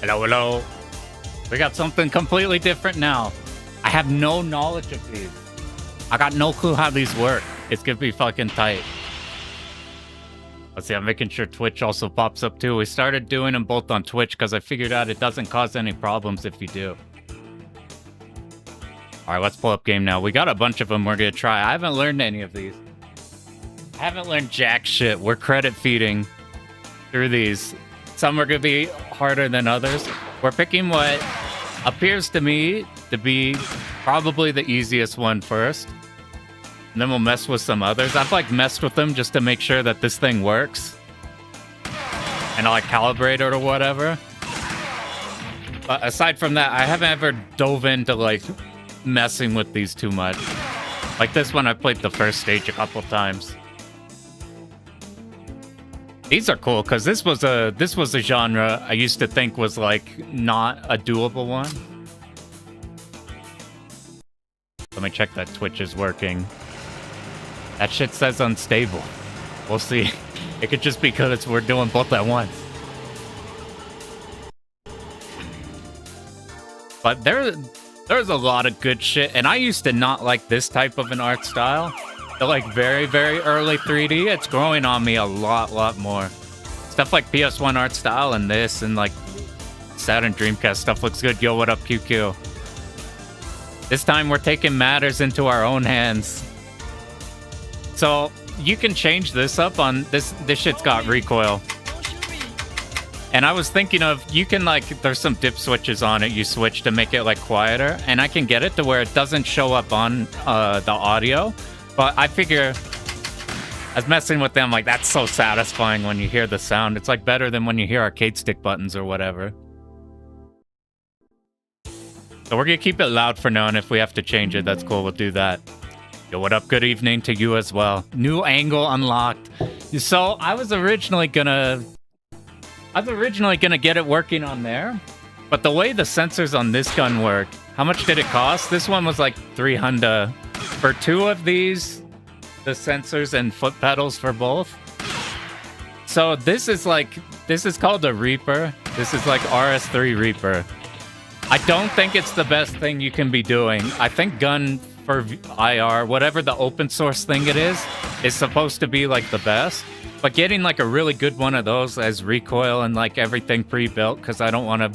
Hello, hello. We got something completely different now. I have no knowledge of these. I got no clue how these work. It's gonna be fucking tight. Let's see, I'm making sure Twitch also pops up too. We started doing them both on Twitch because I figured out it doesn't cause any problems if you do. Alright, let's pull up game now. We got a bunch of them we're gonna try. I haven't learned any of these. I haven't learned jack shit. We're credit feeding through these. Some are gonna be harder than others. We're picking what appears to me to be probably the easiest one first. And then we'll mess with some others. I've like messed with them just to make sure that this thing works. And I'll like calibrate it or whatever. But aside from that, I haven't ever dove into like messing with these too much. Like this one, I played the first stage a couple times. These are cool because this was a genre I used to think was like not a doable one. Let me check that Twitch is working. That shit says unstable. We'll see. It could just be because we're doing both at once. But there's a lot of good shit, and I used to not like this type of an art style. The like very, very early 3D, it's growing on me a lot more. Stuff like PS1 art style and this and like Saturn Dreamcast stuff looks good. Yo, what up, QQ? This time we're taking matters into our own hands. So you can change this up on this shit's got recoil. And I was thinking of, you can like, there's some dip switches on it you switch to make it like quieter, and I can get it to where it doesn't show up on the audio. But I figure, I was messing with them, like that's so satisfying when you hear the sound. It's like better than when you hear arcade stick buttons or whatever. So we're gonna keep it loud for now, and if we have to change it, that's cool, we'll do that. Yo, what up? Good evening to you as well. New angle unlocked. So I was originally gonna get it working on there, but the way the sensors on this gun work, how much did it cost? This one was like $300 for two of these, the sensors and foot pedals for both. So this is called a Reaper. This is like RS3 Reaper. I don't think it's the best thing you can be doing. I think gun for IR, whatever the open source thing it is supposed to be like the best. But getting like a really good one of those as recoil and like everything pre-built, because I don't want to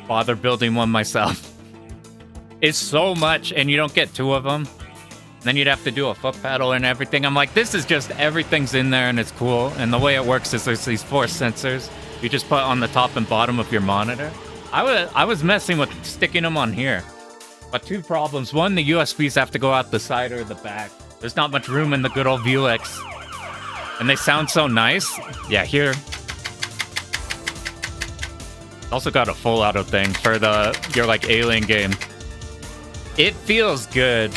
bother building one myself, is so much, and you don't get two of them. Then you'd have to do a foot pedal and everything. I'm like, this is just everything's in there and it's cool. And the way it works is there's these 4 sensors you just put on the top and bottom of your monitor. I was messing with sticking them on here. But 2 problems. 1, the USBs have to go out the side or the back. There's not much room in the good old Vuex. And they sound so nice. Yeah, here. Also got a full auto thing for your like alien game. It feels good.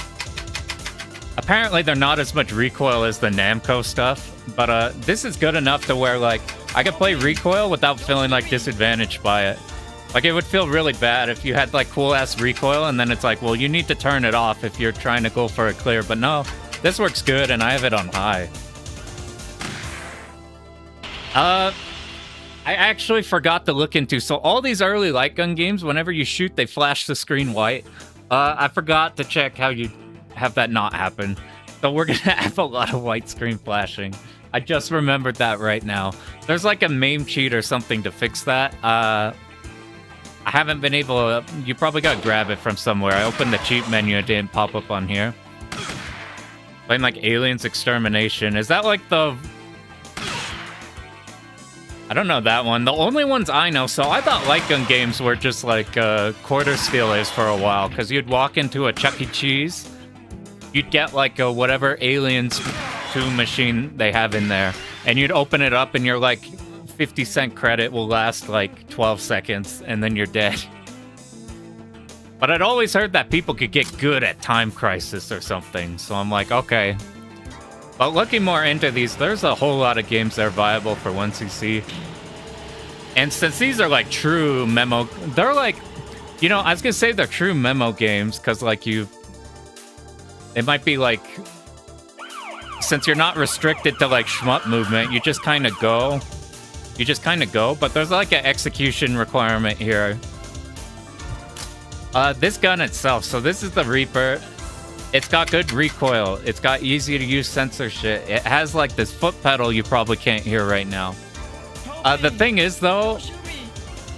Apparently they're not as much recoil as the Namco stuff, but this is good enough to where like I could play recoil without feeling like disadvantaged by it. Like it would feel really bad if you had like cool ass recoil and then it's like, well, you need to turn it off if you're trying to go for a clear, but no, this works good and I have it on high. I actually forgot to look into, so all these early light gun games, whenever you shoot, they flash the screen white. I forgot to check how you have that not happen. So we're gonna have a lot of white screen flashing. I just remembered that right now. There's like a MAME cheat or something to fix that. I haven't been able to, you probably gotta grab it from somewhere. I opened the cheat menu, it didn't pop up on here. Playing like Aliens Extermination. Is that like the... I don't know that one. The only ones I know, so I thought light gun games were just like quarter steel is for a while, because you'd walk into a Chuck E. Cheese, you'd get like a whatever Aliens 2 machine they have in there, and you'd open it up and you're like 50-cent credit will last like 12 seconds and then you're dead. But I'd always heard that people could get good at Time Crisis or something, so I'm like, okay. But looking more into these, there's a whole lot of games that are viable for 1cc. And since these are like true memo, they're like, you know, I was gonna say they're true memo games, because like it might be like, since you're not restricted to like shmup movement, you just kind of go. You just kind of go, but there's like an execution requirement here. This gun itself, so this is the Reaper. It's got good recoil. It's got easy to use sensor shit. It has like this foot pedal you probably can't hear right now. The thing is though,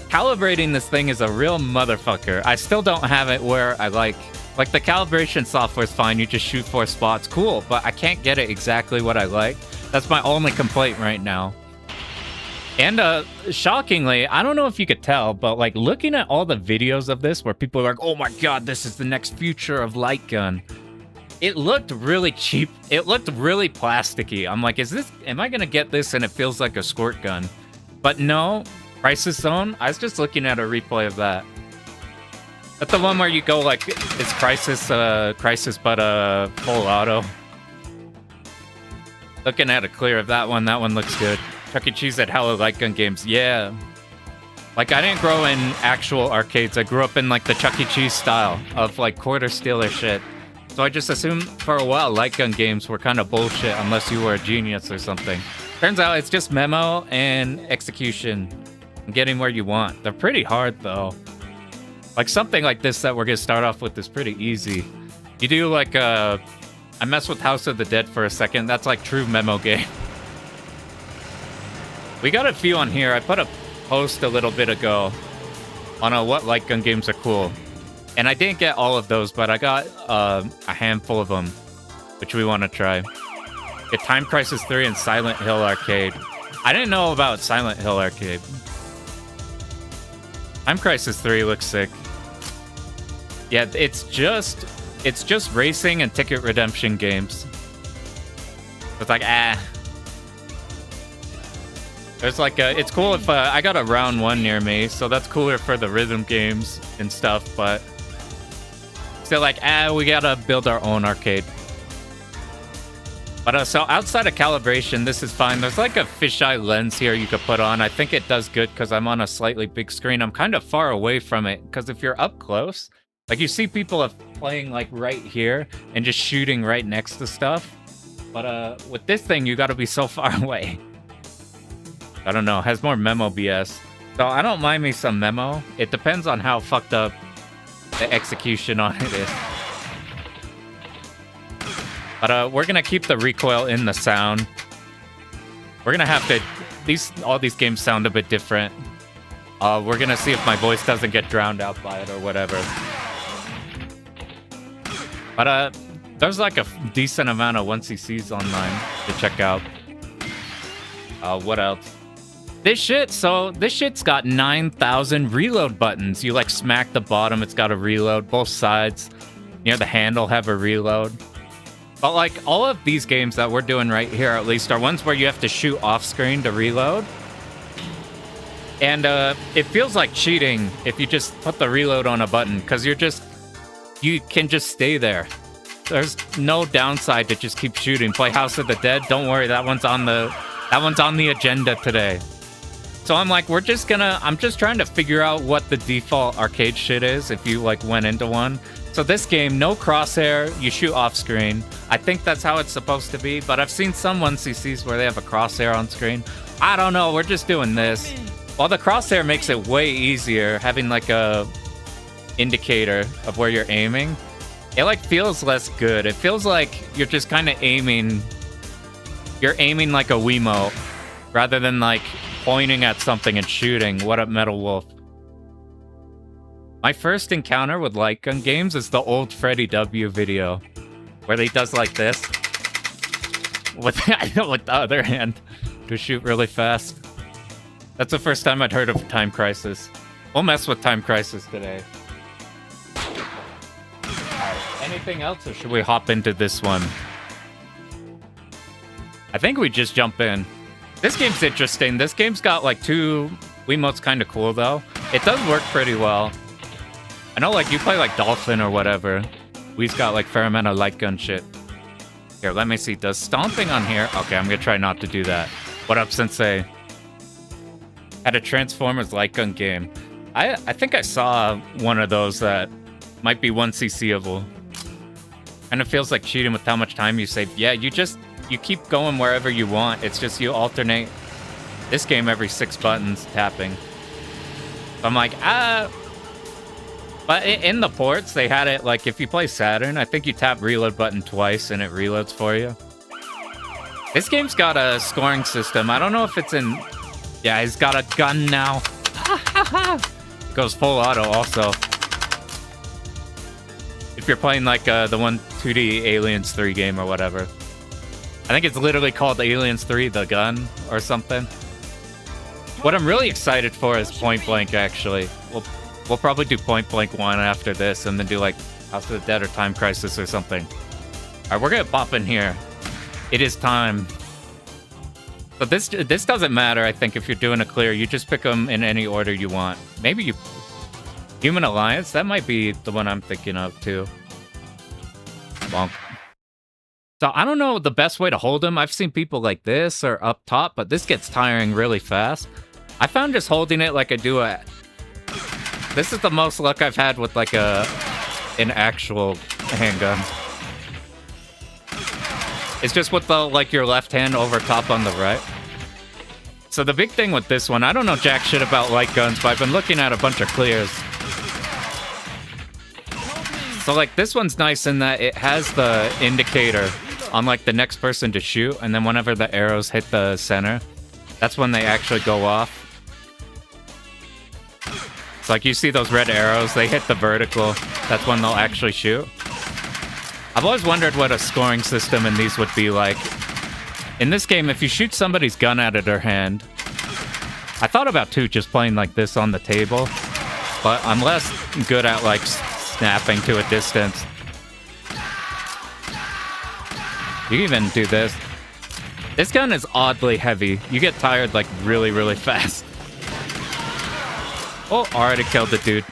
calibrating this thing is a real motherfucker. I still don't have it where I like the calibration software is fine. You just shoot 4 spots, cool, but I can't get it exactly what I like. That's my only complaint right now. And shockingly, I don't know if you could tell, but like looking at all the videos of this where people are like, oh my god, this is the next future of Lightgun. It looked really cheap. It looked really plasticky. I'm like, am I gonna get this and it feels like a squirt gun? But no, Crisis Zone, I was just looking at a replay of that. That's the one where you go like, it's Crisis but full auto. Looking at a clear of that one looks good. Chuck E. Cheese at Hello Lightgun games, yeah. Like, I didn't grow in actual arcades. I grew up in, like, the Chuck E. Cheese style of, like, quarter stealer shit. So I just assumed for a while Lightgun games were kind of bullshit unless you were a genius or something. Turns out it's just memo and execution and getting where you want. They're pretty hard, though. Like, something like this that we're gonna start off with is pretty easy. You do, like, I mess with House of the Dead for a second. That's, like, true memo game. We got a few on here. I put a post a little bit ago on what Lightgun games are cool. And I didn't get all of those, but I got a handful of them, which we want to try. Get Time Crisis 3 and Silent Hill Arcade. I didn't know about Silent Hill Arcade. Time Crisis 3 looks sick. Yeah, it's just racing and ticket redemption games. It's like, There's like it's cool if I got a round 1 near me, so that's cooler for the rhythm games and stuff, but still like, we gotta build our own arcade. But so outside of calibration, this is fine. There's like a fisheye lens here you could put on. I think it does good because I'm on a slightly big screen. I'm kind of far away from it because if you're up close, like you see people playing like right here and just shooting right next to stuff. But with this thing, you gotta be so far away. I don't know, has more memo BS. So I don't mind me some memo. It depends on how fucked up the execution on it is. But we're gonna keep the recoil in the sound. We're gonna have to, all these games sound a bit different. We're gonna see if my voice doesn't get drowned out by it or whatever. But there's like a decent amount of 1cc's online to check out. What else? This shit's got 9,000 reload buttons. You like smack the bottom, it's got a reload. Both sides near the handle have a reload. But like all of these games that we're doing right here at least are ones where you have to shoot off screen to reload. And it feels like cheating if you just put the reload on a button because you can just stay there. There's no downside to just keep shooting. Play House of the Dead. Don't worry, that one's on the agenda today. So I'm like, I'm just trying to figure out what the default arcade shit is if you like went into one. So this game, no crosshair, you shoot off screen. I think that's how it's supposed to be, but I've seen some 1cc's where they have a crosshair on screen. I don't know, we're just doing this. While the crosshair makes it way easier, having like a indicator of where you're aiming, it like feels less good. It feels like you're just kind of aiming, you're aiming like a Wiimote rather than like pointing at something and shooting. What up, Metal Wolf? My first encounter with Lightgun games is the old Freddy W video, where he does like this with the other hand to shoot really fast. That's the first time I'd heard of Time Crisis. We'll mess with Time Crisis today. Alright, anything else, or should we hop into this one? I think we just jump in. This game's interesting. This game's got like 2 Wiimotes, kind of cool though. It does work pretty well. I know like you play like Dolphin or whatever. We've got like fair amount of light gun shit. Here, let me see. Does stomping on here? Okay, I'm gonna try not to do that. What up, Sensei? Had a Transformers light gun game. I think I saw one of those that might be 1cc-able. And it feels like cheating with how much time you save. Yeah, you keep going wherever you want. It's just you alternate This game, every 6 buttons tapping. So I'm like, ah. But in the ports, they had it like if you play Saturn, I think you tap reload button twice and it reloads for you. This game's got a scoring system. I don't know if it's in... Yeah, he's got a gun now. Goes full auto also. If you're playing like the one 2D Aliens 3 game or whatever. I think it's literally called Aliens 3 The Gun or something. What I'm really excited for is Point Blank, actually. We'll probably do Point Blank 1 after this and then do like House of the Dead or Time Crisis or something. Alright, we're gonna pop in here. It is time. But this doesn't matter, I think, if you're doing a clear. You just pick them in any order you want. Maybe you... Human Alliance? That might be the one I'm thinking of, too. Bonk. So I don't know the best way to hold them. I've seen people like this or up top, but this gets tiring really fast. I found just holding it like I do a... This is the most luck I've had with like an actual handgun. It's just with the like your left hand over top on the right. So the big thing with this one, I don't know jack shit about light guns, but I've been looking at a bunch of clears. So like this one's nice in that it has the indicator on like the next person to shoot, and then whenever the arrows hit the center, that's when they actually go off. So like you see those red arrows, they hit the vertical, that's when they'll actually shoot. I've always wondered what a scoring system in these would be like. In this game, if you shoot somebody's gun out of their hand, I thought about too just playing like this on the table, but I'm less good at like snapping to a distance. You can even do this. This gun is oddly heavy. You get tired like really, really fast. Oh, already killed the dude.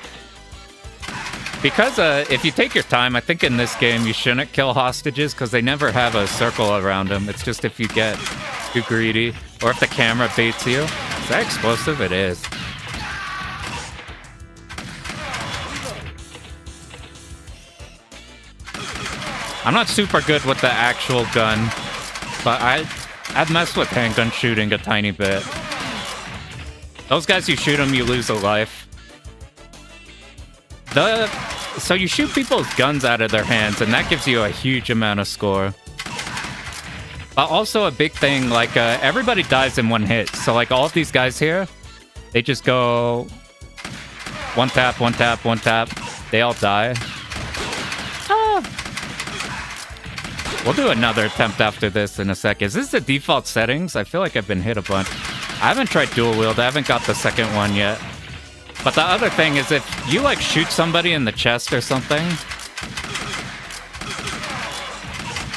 Because if you take your time, I think in this game you shouldn't kill hostages because they never have a circle around them. It's just if you get too greedy or if the camera baits you. Is that explosive? It is. I'm not super good with the actual gun, but I've messed with handgun shooting a tiny bit. Those guys, you shoot them, you lose a life. So you shoot people's guns out of their hands, and that gives you a huge amount of score. But also a big thing, like everybody dies in one hit. So like all of these guys here, they just go one tap, one tap, one tap. They all die. Ah. We'll do another attempt after this in a sec. Is this the default settings? I feel like I've been hit a bunch. I haven't tried dual wield. I haven't got the second one yet. But the other thing is if you like shoot somebody in the chest or something,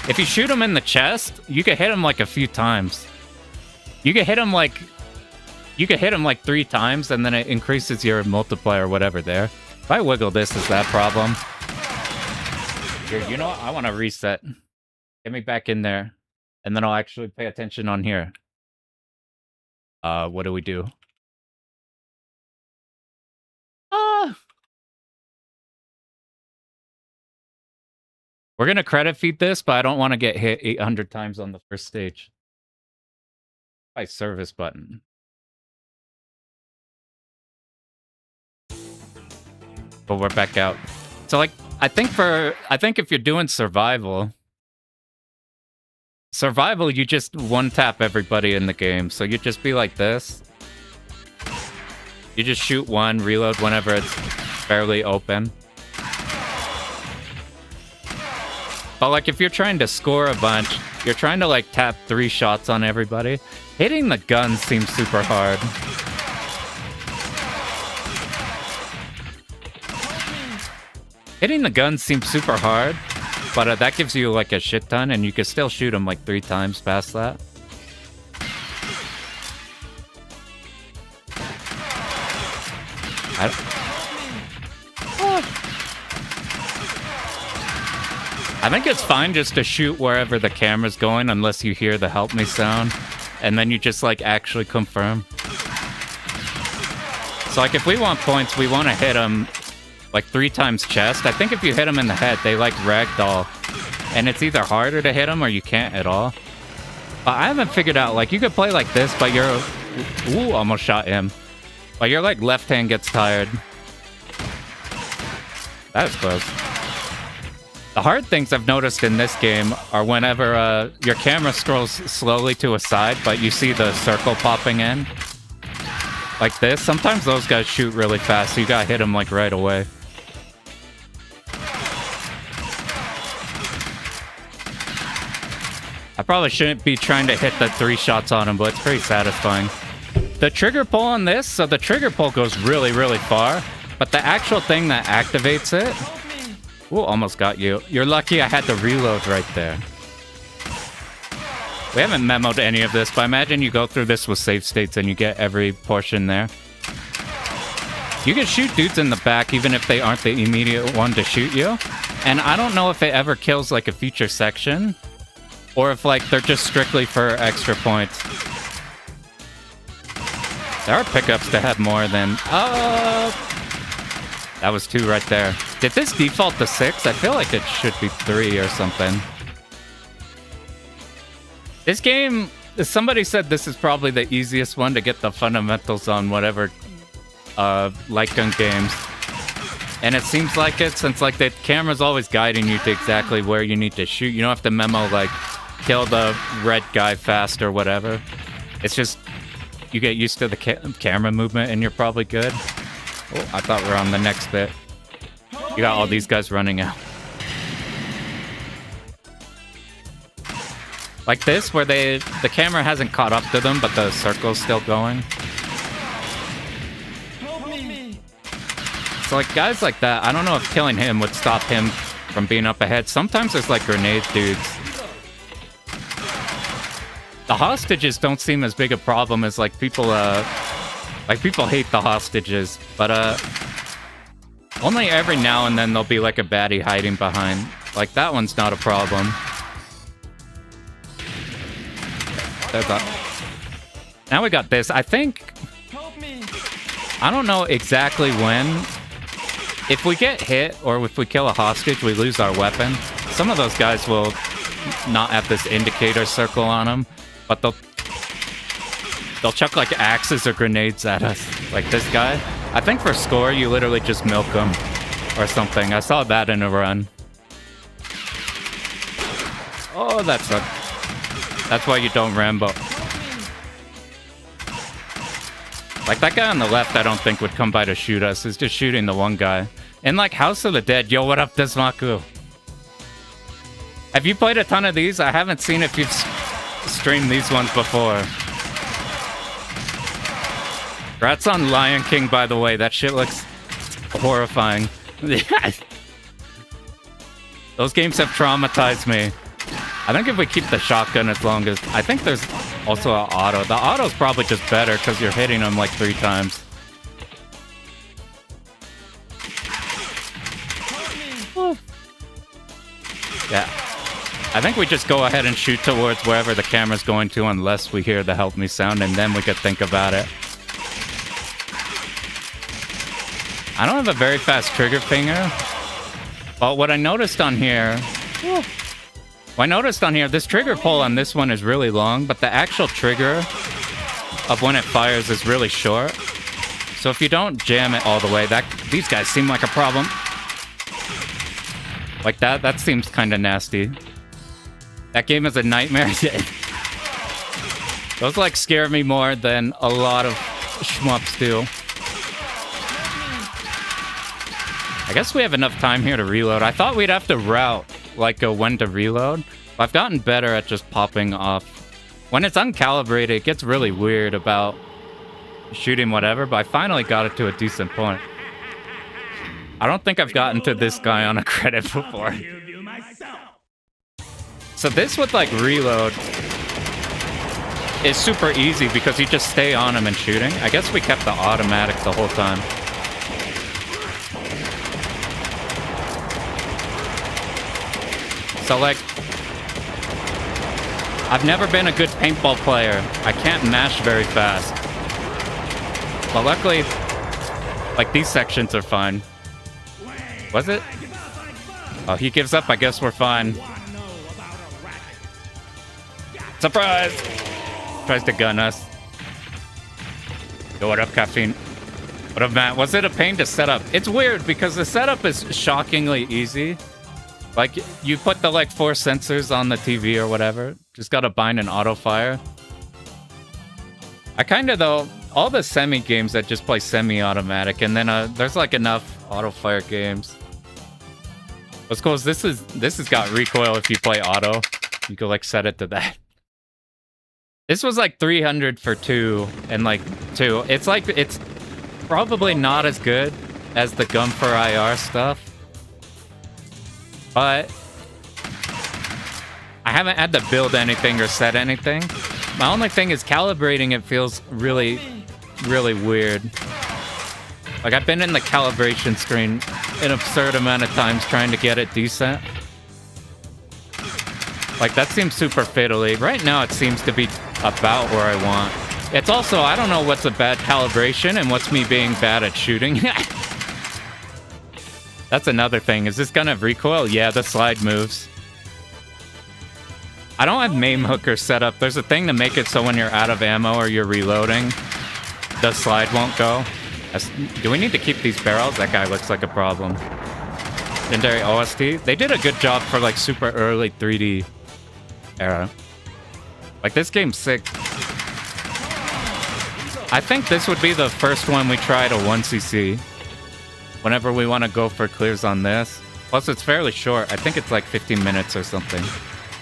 if you shoot them in the chest, you can hit them like a few times. You can hit them like 3 times and then it increases your multiplier or whatever there. If I wiggle this, is that problem? Here, you know what? I want to reset. Get me back in there. And then I'll actually pay attention on here. What do we do? We're gonna credit feed this, but I don't want to get hit 800 times on the first stage. By service button. But we're back out. So like, I think if you're doing survival, you just one tap everybody in the game. So you just be like this. You just shoot one, reload whenever it's fairly open. But like if you're trying to score a bunch, you're trying to like tap 3 shots on everybody. Hitting the gun seems super hard. Hitting the gun seems super hard, but that gives you like a shit ton, and you can still shoot them like 3 times past that. I think it's fine just to shoot wherever the camera's going unless you hear the help me sound, and then you just like actually confirm. So like if we want points, we want to hit them like 3 times chest. I think if you hit them in the head, they like ragdoll, and it's either harder to hit them or you can't at all. But I haven't figured out, like you could play like this, but Ooh, almost shot him. But your like left hand gets tired. That was close. The hard things I've noticed in this game are whenever your camera scrolls slowly to a side, but you see the circle popping in. Like this. Sometimes those guys shoot really fast, so you gotta hit them like right away. I probably shouldn't be trying to hit the 3 shots on him, but it's pretty satisfying. The trigger pull on this, so the trigger pull goes really, really far, but the actual thing that activates it... Ooh, almost got you. You're lucky I had to reload right there. We haven't memoed any of this, but I imagine you go through this with save states and you get every portion there. You can shoot dudes in the back even if they aren't the immediate one to shoot you. And I don't know if it ever kills like a feature section, or if like they're just strictly for extra points. There are pickups to have more than... That was 2 right there. Did this default to 6? I feel like it should be 3 or something. This game, somebody said this is probably the easiest one to get the fundamentals on whatever Lightgun games. And it seems like it, since like the camera's always guiding you to exactly where you need to shoot. You don't have to memo like, kill the red guy fast or whatever. It's just, you get used to the camera movement and you're probably good. Oh, I thought we were on the next bit. You got all these guys running out. Like this, where the camera hasn't caught up to them, but the circle's still going. So like guys like that, I don't know if killing him would stop him from being up ahead. Sometimes there's like grenade dudes. The hostages don't seem as big a problem as like people hate the hostages, but only every now and then there'll be like a baddie hiding behind. Like that one's not a problem. Now we got this. I think... I don't know exactly when. If we get hit or if we kill a hostage, we lose our weapon. Some of those guys will not have this indicator circle on them, but they'll chuck like axes or grenades at us. Like this guy. I think for score, you literally just milk them or something. I saw that in a run. Oh, that sucked. That's why you don't Rambo. Like, that guy on the left, I don't think would come by to shoot us. He's just shooting the one guy. And, like, House of the Dead. Yo, what up, Desmaku? Have you played a ton of these? I haven't seen if you've streamed these ones before. Congrats on Lion King, by the way. That shit looks horrifying. Those games have traumatized me. I think if we keep the shotgun as long as... I think there's also an auto. The auto's probably just better because you're hitting them like 3 times. Yeah. I think we just go ahead and shoot towards wherever the camera's going to unless we hear the help me sound, and then we could think about it. I don't have a very fast trigger finger, but what I noticed on here... this trigger pull on this one is really long, but the actual trigger of when it fires is really short. So if you don't jam it all the way, these guys seem like a problem. Like that seems kind of nasty. That game is a nightmare. Those like scare me more than a lot of shmups do. I guess we have enough time here to reload. I thought we'd have to route like when to reload. I've gotten better at just popping off. When it's uncalibrated, it gets really weird about shooting whatever, but I finally got it to a decent point. I don't think I've gotten to this guy on a credit before. So this with like reload is super easy because you just stay on him and shooting. I guess we kept the automatic the whole time. So like, I've never been a good paintball player. I can't mash very fast. But luckily, like these sections are fine. Was it? Oh, he gives up. I guess we're fine. Surprise! Tries to gun us. Yo, what up, Caffeine? What up, Matt? Was it a pain to set up? It's weird because the setup is shockingly easy. Like, you put the, like, 4 sensors on the TV or whatever. Just gotta bind an auto fire. I kind of, though, all the semi games that just play semi-automatic, and then there's, like, enough auto fire games. What's cool is this has got recoil if you play auto. You can, like, set it to that. This was, like, 300 for 2, and, like, 2. It's, like, it's probably not as good as the gun for IR stuff. But I haven't had to build anything or set anything. My only thing is calibrating it feels really, really weird. Like, I've been in the calibration screen an absurd amount of times trying to get it decent. Like, that seems super fiddly. Right now, it seems to be about where I want. It's also, I don't know what's a bad calibration and what's me being bad at shooting. That's another thing. Is this gun have recoil? Yeah, the slide moves. I don't have maim hooker set up. There's a thing to make it so when you're out of ammo or you're reloading, the slide won't go. Do we need to keep these barrels? That guy looks like a problem. Legendary OST. They did a good job for, like, super early 3D era. Like, this game's sick. I think this would be the first one we try to 1cc. Whenever we want to go for clears on this. Plus, it's fairly short. I think it's like 15 minutes or something.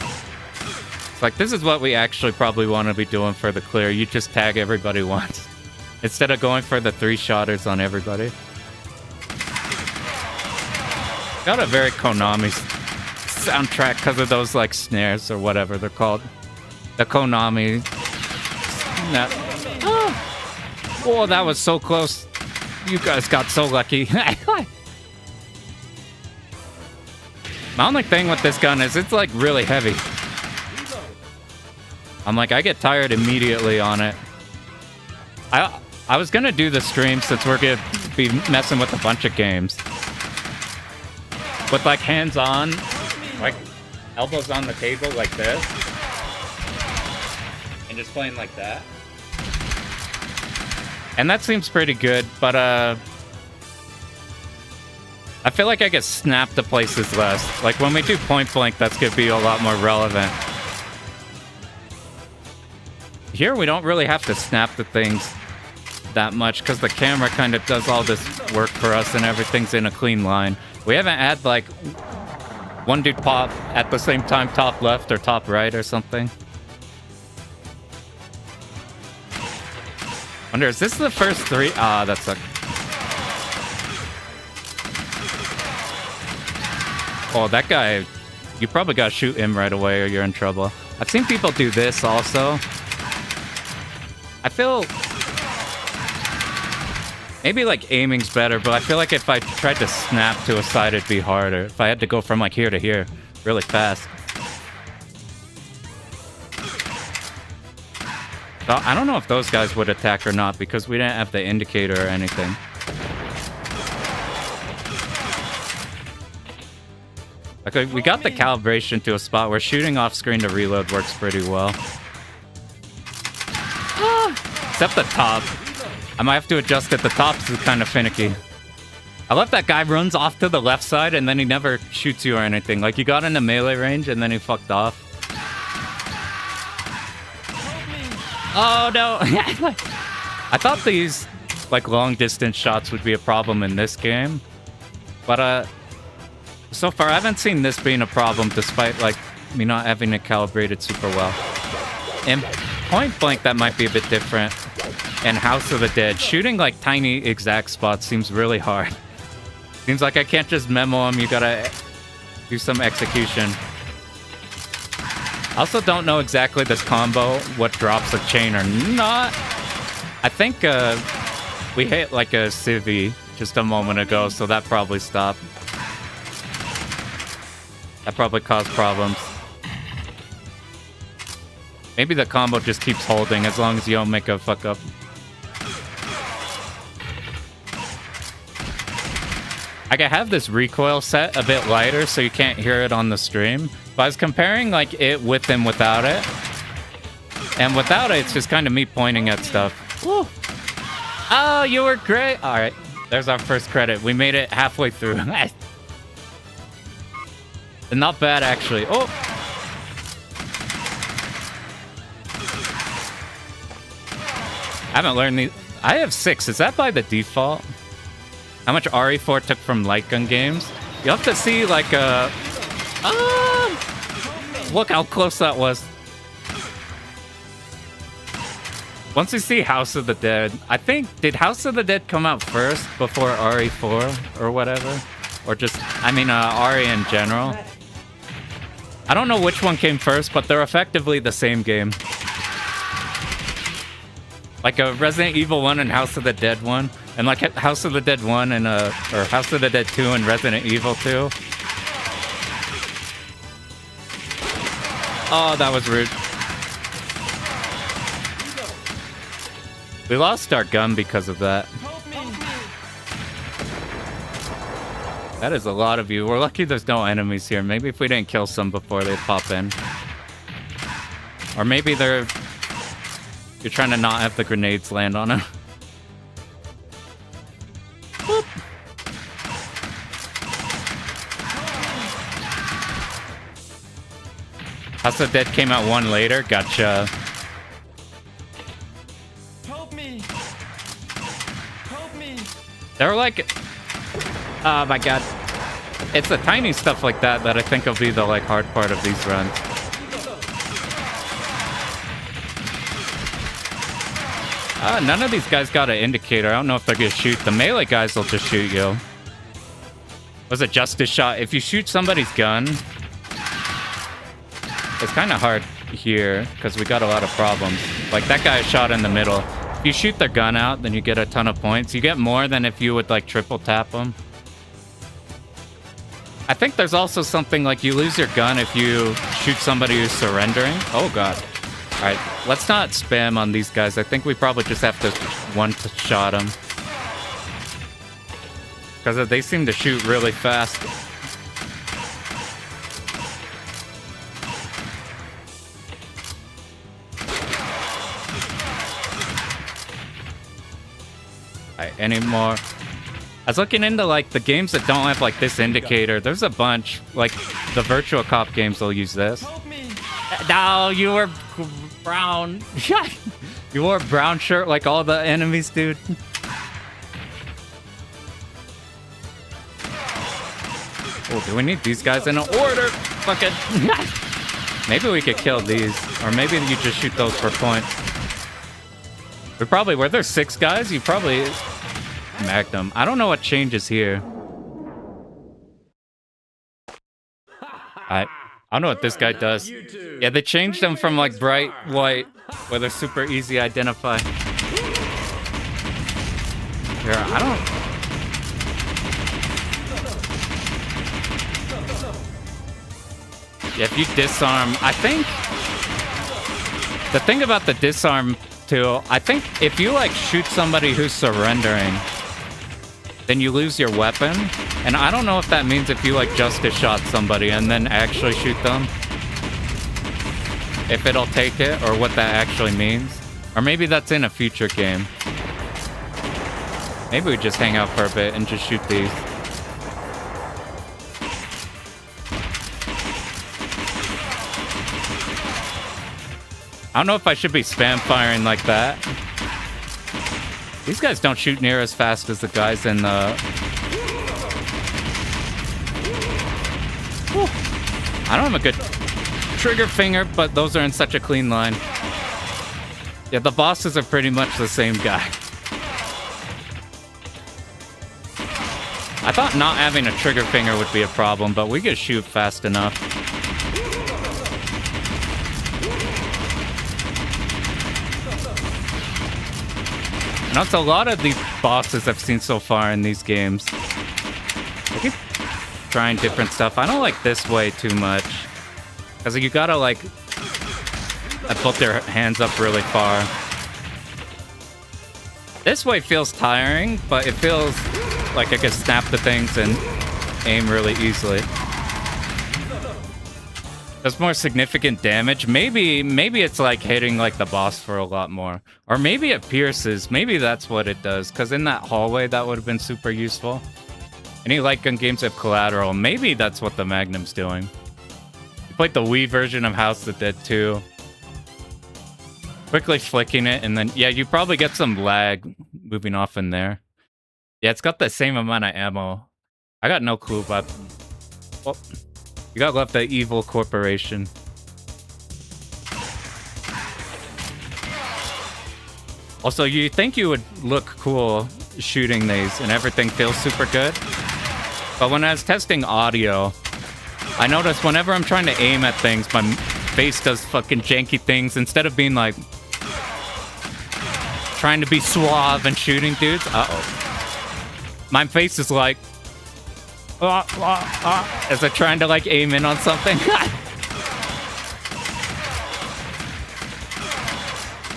It's like, this is what we actually probably want to be doing for the clear. You just tag everybody once. Instead of going for the 3-shotters on everybody. Got a very Konami soundtrack because of those, like, snares or whatever they're called. The Konami. Oh, that was so close. You guys got so lucky. My only thing with this gun is it's, like, really heavy. I'm like, I get tired immediately on it. I was gonna do the stream since we're gonna be messing with a bunch of games. With, like, hands-on, like, elbows on the table like this. And just playing like that. And that seems pretty good, but I feel like I get snapped to places less. Like, when we do point blank, that's gonna be a lot more relevant. Here, we don't really have to snap to things that much, because the camera kind of does all this work for us and everything's in a clean line. We haven't had, like, one dude pop at the same time top left or top right or something. Wonder, is this the first 3? Ah, that sucked. Oh, that guy, you probably gotta shoot him right away or you're in trouble. I've seen people do this also. I feel maybe, like, aiming's better, but I feel like if I tried to snap to a side, it'd be harder. If I had to go from, like, here to here really fast. So I don't know if those guys would attack or not because we didn't have the indicator or anything. Okay, we got the calibration to a spot where shooting off screen to reload works pretty well. Except the top. I might have to adjust it. The top is kind of finicky. I love that guy runs off to the left side and then he never shoots you or anything. Like, you got into melee range and then he fucked off. Oh, no. I thought these, like, long-distance shots would be a problem in this game. But, so far, I haven't seen this being a problem, despite, like, me not having it calibrated super well. In point blank, that might be a bit different. And House of the Dead, shooting, like, tiny exact spots seems really hard. Seems like I can't just memo them, you gotta do some execution. I also don't know exactly this combo, what drops a chain or not. I think we hit like a civvy just a moment ago, so that probably stopped. That probably caused problems. Maybe the combo just keeps holding as long as you don't make a fuck up. I can have this recoil set a bit lighter so you can't hear it on the stream. But I was comparing, like, it with and without it. And without it, it's just kind of me pointing at stuff. Woo. Oh, you were great. All right, there's our first credit. We made it halfway through. Not bad, actually. Oh. I haven't learned these. I have 6. Is that by the default? How much RE4 took from Lightgun games? You have to see, like, look how close that was. Once you see House of the Dead, I think, did House of the Dead come out first before RE4 or whatever? Or just, I mean, RE in general? I don't know which one came first, but they're effectively the same game. Like a Resident Evil 1 and House of the Dead 1. And like House of the Dead 1 and, or House of the Dead 2 and Resident Evil 2. Oh, that was rude. We lost our gun because of that. That is a lot of you. We're lucky there's no enemies here. Maybe if we didn't kill some before they pop in. Or maybe you're trying to not have the grenades land on them. Boop. House of the Dead came out 1 later. Gotcha. They're like, oh my god, it's the tiny stuff like that I think will be the like hard part of these runs. None of these guys got an indicator. I don't know if they're gonna shoot. The melee guys will just shoot you. Was a justice shot. If you shoot somebody's gun, it's kind of hard here because we got a lot of problems. Like that guy shot in the middle. If you shoot their gun out, then you get a ton of points. You get more than if you would like triple tap them. I think there's also something like you lose your gun if you shoot somebody who's surrendering. Oh god. Alright, let's not spam on these guys. I think we probably just have to one-shot them. Because they seem to shoot really fast. Alright, any more? I was looking into like the games that don't have like this indicator. There's a bunch. Like the Virtua Cop games will use this. No, you were brown. You wore a brown shirt like all the enemies, dude. Oh, do we need these guys in order? Fucking. Maybe we could kill these. Or maybe you just shoot those for points. We probably, were there 6 guys? You probably Magnum. I don't know what changes here. I don't know what this guy does. Yeah, they changed them from like bright white, where they're super easy to identify. Here, I don't. Yeah, if you disarm, I think the thing about the disarm too, I think if you like shoot somebody who's surrendering, then you lose your weapon. And I don't know if that means if you like justice shot somebody and then actually shoot them, if it'll take it or what that actually means. Or maybe that's in a future game. Maybe we just hang out for a bit and just shoot these. I don't know if I should be spam firing like that. These guys don't shoot near as fast as the guys in the... Whew. I don't have a good trigger finger, but those are in such a clean line. Yeah, the bosses are pretty much the same guy. I thought not having a trigger finger would be a problem, but we could shoot fast enough. And that's a lot of these bosses I've seen so far in these games. I keep trying different stuff. I don't like this way too much. Because you gotta like... put their hands up really far. This way feels tiring, but it feels like I can snap the things and aim really easily. does more significant damage. Maybe it's like hitting like the boss for a lot more. Or maybe it pierces. Maybe that's what it does. Because in that hallway, that would have been super useful. Any light gun games have collateral. Maybe that's what the Magnum's doing. You played the Wii version of House of the Dead 2. Quickly flicking it, and then, yeah, you probably get some lag moving off in there. Yeah, it's got the same amount of ammo. I got no clue about... Oh, you got left the evil corporation. Also, you think you would look cool shooting these, and everything feels super good. But when I was testing audio, I noticed whenever I'm trying to aim at things, my face does fucking janky things. Instead of being like... trying to be suave and shooting dudes. Uh-oh. My face is like... as I'm trying to like aim in on something.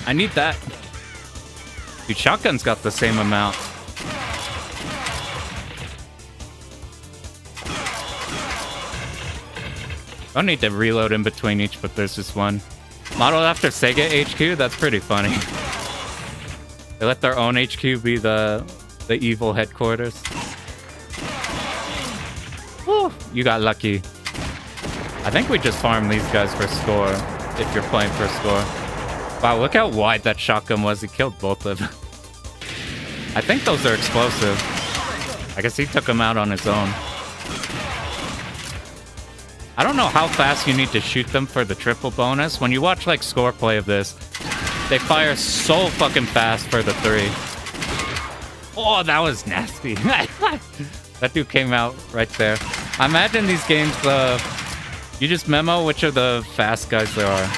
I need that. Dude, shotgun's got the same amount. Don't need to reload in between each, but there's just one. Modeled after Sega HQ? That's pretty funny. They let their own HQ be the evil headquarters. Woo, you got lucky. I think we just farm these guys for score, if you're playing for score. Wow, look how wide that shotgun was. He killed both of them. I think those are explosive. I guess he took them out on his own. I don't know how fast you need to shoot them for the triple bonus. When you watch like score play of this, they fire so fucking fast for the 3. Oh, that was nasty. That dude came out right there. I imagine these games, you just memo which of the fast guys there are.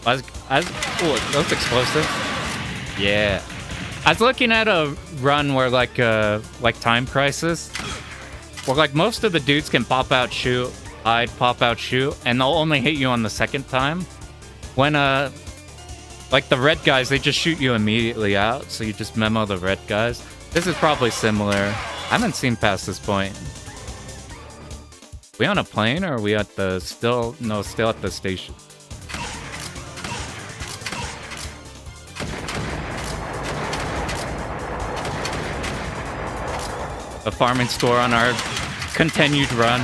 Oh, those explosives. Yeah. I was looking at a run where like Time Crisis, where like most of the dudes can pop out, shoot, hide, pop out, shoot, and they'll only hit you on the second time. When like the red guys, they just shoot you immediately out, so you just memo the red guys. This is probably similar. I haven't seen past this point. We on a plane, or are we at the still at the station? The farming score on our continued run.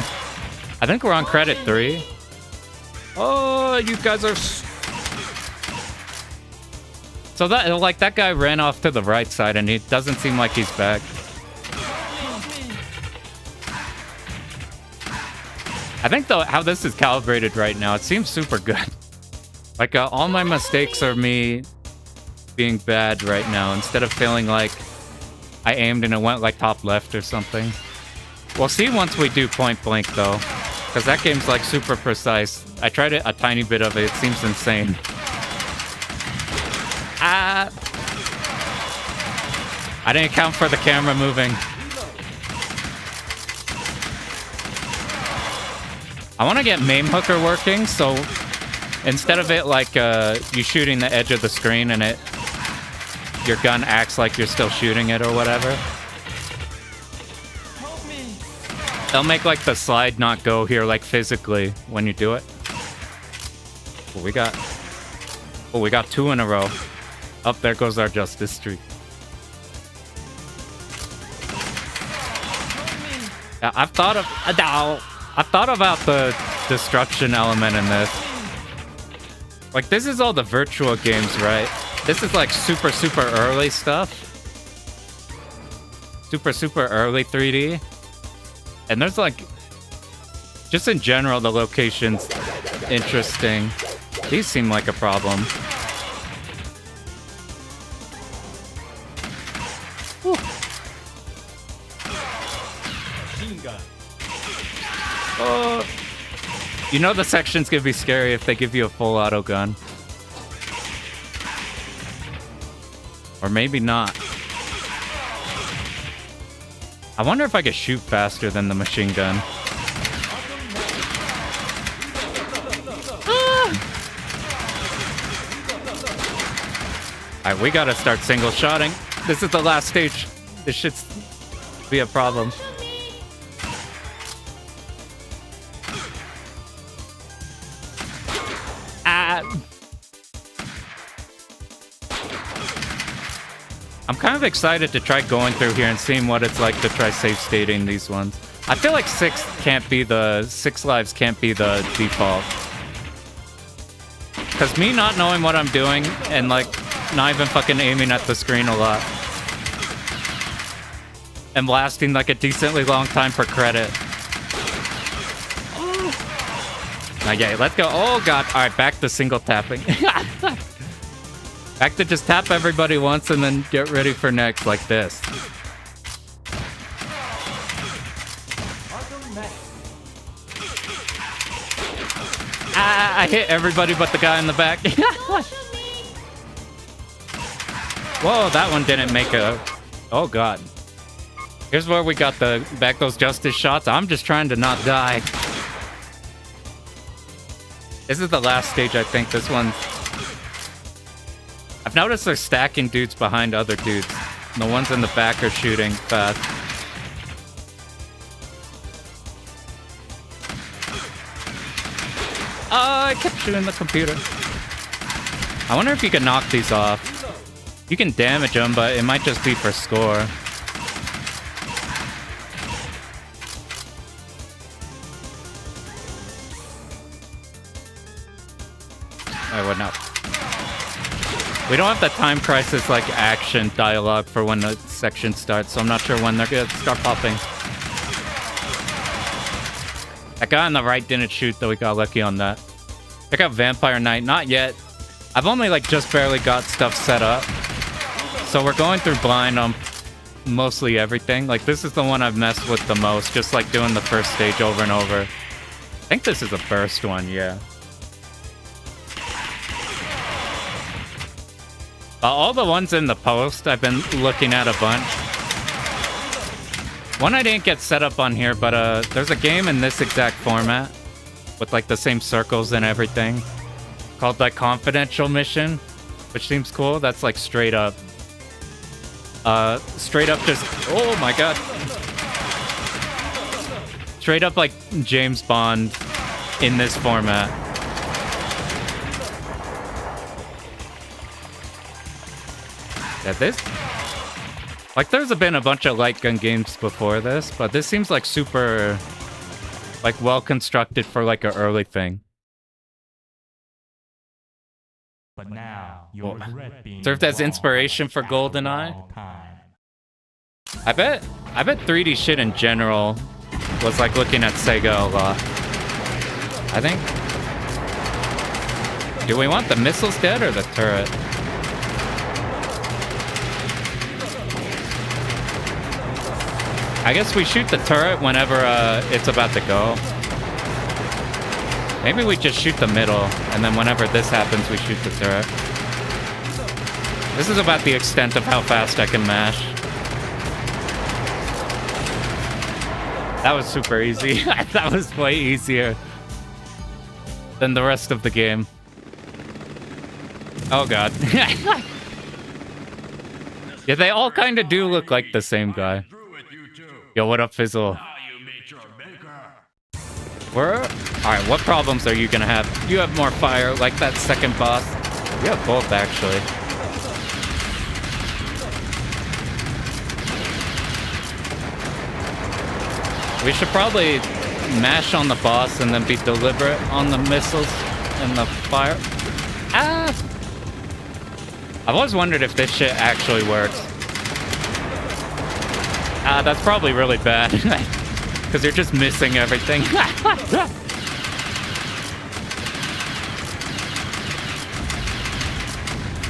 I think we're on credit 3. Oh, you guys are... So that guy ran off to the right side, and he doesn't seem like he's back. I think though how this is calibrated right now, it seems super good. Like all my mistakes are me being bad right now, instead of feeling like I aimed and it went like top left or something. We'll see once we do point blank though, because that game's like super precise. I tried a tiny bit of it. It seems insane. I didn't account for the camera moving. I want to get Maim Hooker working, so instead of it like you shooting the edge of the screen and your gun acts like you're still shooting it or whatever. They'll make like the slide not go here like physically when you do it. What we got? Oh, we got 2 in a row. Up there goes our justice streak. Yeah, I've thought about the destruction element in this. Like, this is all the Virtua games, right? This is like super early stuff. Super early 3D. And there's like, just in general, the location's interesting. These seem like a problem. Whew. Oh. You know the section's gonna be scary if they give you a full auto gun. Or maybe not. I wonder if I could shoot faster than the machine gun. Alright, we gotta start single shotting. This is the last stage. This should be a problem. I'm kind of excited to try going through here and seeing what it's like to try safe stating these ones. I feel like 6 lives can't be the default. Because me not knowing what I'm doing and like not even fucking aiming at the screen a lot. And lasting like a decently long time for credit. Okay, let's go. Oh god. Alright, back to single tapping. Back to just tap everybody once and then get ready for next like this. I hit everybody but the guy in the back. Whoa, that one didn't make a... Oh god. Here's where we got the back those justice shots. I'm just trying to not die. This is the last stage, I think. This one. I've noticed they're stacking dudes behind other dudes. And the ones in the back are shooting fast. Oh, I kept shooting the computer. I wonder if you can knock these off. You can damage them, but it might just be for score. Alright, what now? We don't have the time crisis like action dialogue for when the section starts, so I'm not sure when they're gonna start popping. That guy on the right didn't shoot, though we got lucky on that. Check out Vampire Knight. Not yet. I've only like just barely got stuff set up. So we're going through blind on mostly everything. Like this is the one I've messed with the most, just like doing the first stage over and over. I think this is a burst one, yeah. All the ones in the post, I've been looking at a bunch. One I didn't get set up on here, but there's a game in this exact format with like the same circles and everything called like Confidential Mission, which seems cool. That's like straight up just, oh my god. Straight up like James Bond in this format. Yeah, this... Like, there's been a bunch of Lightgun games before this, but this seems like super... like, well-constructed for, like, an early thing. But now, you'll regret being served as inspiration for GoldenEye. I bet 3D shit in general was, like, looking at Sega a lot. I think... Do we want the missiles dead or the turret? I guess we shoot the turret whenever it's about to go. Maybe we just shoot the middle, and then whenever this happens, we shoot the turret. This is about the extent of how fast I can mash. That was super easy. That was way easier than the rest of the game. Oh god. Yeah, they all kind of do look like the same guy. Yo, what up, Fizzle? Alright, what problems are you gonna have? You have more fire, like that second boss. You have both, actually. We should probably mash on the boss and then be deliberate on the missiles and the fire. Ah! I've always wondered if this shit actually works. That's probably really bad. Because you're just missing everything.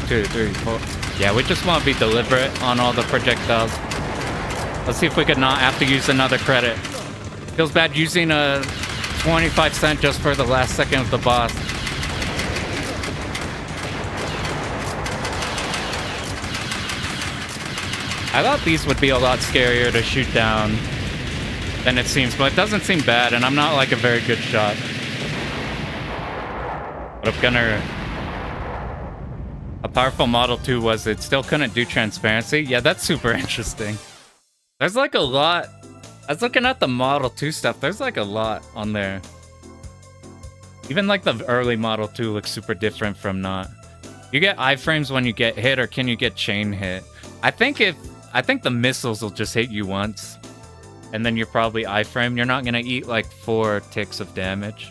2, 3, 4. Yeah, we just want to be deliberate on all the projectiles. Let's see if we could not have to use another credit. Feels bad using a 25 cent just for the last second of the boss. I thought these would be a lot scarier to shoot down than it seems, but it doesn't seem bad, and I'm not like a very good shot. But I'm gonna... A powerful Model 2 was it still couldn't do transparency? Yeah, that's super interesting. There's like a lot... I was looking at the Model 2 stuff, there's like a lot on there. Even like the early Model 2 looks super different from not. You get iframes when you get hit, or can you get chain hit? I think the missiles will just hit you once, and then you're probably iframe. You're not gonna eat like 4 ticks of damage.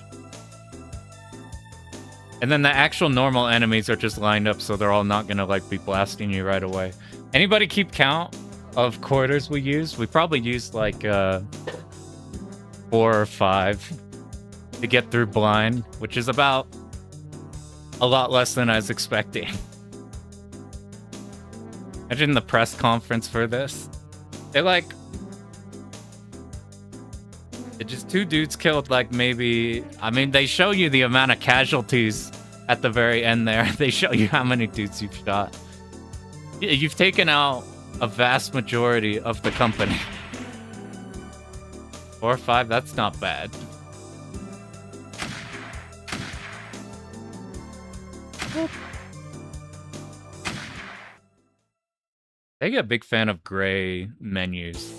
And then the actual normal enemies are just lined up, so they're all not gonna like be blasting you right away. Anybody keep count of quarters we use? We probably used like 4 or 5 to get through blind, which is about a lot less than I was expecting. Imagine the press conference for this. It's just 2 dudes killed, like maybe... I mean, they show you the amount of casualties at the very end there. They show you how many dudes you've shot. You've taken out a vast majority of the company. 4 or 5, that's not bad. I get a big fan of gray menus.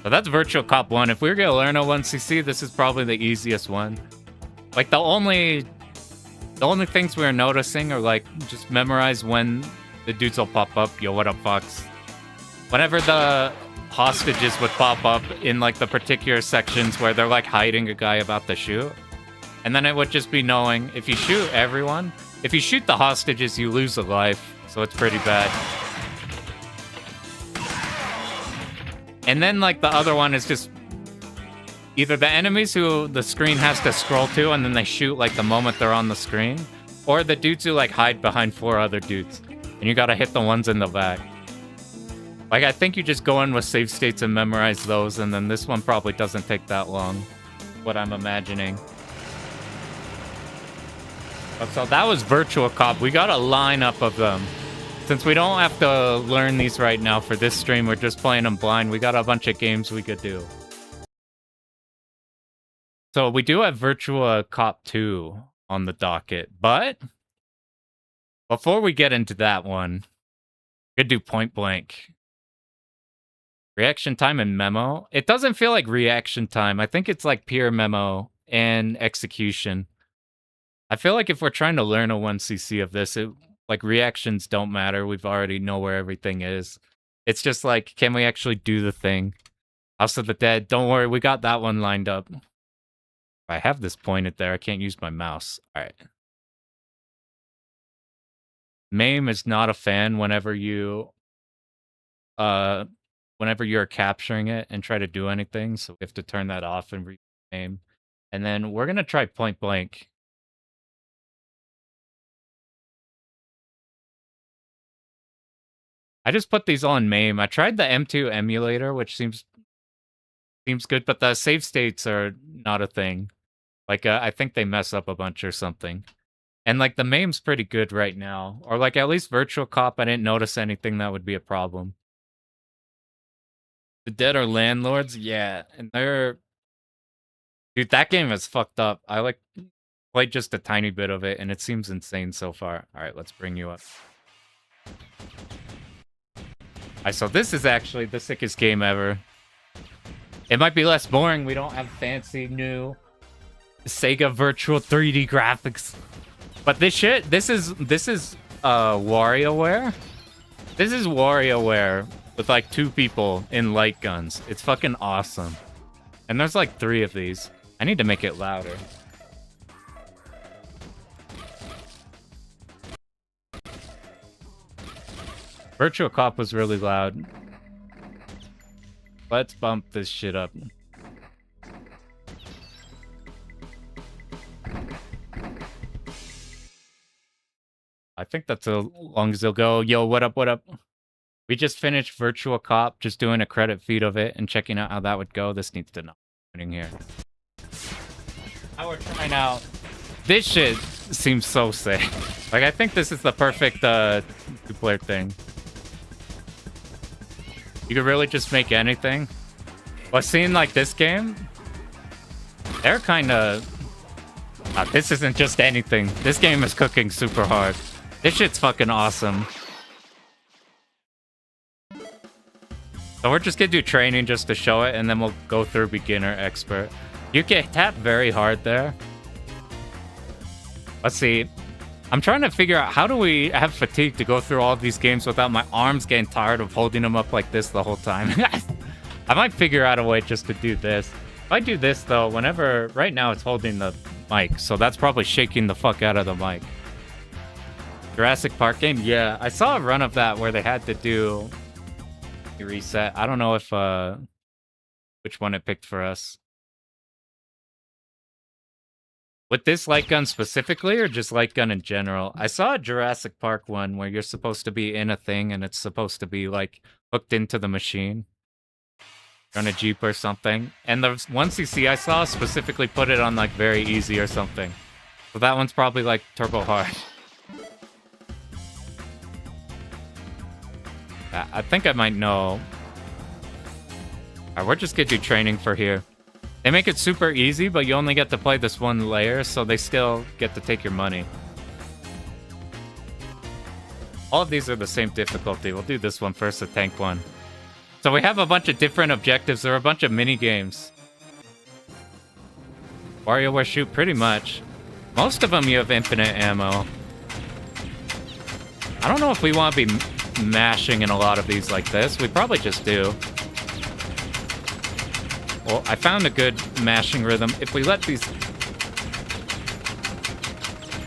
So that's Virtua Cop 1. If we were gonna learn a 1cc, this is probably the easiest one. Like the only things we're noticing are like just memorize when the dudes will pop up. Yo, what up, Fox? Whenever the hostages would pop up in like the particular sections where they're like hiding a guy about to shoot. And then it would just be knowing if you shoot everyone, if you shoot the hostages, you lose a life. So it's pretty bad. And then like the other one is just either the enemies who the screen has to scroll to and then they shoot like the moment they're on the screen, or the dudes who like hide behind 4 other dudes. And you gotta hit the ones in the back. Like I think you just go in with save states and memorize those, and then this one probably doesn't take that long. What I'm imagining. But so that was Virtua Cop. We got a lineup of them. Since we don't have to learn these right now for this stream, we're just playing them blind. We got a bunch of games we could do. So we do have Virtua Cop 2 on the docket, but before we get into that one, we could do Point Blank. Reaction time and memo. It doesn't feel like reaction time. I think it's like pure memo and execution. I feel like if we're trying to learn a 1cc of this, like reactions don't matter. We've already know where everything is. It's just like, can we actually do the thing? House of the Dead. Don't worry, we got that one lined up. I have this pointed there. I can't use my mouse. All right. MAME is not a fan whenever you're capturing it and try to do anything. So we have to turn that off and read MAME. And then we're gonna try Point Blank. I just put these on MAME. I tried the M2 emulator, which seems good, but the save states are not a thing. Like, I think they mess up a bunch or something. And, like, the MAME's pretty good right now. Or, like, at least Virtua Cop, I didn't notice anything that would be a problem. The Dead are landlords? Yeah. And they're... Dude, that game is fucked up. I, like, played just a tiny bit of it, and it seems insane so far. Alright, let's bring you up. Alright, so this is actually the sickest game ever. It might be less boring. We don't have fancy new Sega virtual 3D graphics. But this is WarioWare. This is WarioWare with like 2 people in light guns. It's fucking awesome. And there's like 3 of these. I need to make it louder. Virtua Cop was really loud. Let's bump this shit up. I think that's as long as they'll go. Yo, what up, what up? We just finished Virtua Cop, just doing a credit feed of it and checking out how that would go. This needs to not be happening here. Now we're trying out. This shit seems so sick. Like, I think this is the perfect 2-player thing. You could really just make anything. But seeing like this game, they're kind of... this isn't just anything. This game is cooking super hard. This shit's fucking awesome. So we're just gonna do training just to show it, and then we'll go through beginner, expert. You can tap very hard there. Let's see. I'm trying to figure out, how do we have fatigue to go through all of these games without my arms getting tired of holding them up like this the whole time? I might figure out a way just to do this. If I do this, though, whenever... Right now, it's holding the mic, so that's probably shaking the fuck out of the mic. Jurassic Park game? Yeah, I saw a run of that where they had to do a reset. I don't know if... which one it picked for us. With this light gun specifically, or just light gun in general? I saw a Jurassic Park one where you're supposed to be in a thing and it's supposed to be, like, hooked into the machine. On a Jeep or something. And the one CC I saw specifically put it on, like, very easy or something. So that one's probably, like, turbo hard. I think I might know. Alright, we're just gonna do training for here. They make it super easy, but you only get to play this one layer, so they still get to take your money. All of these are the same difficulty. We'll do this one first, the tank one. So we have a bunch of different objectives. There are a bunch of mini games. WarioWare Shoot, pretty much. Most of them you have infinite ammo. I don't know if we want to be mashing in a lot of these like this. We probably just do. Well, I found a good mashing rhythm. If we let these...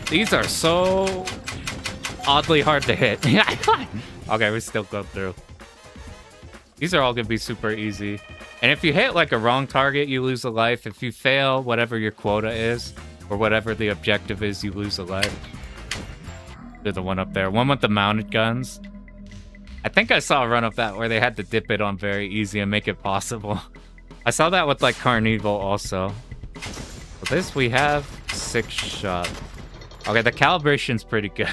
These are so oddly hard to hit. Okay, we still go through. These are all going to be super easy. And if you hit like a wrong target, you lose a life. If you fail whatever your quota is, or whatever the objective is, you lose a life. There's the one up there. One with the mounted guns. I think I saw a run of that where they had to dip it on very easy and make it possible. I saw that with like Carnival also. With this, we have 6 shot. Okay, the calibration's pretty good.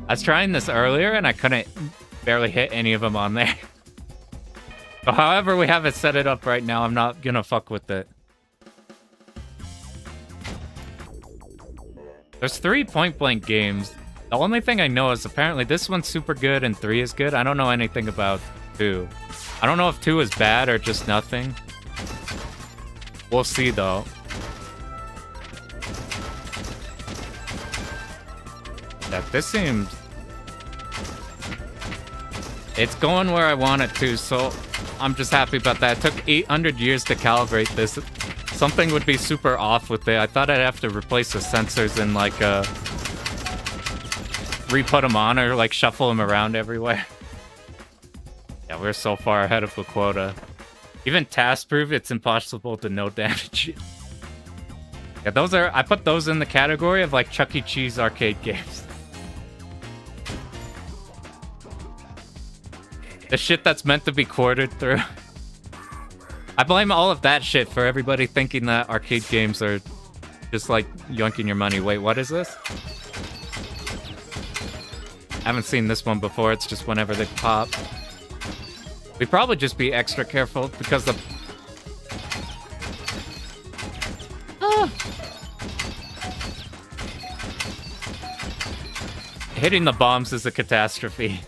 I was trying this earlier and I couldn't barely hit any of them on there. So however we have it set it up right now, I'm not gonna fuck with it. There's 3 point-blank games. The only thing I know is apparently this one's super good and 3 is good. I don't know anything about 2. I don't know if 2 is bad or just nothing. We'll see, though. Yeah, this seems... It's going where I want it to, so I'm just happy about that. It took 800 years to calibrate this. Something would be super off with it. I thought I'd have to replace the sensors and, like, re-put them on or, like, shuffle them around everywhere. Yeah, we're so far ahead of the quota. Even task proof, it's impossible to no damage. Yeah, those are... I put those in the category of, like, Chuck E. Cheese arcade games. The shit that's meant to be quartered through. I blame all of that shit for everybody thinking that arcade games are just, like, yoinking your money. Wait, what is this? I haven't seen this one before. It's just whenever they pop. We'd probably just be extra careful because the... Hitting the bombs is a catastrophe.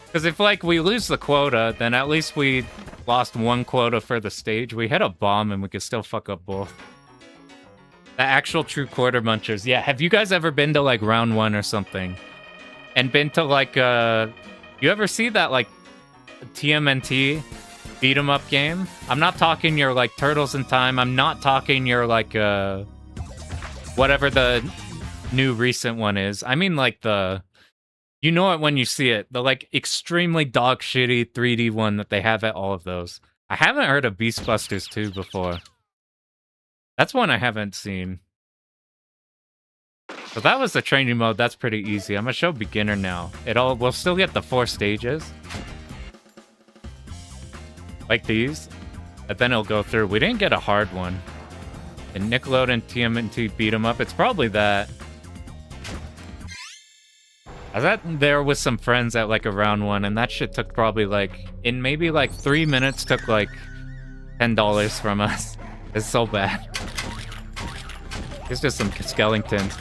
Because if, like, we lose the quota, then at least we lost 1 quota for the stage. We hit a bomb and we could still fuck up both. The actual true quarter munchers. Yeah, have you guys ever been to, like, round 1 or something? And been to, like, you ever see that, like, TMNT beat 'em up game? I'm not talking your, like, Turtles in Time. I'm not talking your, like, whatever the new recent one is. I mean, like, the... You know it when you see it. The, like, extremely dog shitty 3D one that they have at all of those. I haven't heard of Beastbusters 2 before. That's one I haven't seen. So that was the training mode. That's pretty easy. I'm gonna show beginner now. We'll still get the 4 stages. Like these. And then it'll go through. We didn't get a hard one. And Nickelodeon TMNT beat 'em up. It's probably that. I was at there with some friends at like a round 1, and that shit took probably like, in maybe like 3 minutes, took like $10 from us. It's so bad. It's just some skeletons.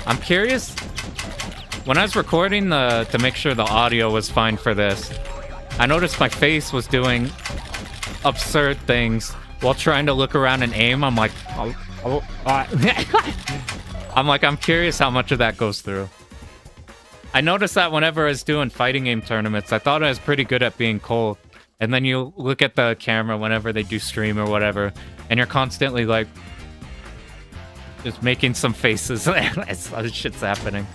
I'm curious, when I was recording to make sure the audio was fine for this, I noticed my face was doing absurd things while trying to look around and aim. I'm like, I'm curious how much of that goes through. I noticed that whenever I was doing fighting game tournaments, I thought I was pretty good at being cold. And then you look at the camera whenever they do stream or whatever, and you're constantly like, just making some faces as shit's happening.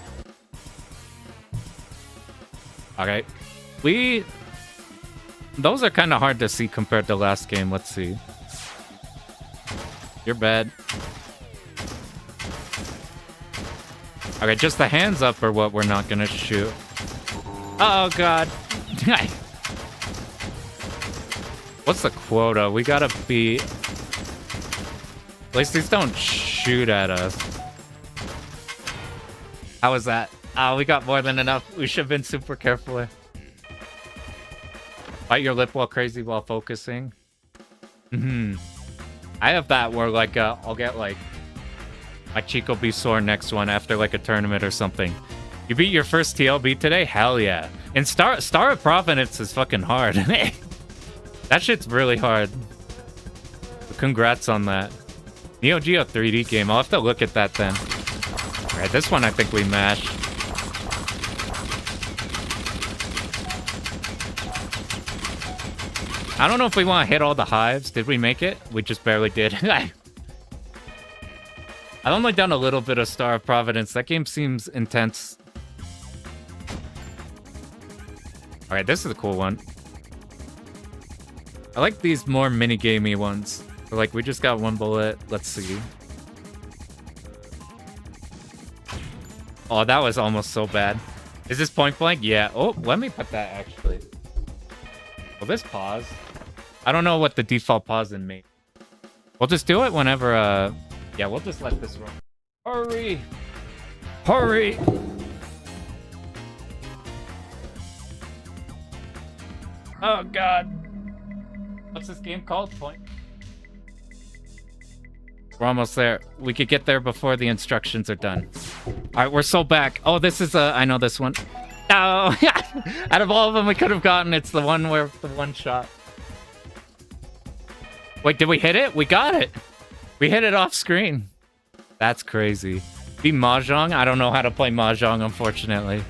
Okay. Those are kind of hard to see compared to last game. Let's see. You're bad. Okay, just the hands up are what we're not gonna shoot. Oh, God. What's the quota? We gotta be... At least these don't shoot at us. How was that? Oh, we got more than enough. We should have been super careful. Bite your lip while crazy while focusing. I have that where, like, I'll get, like... My cheek will be sore next one after, like, a tournament or something. You beat your first TLB today? Hell yeah. And Star of Providence is fucking hard. That shit's really hard. Congrats on that. Neo Geo 3D game. I'll have to look at that then. Alright, this one I think we mashed. I don't know if we want to hit all the hives. Did we make it? We just barely did. I've only done a little bit of Star of Providence. That game seems intense. Alright, this is a cool one. I like these more mini-gamey ones. So, like, we just got one bullet. Let's see. Oh, that was almost so bad. Is this point blank? Yeah. Oh, let me put that, actually. Will this pause? I don't know what the default pause in me. We'll just do it whenever, yeah, we'll just let this run. Hurry! Hurry! Oh, God. What's this game called? Point. We're almost there. We could get there before the instructions are done. All right, we're so back. Oh, this is I know this one. Oh, out of all of them we could have gotten, it's the one where the one shot. Wait, did we hit it? We got it. We hit it off screen. That's crazy. Be Mahjong? I don't know how to play Mahjong, unfortunately.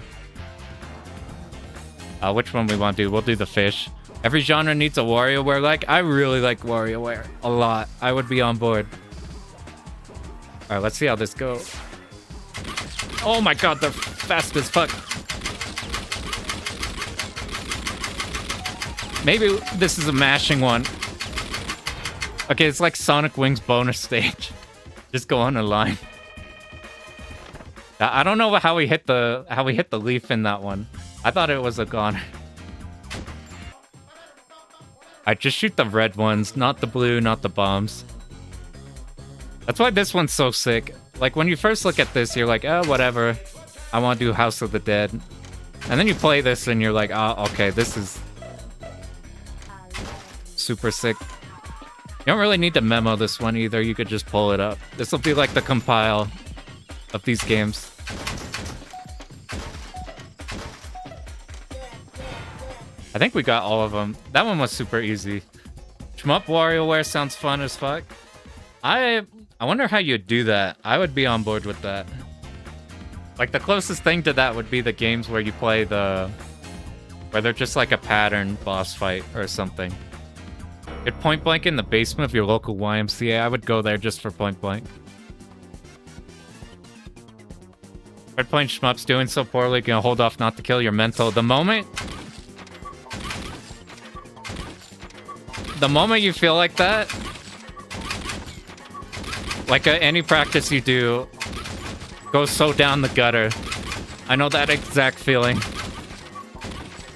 Which one we want to do? We'll do the fish. Every genre needs a WarioWare like. I really like WarioWare a lot. I would be on board. All right, let's see how this goes. Oh my God, they're fast as fuck. Maybe this is a mashing one. Okay, it's like Sonic Wings bonus stage. Just go on a line. I don't know how we hit the leaf in that one. I thought it was a goner. I just shoot the red ones, not the blue, not the bombs. That's why this one's so sick. Like, when you first look at this, you're like, oh, whatever. I want to do House of the Dead. And then you play this and you're like, oh, okay, this is super sick. You don't really need to memo this one either. You could just pull it up. This will be like the compile of these games. I think we got all of them. That one was super easy. Shmup WarioWare sounds fun as fuck. I wonder how you'd do that. I would be on board with that. Like, the closest thing to that would be the games where you play where they're just like a pattern boss fight or something. Get point blank in the basement of your local YMCA. I would go there just for point blank. Red playing Shmup's doing so poorly, gonna hold off not to kill your mental. The moment you feel like that, like any practice you do goes so down the gutter. I know that exact feeling. You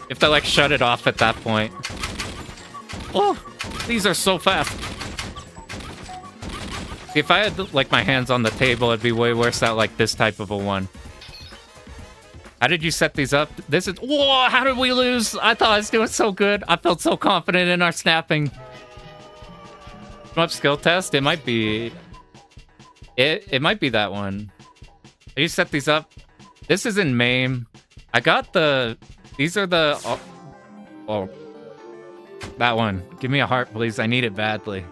have to like shut it off at that point. Oh, these are so fast. See, if I had like my hands on the table, it'd be way worse at like this type of a one. How did you set these up? This is... Whoa, how did we lose? I thought I was doing so good. I felt so confident in our snapping. Shmup skill test? It might be... It might be that one. How do you set these up? This is in MAME. I got the... These are the... Oh. That one. Give me a heart, please. I need it badly.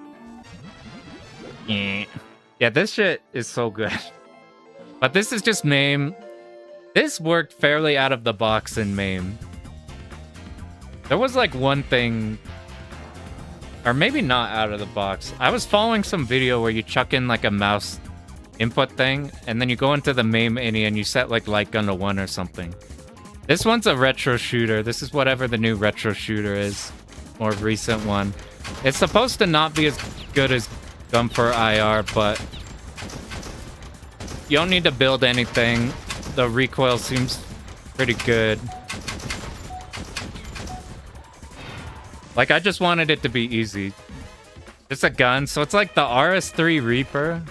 Yeah, this shit is so good. But this is just MAME. This worked fairly out of the box in MAME. There was like one thing, or maybe not out of the box. I was following some video where you chuck in like a mouse input thing, and then you go into the MAME ini and you set like Lightgun to 1 or something. This one's a retro shooter. This is whatever the new retro shooter is. More recent one. It's supposed to not be as good as Gun for IR, but you don't need to build anything. The recoil seems pretty good. Like, I just wanted it to be easy. Just a gun. So it's like the RS3 Reaper.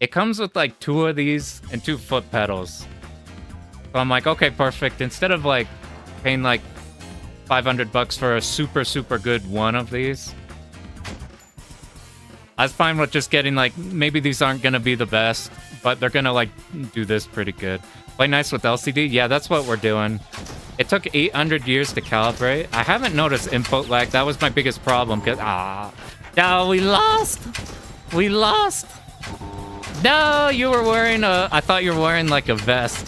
It comes with like 2 of these and 2 foot pedals. So I'm like, okay, perfect. Instead of like paying like $500 for a super, super good one of these, I was fine with just getting like, maybe these aren't going to be the best, but they're going to like do this pretty good. Play nice with LCD? Yeah, that's what we're doing. It took 800 years to calibrate. I haven't noticed input lag. That was my biggest problem. No, we lost. We lost. No, you were wearing a... I thought you were wearing like a vest.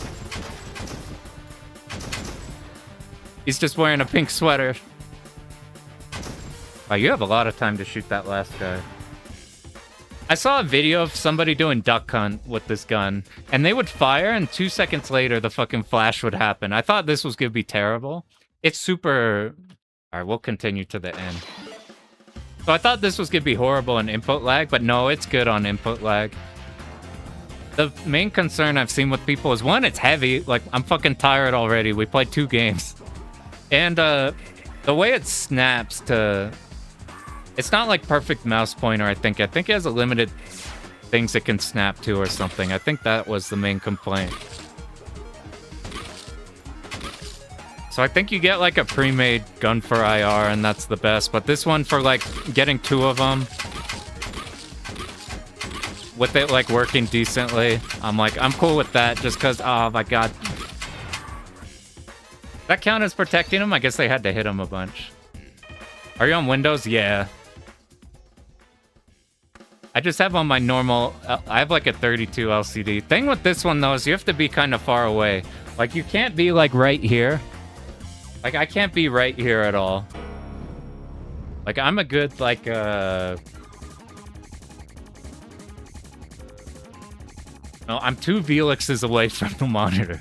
He's just wearing a pink sweater. Oh, you have a lot of time to shoot that last guy. I saw a video of somebody doing duck hunt with this gun, and they would fire, and 2 seconds later, the fucking flash would happen. I thought this was gonna be terrible. It's super... Alright, we'll continue to the end. So I thought this was gonna be horrible in input lag, but no, it's good on input lag. The main concern I've seen with people is, one, it's heavy. Like, I'm fucking tired already. We played 2 games. And the way it snaps to... It's not like perfect mouse pointer, I think. I think it has a limited things it can snap to or something. I think that was the main complaint. So I think you get like a pre-made gun for IR, and that's the best. But this one, for like getting 2 of them, with it like working decently, I'm like, I'm cool with that, just because, oh my god. Does that count as protecting him? I guess they had to hit him a bunch. Are you on Windows? Yeah. I just have on my normal... I have like a 32 LCD. Thing with this one, though, is you have to be kind of far away. Like, you can't be like right here. Like, I can't be right here at all. Like, I'm a good, like, No, I'm 2 Velixes away from the monitor.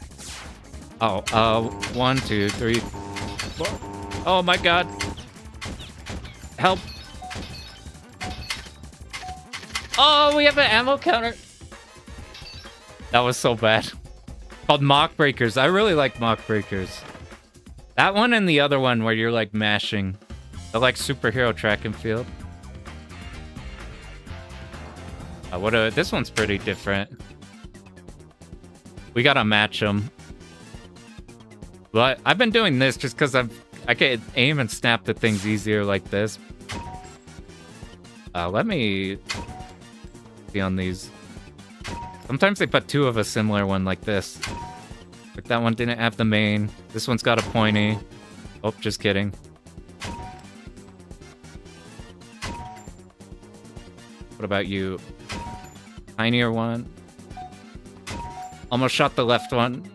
Oh, 1, 2, 3, 4. Oh my god. Help. Oh, we have an ammo counter. That was so bad. Called Mock Breakers. I really like Mock Breakers. That one and the other one where you're like mashing. The like superhero track and field. This one's pretty different. We gotta match them. But I've been doing this just because I can aim and snap the things easier like this. Let me see on these. Sometimes they put 2 of a similar one like this. Like that one didn't have the main. This one's got a pointy. Oh, just kidding. What about you? Tinier one. Almost shot the left one.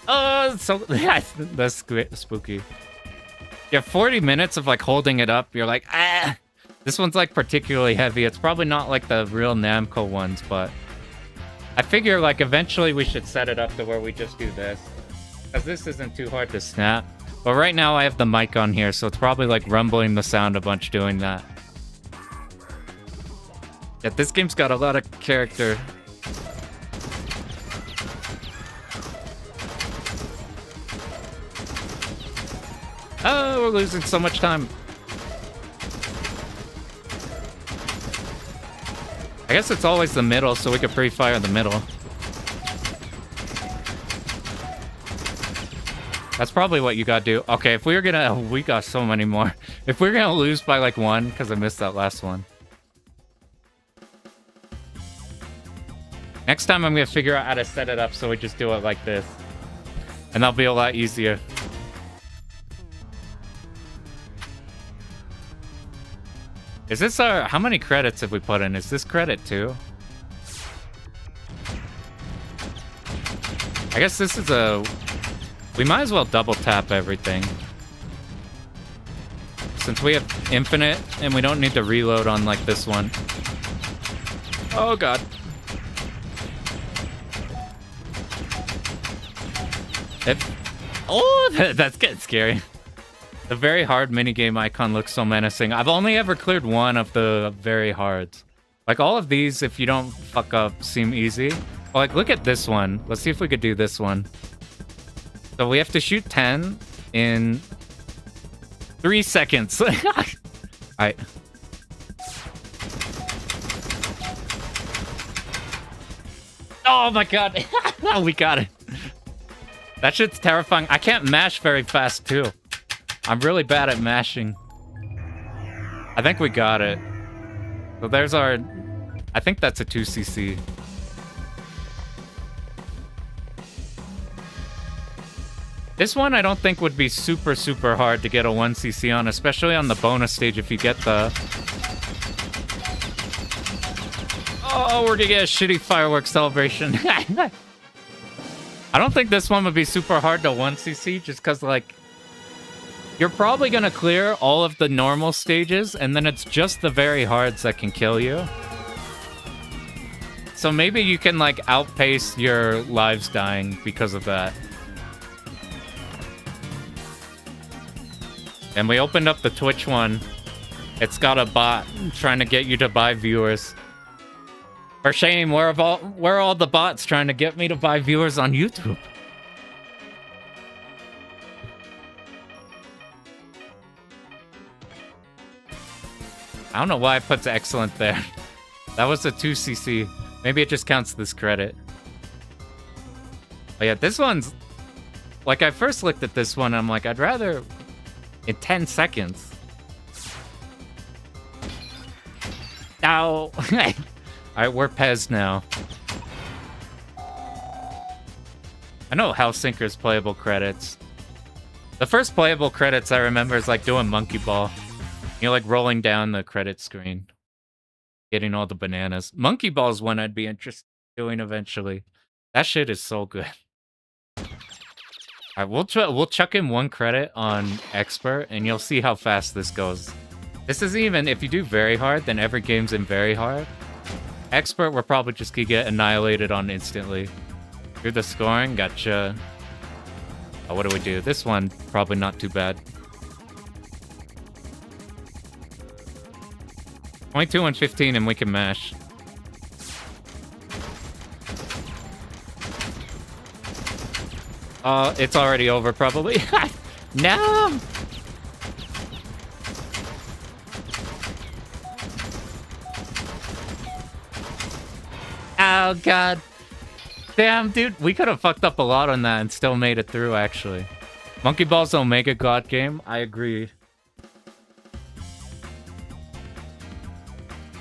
Oh, so yeah, that's spooky. You have 40 minutes of like holding it up. You're like, ah. This one's like particularly heavy. It's probably not like the real Namco ones, but I figure like eventually we should set it up to where we just do this, because this isn't too hard to snap. But right now I have the mic on here, so it's probably like rumbling the sound a bunch doing that. Yeah, this game's got a lot of character. Oh, we're losing so much time. I guess it's always the middle, so we could pre-fire the middle. That's probably what you gotta do. Okay, if we were gonna... Oh, we got so many more. If we're gonna lose by like 1, because I missed that last one. Next time I'm gonna figure out how to set it up so we just do it like this. And that'll be a lot easier. Is this our... How many credits have we put in? Is this credit 2? I guess this is a... We might as well double tap everything. Since we have infinite, and we don't need to reload on like this one. Oh god. Oh, that's getting scary. The very hard minigame icon looks so menacing. I've only ever cleared one of the very hards. Like, all of these, if you don't fuck up, seem easy. Like, look at this one. Let's see if we could do this one. So we have to shoot 10 in 3 seconds. Alright. Oh my god. We got it. That shit's terrifying. I can't mash very fast, too. I'm really bad at mashing. I think we got it. So there's our... I think that's a 2cc. This one I don't think would be super, super hard to get a 1cc on, especially on the bonus stage if you get the... Oh, we're gonna get a shitty fireworks celebration. I don't think this one would be super hard to 1cc, just because, like... You're probably gonna clear all of the normal stages, and then it's just the very hards that can kill you. So maybe you can, like, outpace your lives dying because of that. And we opened up the Twitch one. It's got a bot trying to get you to buy viewers. For shame, where are all the bots trying to get me to buy viewers on YouTube? I don't know why I put excellent there. That was a 2cc. Maybe it just counts this credit. Oh yeah, this one's... Like, I first looked at this one, I'm like, I'd rather... In 10 seconds. Ow! Alright, we're Pez now. I know House Sinker's playable credits. The first playable credits I remember is like doing Monkey Ball. You're like rolling down the credit screen. Getting all the bananas. Monkey Ball is one I'd be interested in doing eventually. That shit is so good. Alright, we'll chuck in 1 credit on Expert, and you'll see how fast this goes. This is even, if you do very hard, then every game's in very hard. Expert, we're probably just gonna get annihilated on instantly. Through the scoring, gotcha. Oh, what do we do? This one, probably not too bad. 22 and 15, and we can mash. It's already over, probably. No! Oh, God. Damn, dude. We could have fucked up a lot on that and still made it through, actually. Monkey Ball's Omega God game. I agree.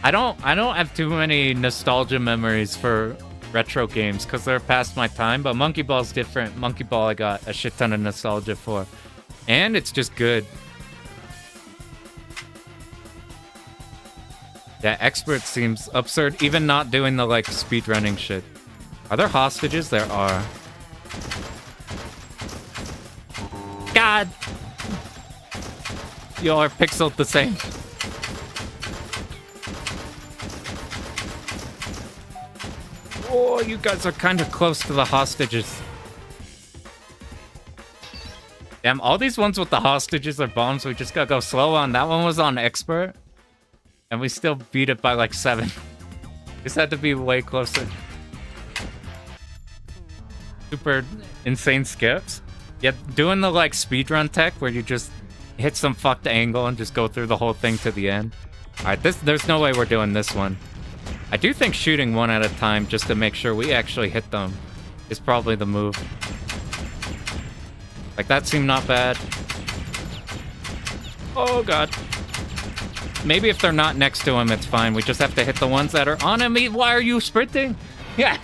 I don't have too many nostalgia memories for retro games because they're past my time, but Monkey Ball's different. Monkey Ball I got a shit ton of nostalgia for. And it's just good. Yeah, Expert seems absurd, even not doing the, like, speedrunning shit. Are there hostages? There are. God! Y'all are pixeled the same. Oh, you guys are kind of close to the hostages. Damn, all these ones with the hostages are bombs. We just gotta go slow on. That one was on Expert. And we still beat it by like 7. This had to be way closer. Super insane skips. Yeah, doing the like speedrun tech where you just hit some fucked angle and just go through the whole thing to the end. Alright, there's no way we're doing this one. I do think shooting one at a time just to make sure we actually hit them is probably the move. Like, that seemed not bad. Oh, God. Maybe if they're not next to him, it's fine. We just have to hit the ones that are on him. Why are you sprinting? Yeah.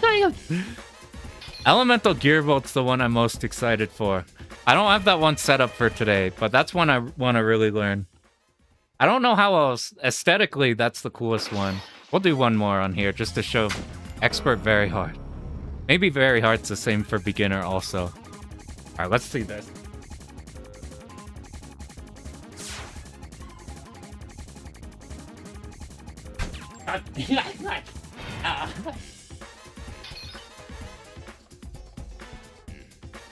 Elemental Gearbolt's the one I'm most excited for. I don't have that one set up for today, but that's one I want to really learn. I don't know how else. Aesthetically, that's the coolest one. We'll do one more on here just to show Expert very hard. Maybe very hard's the same for beginner also. All right, let's see this.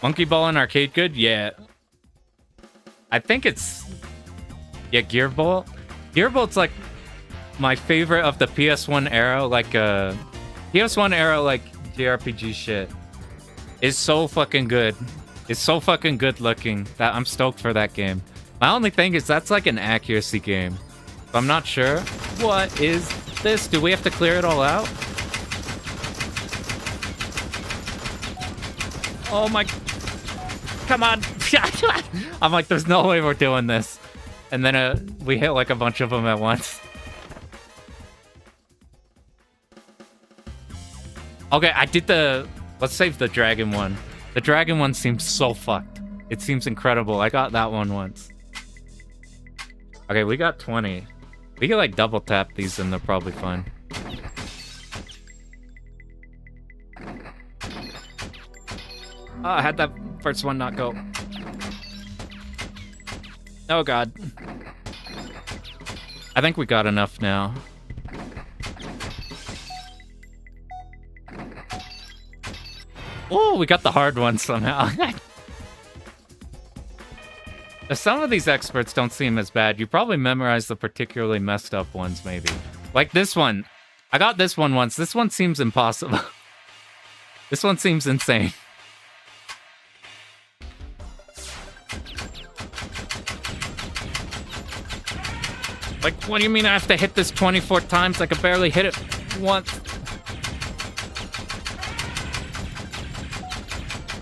Monkey Ball and Arcade good? Yeah. I think it's... Yeah, Gearbolt. Gearbolt's like my favorite of the PS1 era. Like, PS1 era, like, JRPG shit. Is so fucking good. It's so fucking good looking that I'm stoked for that game. My only thing is that's like an accuracy game. So I'm not sure. What is this? Do we have to clear it all out? Oh my... Come on. I'm like, there's no way we're doing this. And then we hit like a bunch of them at once. Okay, I did the... Let's save the dragon one. The dragon one seems so fucked. It seems incredible. I got that one once. Okay, we got 20. We can like double tap these and they're probably fine. Oh, I had that first one not go. Oh god. I think we got enough now. Oh, we got the hard one somehow. Some of these experts don't seem as bad. You probably memorized the particularly messed up ones, maybe. Like this one. I got this one once. This one seems impossible. This one seems insane. Like, what do you mean I have to hit this 24 times? I could barely hit it once.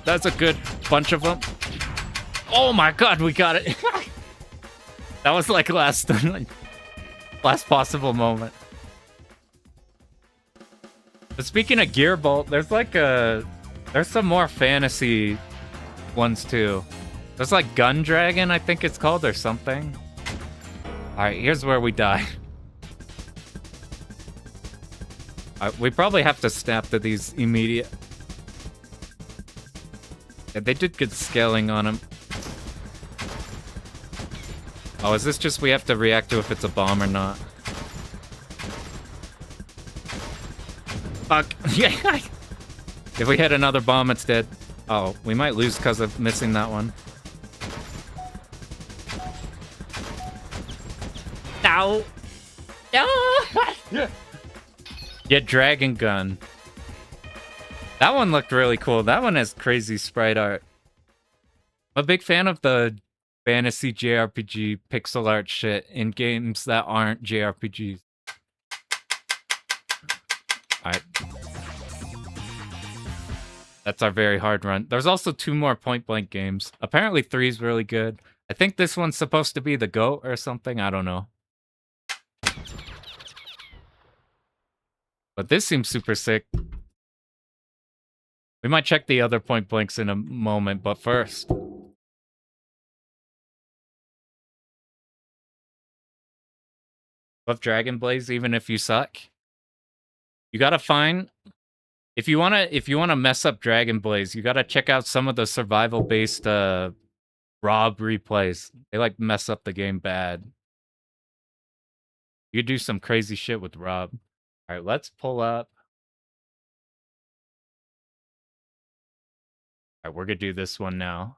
That's a good bunch of them. Oh my god, we got it. That was like last possible moment. But speaking of Gearbolt, there's like there's some more fantasy ones too. There's like Gun Dragon, I think it's called, or something. Alright, here's where we die. We probably have to snap to these immediate. Yeah, they did good scaling on them. Oh, is this just we have to react to if it's a bomb or not? Fuck. Yeah. If we hit another bomb, it's dead. Oh, we might lose because of missing that one. Ow. No. Yeah, Dragon Gun. That one looked really cool. That one has crazy sprite art. I'm a big fan of the fantasy JRPG pixel art shit in games that aren't JRPGs. Alright. That's our very hard run. There's also 2 more Point Blank games. Apparently 3 is really good. I think this one's supposed to be the GOAT or something. I don't know. But this seems super sick. We might check the other Point Blanks in a moment, but first. Love Dragon Blaze even if you suck. You gotta find... If you wanna mess up Dragon Blaze, you gotta check out some of the survival-based Rob replays. They like mess up the game bad. You do some crazy shit with Rob. Alright, let's pull up. Alright, we're gonna do this one now.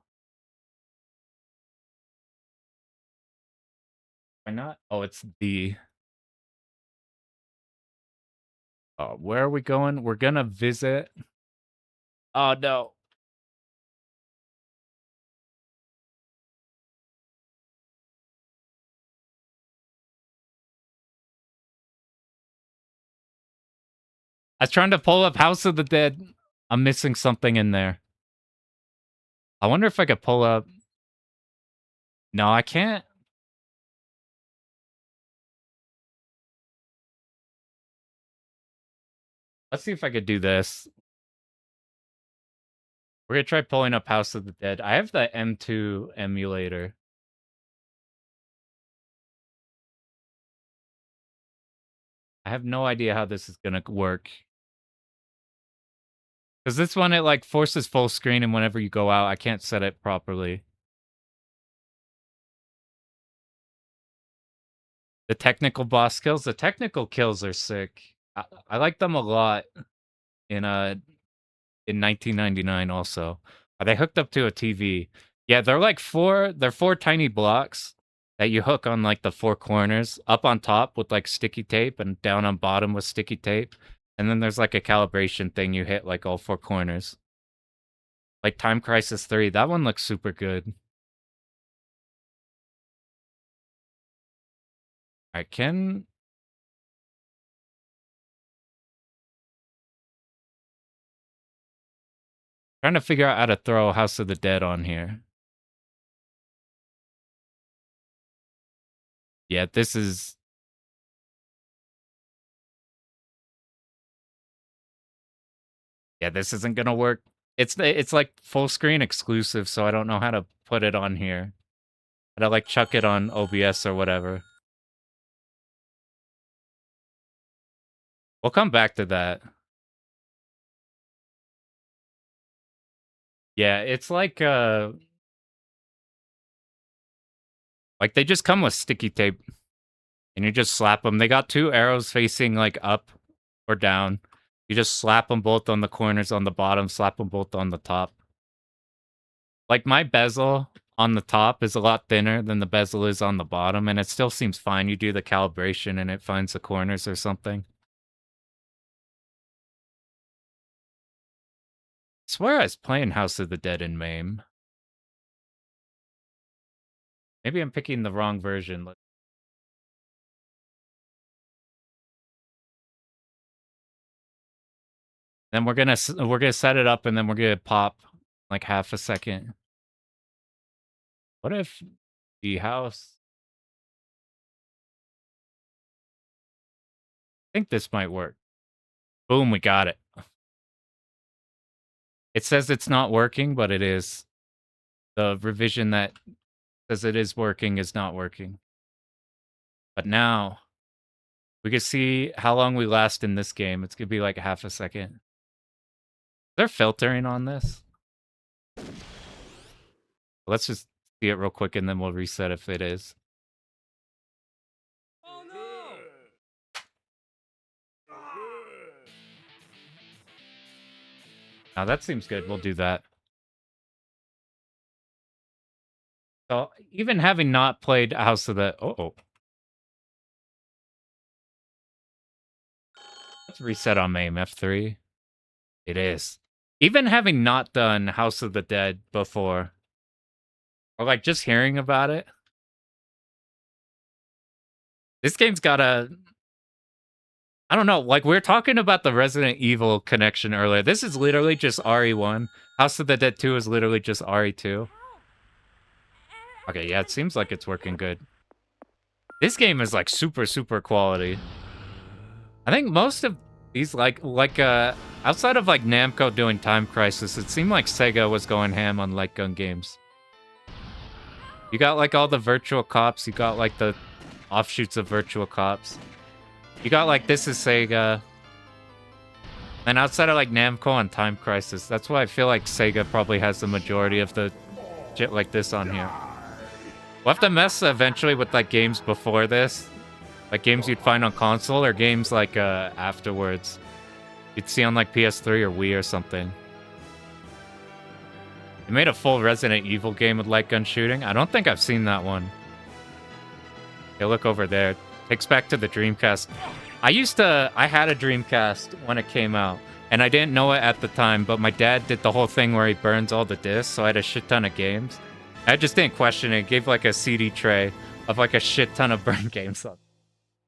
Why not? Oh, it's D. Where are we going? We're gonna visit... Oh, no. I was trying to pull up House of the Dead. I'm missing something in there. I wonder if I could pull up... No, I can't. Let's see if I could do this. We're gonna try pulling up House of the Dead. I have the M2 emulator. I have no idea how this is gonna work. Because this one, it like forces full screen, and whenever you go out, I can't set it properly. The technical boss kills. The technical kills are sick. I like them a lot in 1999 also. Are they hooked up to a TV? Yeah, they're like they're four tiny blocks that you hook on like the four corners, up on top with like sticky tape and down on bottom with sticky tape. And then there's like a calibration thing you hit like all four corners. Like Time Crisis 3, that one looks super good. I can... Trying to figure out how to throw House of the Dead on here. Yeah, this is... Yeah, this isn't gonna work. It's like full screen exclusive, so I don't know how to put it on here. How to like chuck it on OBS or whatever. We'll come back to that. Yeah, it's like they just come with sticky tape. And you just slap them. They got two arrows facing like up or down. You just slap them both on the corners on the bottom, slap them both on the top. Like my bezel on the top is a lot thinner than the bezel is on the bottom, and it still seems fine. You do the calibration and it finds the corners or something. I swear I was playing House of the Dead in MAME. Maybe I'm picking the wrong version. Then we're gonna set it up, and then we're gonna pop like half a second. What if the house? I think this might work. Boom, we got it. It says it's not working, but it is. The revision that says it is working is not working. But now, we can see how long we last in this game. It's gonna be like half a second. Is there filtering on this? Let's just see it real quick and then we'll reset if it is. Oh no! Now that seems good. We'll do that. So even having not played House of the... Oh. Let's reset on MAME, F3. It is. Even having not done House of the Dead before, or like just hearing about it, this game's got a... I don't know, like we were talking about the Resident Evil connection earlier. This is literally just RE1. House of the Dead 2 is literally just RE2. Okay, yeah, it seems like it's working good. This game is like super, super quality. I think most of these outside of like Namco doing Time Crisis, it seemed like Sega was going ham on Lightgun games. You got like all the Virtua Cops, you got like the offshoots of Virtua Cops. You got like This Is Sega. And outside of like Namco and Time Crisis, that's why I feel like Sega probably has the majority of the shit like this on here. We'll have to mess eventually with like games before this. Like games you'd find on console or games like afterwards. You'd see on like PS3 or Wii or something. They made a full Resident Evil game with light gun shooting. I don't think I've seen that one. Okay, look over there. Takes back to the Dreamcast. I had a Dreamcast when it came out. And I didn't know it at the time, but my dad did the whole thing where he burns all the discs, so I had a shit ton of games. I just didn't question it. It gave like a CD tray of like a shit ton of burned games on.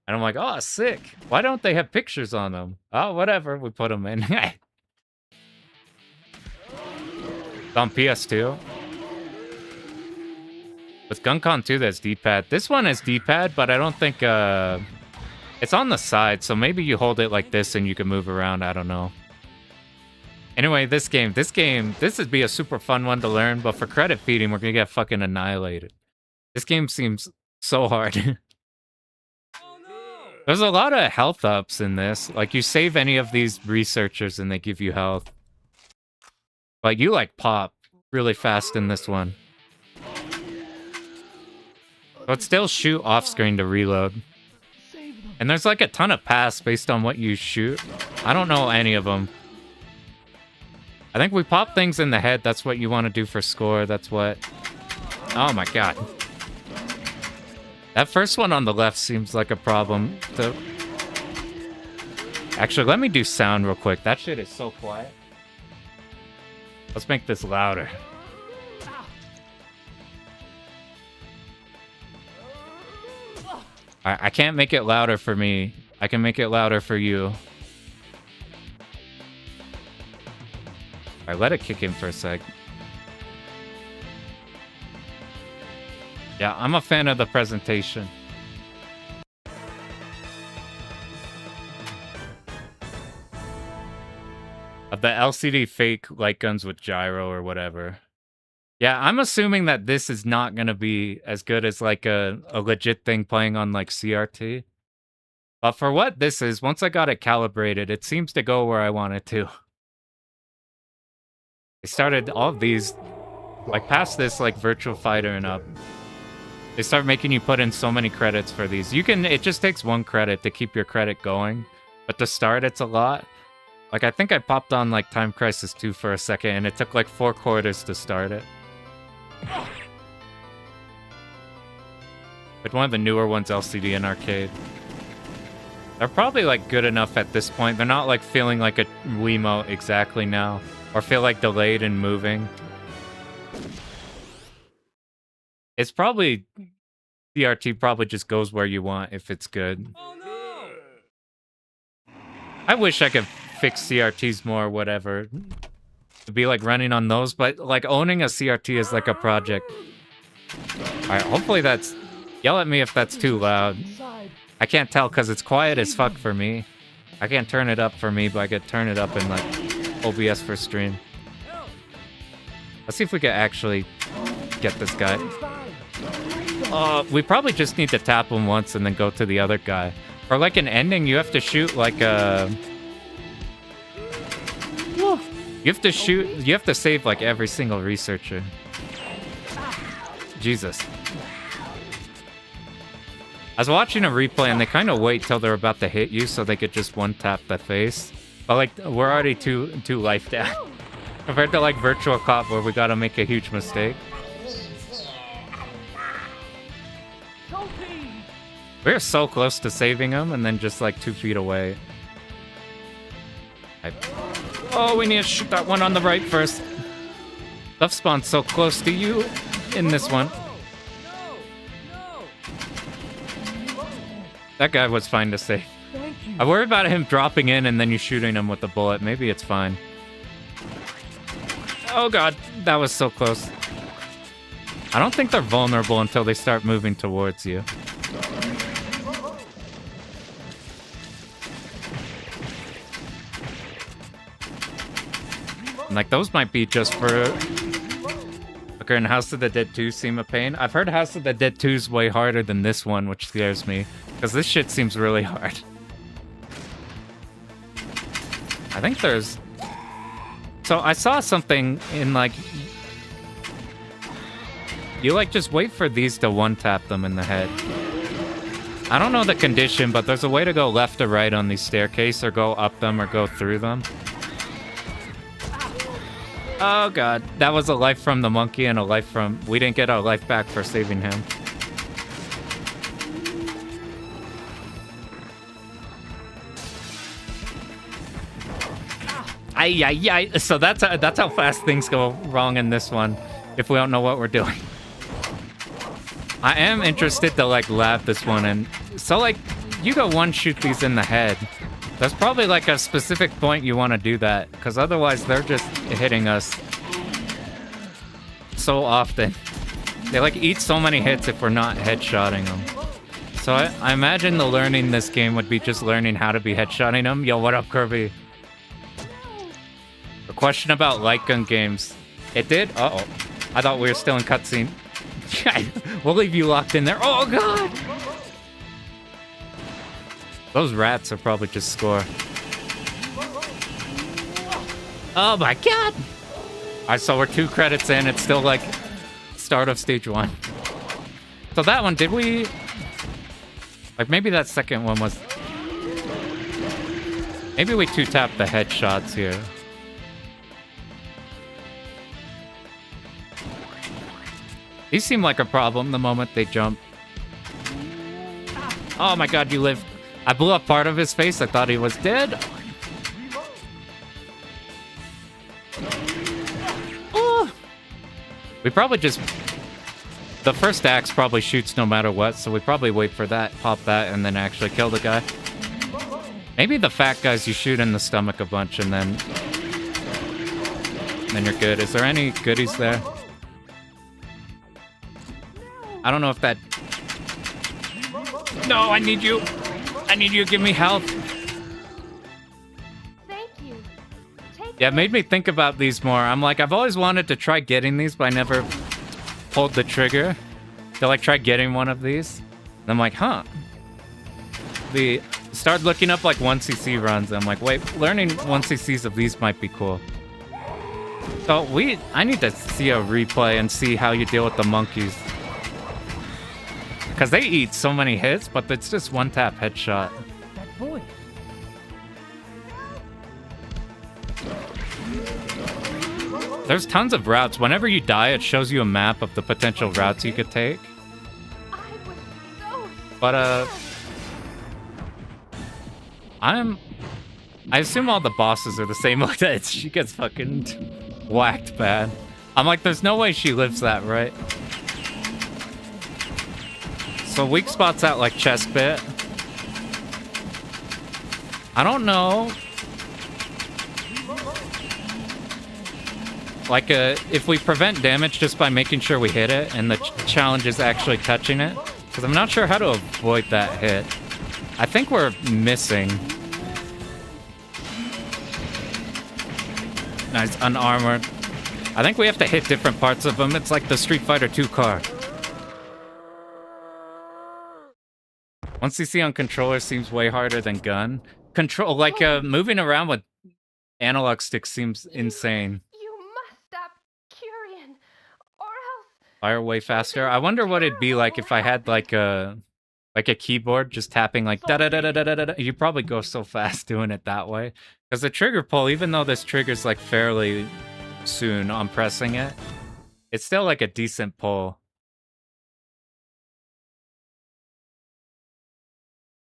And I'm like, oh, sick. Why don't they have pictures on them? Oh, whatever. We put them in. It's on PS2. With GunCon 2, there's D-pad. This one is D-pad, but I don't think... it's on the side, so maybe you hold it like this and you can move around. I don't know. Anyway, this would be a super fun one to learn, but for credit feeding, we're gonna get fucking annihilated. This game seems so hard. There's a lot of health ups in this. Like, you save any of these researchers and they give you health. But you like pop really fast in this one. But still shoot off screen to reload. And there's like a ton of paths based on what you shoot. I don't know any of them. I think we pop things in the head. That's what you want to do for score. That's what... Oh my god. That first one on the left seems like a problem. Actually, let me do sound real quick. That shit is so quiet. Let's make this louder. I can't make it louder for me. I can make it louder for you. Alright, let it kick in for a sec. Yeah, I'm a fan of the presentation. Of the LCD fake light guns with gyro or whatever. Yeah, I'm assuming that this is not going to be as good as like a legit thing playing on like CRT. But for what this is, once I got it calibrated, it seems to go where I want it to. I started all of these, like past this like Virtual Fighter and up. They start making you put in so many credits for these. It just takes 1 credit to keep your credit going. But to start, it's a lot. Like I think I popped on like Time Crisis 2 for a second and it took like 4 quarters to start it. But one of the newer ones LCD and arcade. They're probably like good enough at this point. They're not like feeling like a Wiimote exactly now. Or feel like delayed in moving. It's probably... CRT probably just goes where you want if it's good. Oh, no! I wish I could fix CRTs more, whatever. To be like running on those, but like owning a CRT is like a project. Alright, hopefully that's... Yell at me if that's too loud. I can't tell because it's quiet as fuck for me. I can't turn it up for me, but I could turn it up in like OBS for stream. Let's see if we can actually get this guy. We probably just need to tap him once and then go to the other guy. For like an ending, you have to shoot like a... You have to save like every single researcher. Jesus. I was watching a replay and they kind of wait till they're about to hit you so they could just one-tap the face. But like, we're already two life down. Compared to like Virtua Cop where we gotta make a huge mistake. We're so close to saving him and then just like 2 feet away. Oh, we need to shoot that one on the right first. Left spawn's so close to you in this one. That guy was fine to save. I worry about him dropping in and then you shooting him with a bullet. Maybe it's fine. Oh god, that was so close. I don't think they're vulnerable until they start moving towards you. And like, those might be just for... Okay, and House of the Dead 2 seem a pain. I've heard House of the Dead 2 is way harder than this one, which scares me. Because this shit seems really hard. I think there's... So I saw something in like... You like just wait for these to one-tap them in the head. I don't know the condition, but there's a way to go left or right on these staircase, or go up them or go through them. Oh god, that was a life from the monkey and a life from... We didn't get our life back for saving him. Ay. So that's how fast things go wrong in this one, if we don't know what we're doing. I am interested to like lab this one, and so like you go one shoot these in the head. There's probably like a specific point you want to do that, because otherwise they're just hitting us so often. They like eat so many hits if we're not headshotting them. So I imagine the learning this game would be just learning how to be headshotting them. Yo, what up, Kirby? A question about Lightgun games. It did? Uh-oh. I thought we were still in cutscene. We'll leave you locked in there. Oh, God! Those rats are probably just score. Oh, my God! Alright, so we're 2 credits in. It's still like start of stage 1. So that one, did we... Like maybe that second one was... Maybe we 2-tapped the headshots here. These seem like a problem the moment they jump. Oh my god, you live. I blew up part of his face. I thought he was dead. Oh. We probably just... The first axe probably shoots no matter what, so we probably wait for that, pop that, and then actually kill the guy. Maybe the fat guys you shoot in the stomach a bunch and then you're good. Is there any goodies there? I don't know if that... No, I need you. I need you to give me health. Thank you. Yeah, it made me think about these more. I'm like, I've always wanted to try getting these, but I never pulled the trigger to like try getting one of these. And I'm like, huh. Start looking up like 1cc runs. And I'm like, wait, learning 1cc's of these might be cool. So I need to see a replay and see how you deal with the monkeys. Because they eat so many hits, but it's just one-tap headshot. That voice. There's tons of routes. Whenever you die, it shows you a map of the potential routes you could take. I was so But, I assume all the bosses are the same like that. She gets fucking whacked bad. I'm like, there's no way she lives that, right? So weak spots out like chest bit. I don't know. Like, if we prevent damage just by making sure we hit it, and the challenge is actually touching it. Because I'm not sure how to avoid that hit. I think we're missing. Nice, unarmored. I think we have to hit different parts of them. It's like the Street Fighter 2 car. 1cc on controller seems way harder than gun. Moving around with analog sticks seems insane. You must stop Curian, or else Fire way faster. I wonder what it'd be like if I had like a keyboard just tapping like da da da da da da da. You probably go so fast doing it that way. Because the trigger pull, even though this trigger's like fairly soon on pressing it, it's still like a decent pull.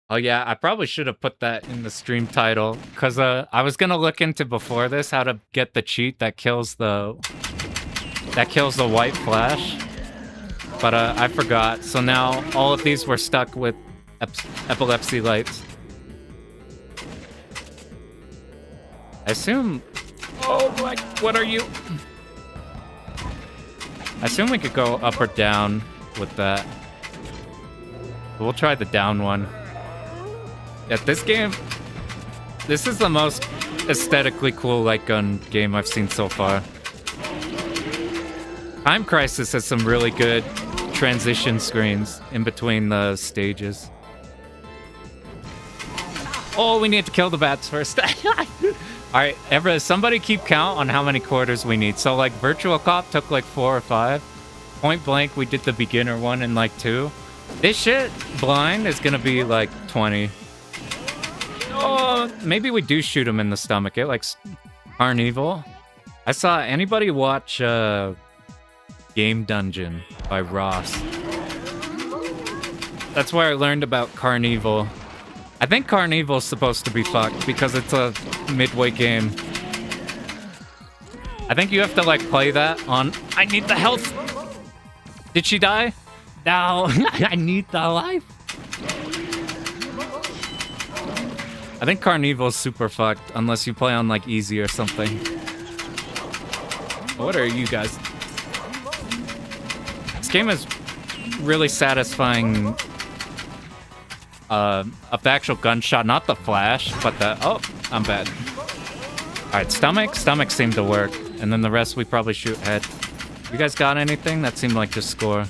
Oh yeah, I probably should have put that in the stream title, because I was gonna look into before this how to get the cheat that kills the white flash, but I forgot. So now all of these were stuck with epilepsy lights. I assume. Oh my! What are you? I assume we could go up or down with that. We'll try the down one. Yeah, this game, this is the most aesthetically cool Lightgun game I've seen so far. Time Crisis has some really good transition screens in between the stages. Oh, we need to kill the bats first. Alright, somebody keep count on how many quarters we need. So like Virtua Cop took like 4 or 5. Point Blank, we did the beginner one in like 2. This shit, blind, is gonna be like 20. Oh, maybe we do shoot him in the stomach. It likes Carnival. I saw anybody watch Game Dungeon by Ross. That's where I learned about Carnival. I think Carnival's supposed to be fucked because it's a midway game. I think you have to like play that on... I need the health! Did she die? No, I need the life. I think Carnival's super fucked unless you play on like easy or something. What are you guys? This game is really satisfying of the actual gunshot, not the flash, but the... Oh, I'm bad. Alright, stomach. Stomach seemed to work. And then the rest we probably shoot head. You guys got anything? That seemed like just score.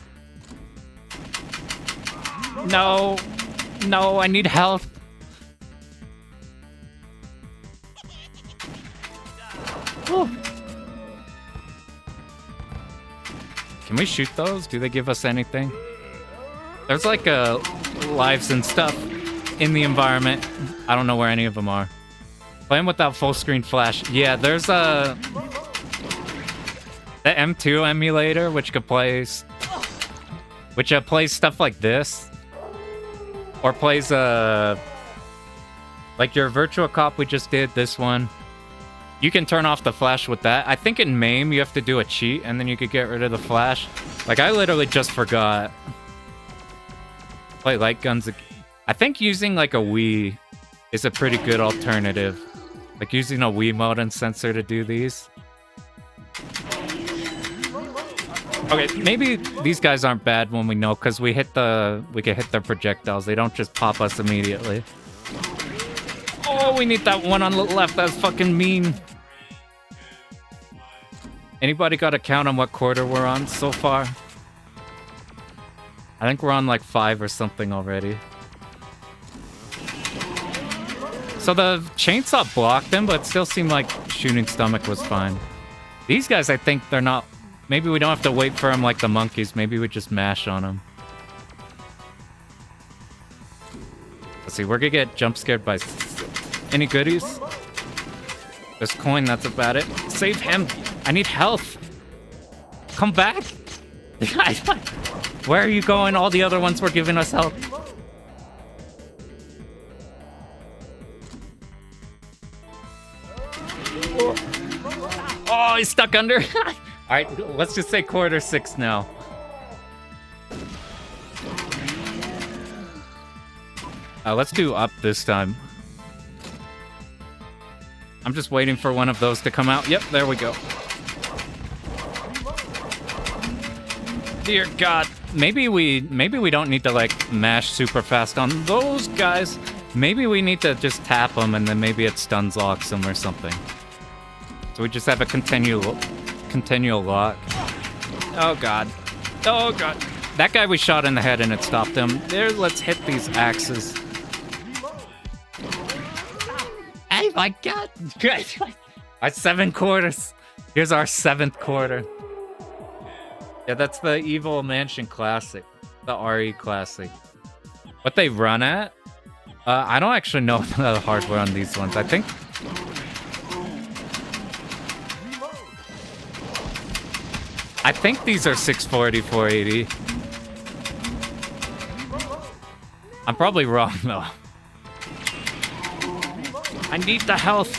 No. No, I need health. Whew. Can we shoot those? Do they give us anything? There's like lives and stuff in the environment. I don't know where any of them are. Playing without full screen flash. Yeah, there's the M2 emulator, which could play, plays stuff like this, or plays like your Virtua Cop we just did. This one, you can turn off the flash with that. I think in MAME you have to do a cheat, and then you could get rid of the flash. Like I literally just forgot. Play Lightguns. I think using like a Wii is a pretty good alternative. Like using a Wiimote and sensor to do these. Okay, maybe these guys aren't bad when we know, because we can hit their projectiles. They don't just pop us immediately. Oh, we need that one on the left. That's fucking mean. Anybody got a count on what quarter we're on so far? I think we're on like 5 or something already. So the chainsaw blocked him, but it still seemed like shooting stomach was fine. These guys, I think they're not... Maybe we don't have to wait for them like the monkeys. Maybe we just mash on them. Let's see, we're gonna get jump scared by... Any goodies? This coin, that's about it. Save him! I need health! Come back! Where are you going? All the other ones were giving us health. Oh, he's stuck under. Alright, let's just say quarter 6 now. Let's do up this time. I'm just waiting for one of those to come out. Yep, there we go. Dear God. Maybe we don't need to like mash super fast on those guys. Maybe we need to just tap them and then maybe it stuns locks them or something. So we just have a continual lock. Oh God. Oh God. That guy we shot in the head and it stopped him. There, let's hit these axes. Oh my God. Our 7 quarters. Here's our 7th quarter. Yeah, that's the Evil Mansion Classic. The RE Classic. What they run at? I don't actually know the hardware on these ones. I think... these are 640, 480. I'm probably wrong, though. I need the health.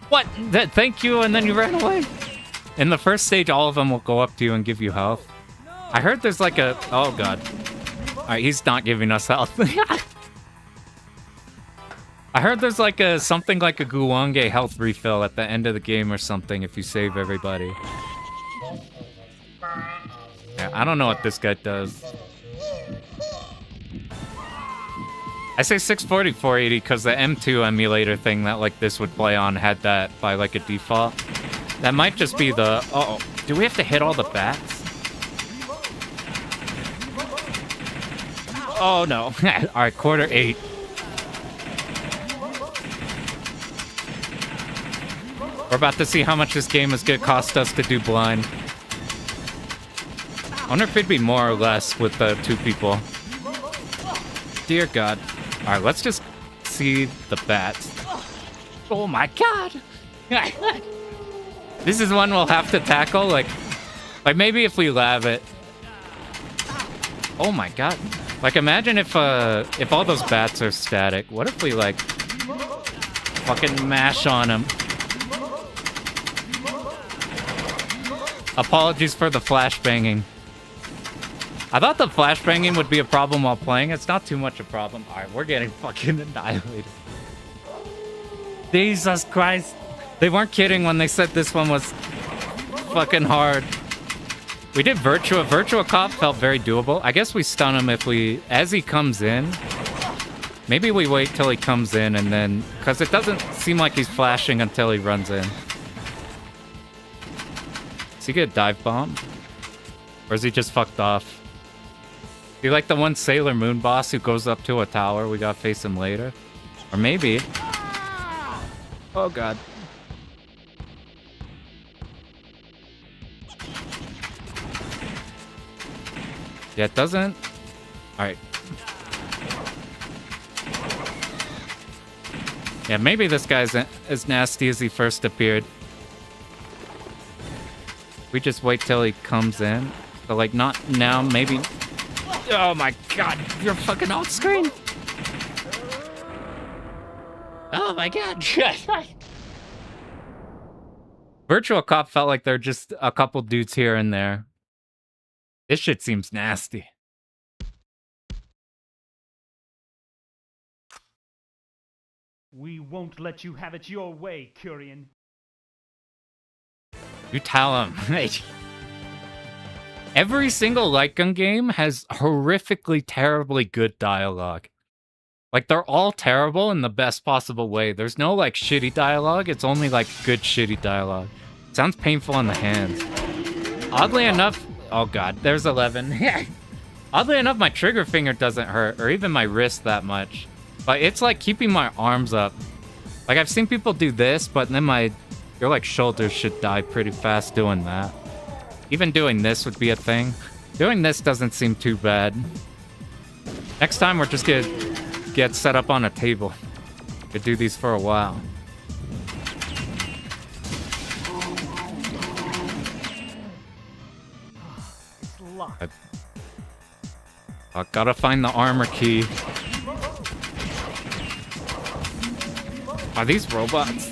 What? Thank you, and then you ran away? In the first stage, all of them will go up to you and give you health. I heard there's like a... Oh, God. Alright, he's not giving us health. I heard there's like a... Something like a Guwange health refill at the end of the game or something if you save everybody. Yeah, I don't know what this guy does. I say 640, 480 because the M2 emulator thing that like this would play on had that by like a default. That might just be the... Uh-oh. Do we have to hit all the bats? Oh, no. Alright, quarter 8. We're about to see how much this game is going to cost us to do blind. I wonder if it'd be more or less with the 2 people. Dear God. Alright, let's just see the bats. Oh my God! This is one we'll have to tackle, like maybe if we lab it. Oh my God. Like imagine if all those bats are static. What if we like fucking mash on them? Apologies for the flashbanging. I thought the flashbanging would be a problem while playing. It's not too much a problem. Alright, we're getting fucking annihilated. Jesus Christ. They weren't kidding when they said this one was fucking hard. We did Virtua Cop felt very doable. I guess we stun him as he comes in. Maybe we wait till he comes in and then... Because it doesn't seem like he's flashing until he runs in. Does he get a dive bomb? Or is he just fucked off? Be like the one Sailor Moon boss who goes up to a tower. We gotta face him later. Or maybe... Oh God. Yeah, it doesn't. Alright. Yeah, maybe this guy's as nasty as he first appeared. We just wait till he comes in. So, like, not now, maybe... Oh my god, you're fucking off screen! Oh my god! Virtua Cop felt like they're just a couple dudes here and there. This shit seems nasty. We won't let you have it your way, Curian. You tell him. Every single Lightgun game has horrifically, terribly good dialogue. Like, they're all terrible in the best possible way. There's no, like, shitty dialogue. It's only, like, good shitty dialogue. Sounds painful on the hands. Oddly enough... Oh, God. There's 11. Oddly enough, my trigger finger doesn't hurt, or even my wrist that much. But it's, like, keeping my arms up. Like, I've seen people do this, but then your, like, shoulders should die pretty fast doing that. Even doing this would be a thing. Doing this doesn't seem too bad. Next time, we're just gonna get set up on a table. Could do these for a while. I gotta find the armor key. Are these robots?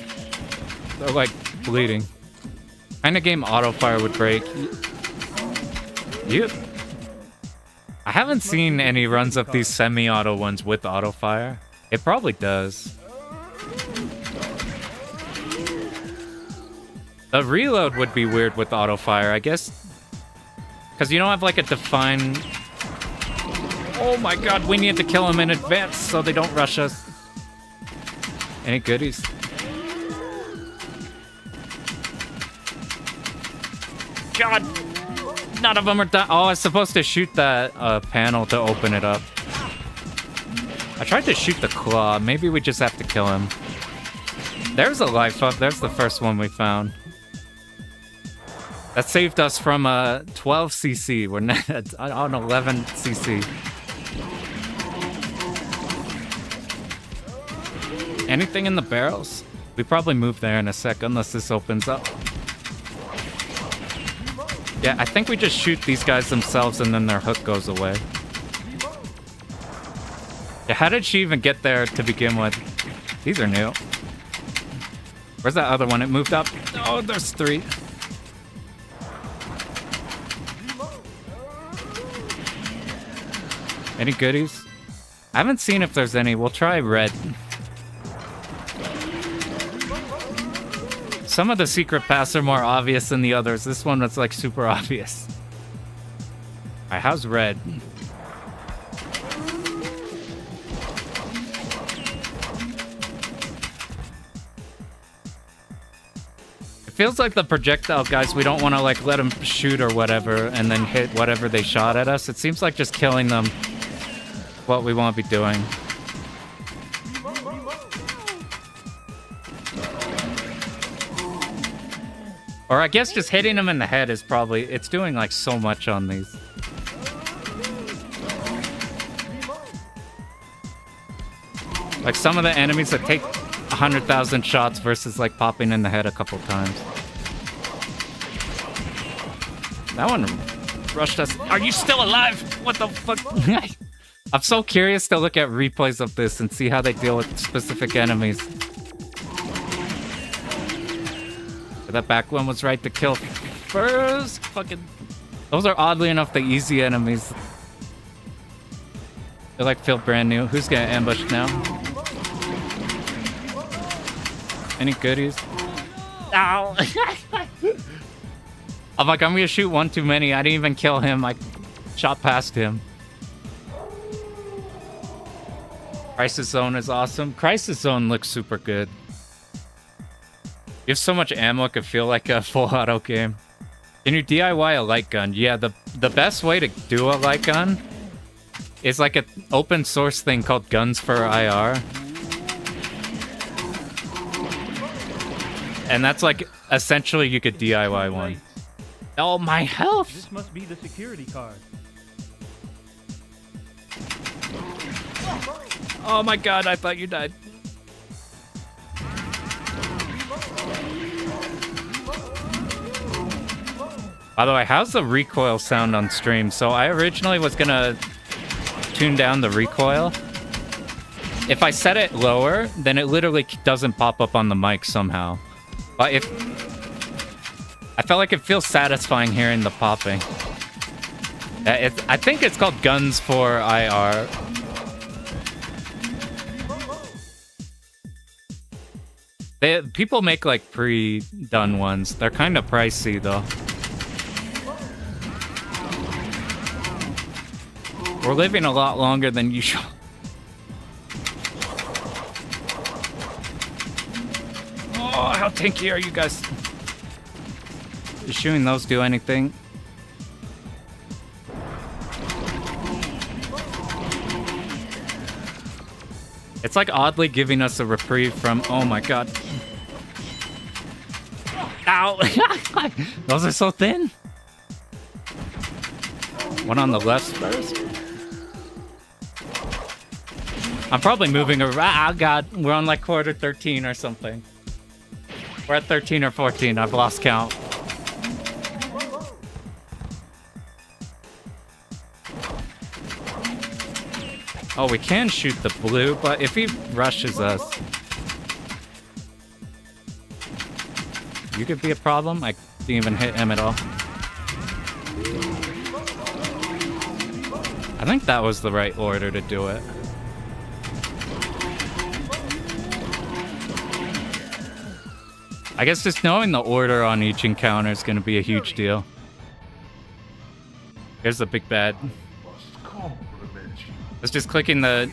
They're like bleeding. Kind of game auto fire would break. You. I haven't seen any runs of these semi-auto ones with auto fire. It probably does. The reload would be weird with auto fire, I guess. Because you don't have like a defined... Oh my god, we need to kill him in advance so they don't rush us. Any goodies? God! None of them are done. Oh, I was supposed to shoot that panel to open it up. I tried to shoot the claw. Maybe we just have to kill him. There's a life up. There's the first one we found. That saved us from 12 CC. We're not on 11 CC. Anything in the barrels? We probably move there in a sec unless this opens up. Yeah, I think we just shoot these guys themselves and then their hook goes away. Yeah, how did she even get there to begin with? These are new. Where's that other one? It moved up. Oh, there's 3. Any goodies? I haven't seen if there's any. We'll try red. Some of the secret paths are more obvious than the others. This one was like super obvious. Alright, how's red? It feels like the projectile guys, we don't want to like let them shoot or whatever and then hit whatever they shot at us. It seems like just killing them what we want to be doing. Or I guess just hitting them in the head is probably... It's doing like so much on these. Like some of the enemies that take 100,000 shots versus like popping in the head a couple times. That one rushed us. Are you still alive? What the fuck? I'm so curious to look at replays of this and see how they deal with specific enemies. That back one was right to kill first. Fucking... Those are oddly enough the easy enemies. They like feel brand new. Who's getting ambushed now? Any goodies? Ow! I'm like, I'm gonna shoot one too many. I didn't even kill him. I shot past him. Crisis Zone is awesome. Crisis Zone looks super good. You have so much ammo, it could feel like a full auto game. Can you DIY a light gun? Yeah, the best way to do a light gun is like an open source thing called Guns for IR. And that's like, essentially you could DIY one. Oh, my health! This must be the security card. Oh my god, I thought you died. By the way, how's the recoil sound on stream? So I originally was gonna tune down the recoil. If I set it lower, then it literally doesn't pop up on the mic somehow. But if... I felt like it feels satisfying hearing the popping. I think it's called Guns for IR. People make like pre-done ones. They're kind of pricey though. We're living a lot longer than usual. Oh, how tanky are you guys? Does shooting those do anything? It's like oddly giving us a reprieve from... Oh my god. Ow! Those are so thin. One on the left first. I'm probably moving around. Oh god, we're on like quarter 13 or something. We're at 13 or 14. I've lost count. Oh, we can shoot the blue, but if he rushes us... You could be a problem. I didn't even hit him at all. I think that was the right order to do it. I guess just knowing the order on each encounter is going to be a huge deal. Here's the big bad. It's just clicking the...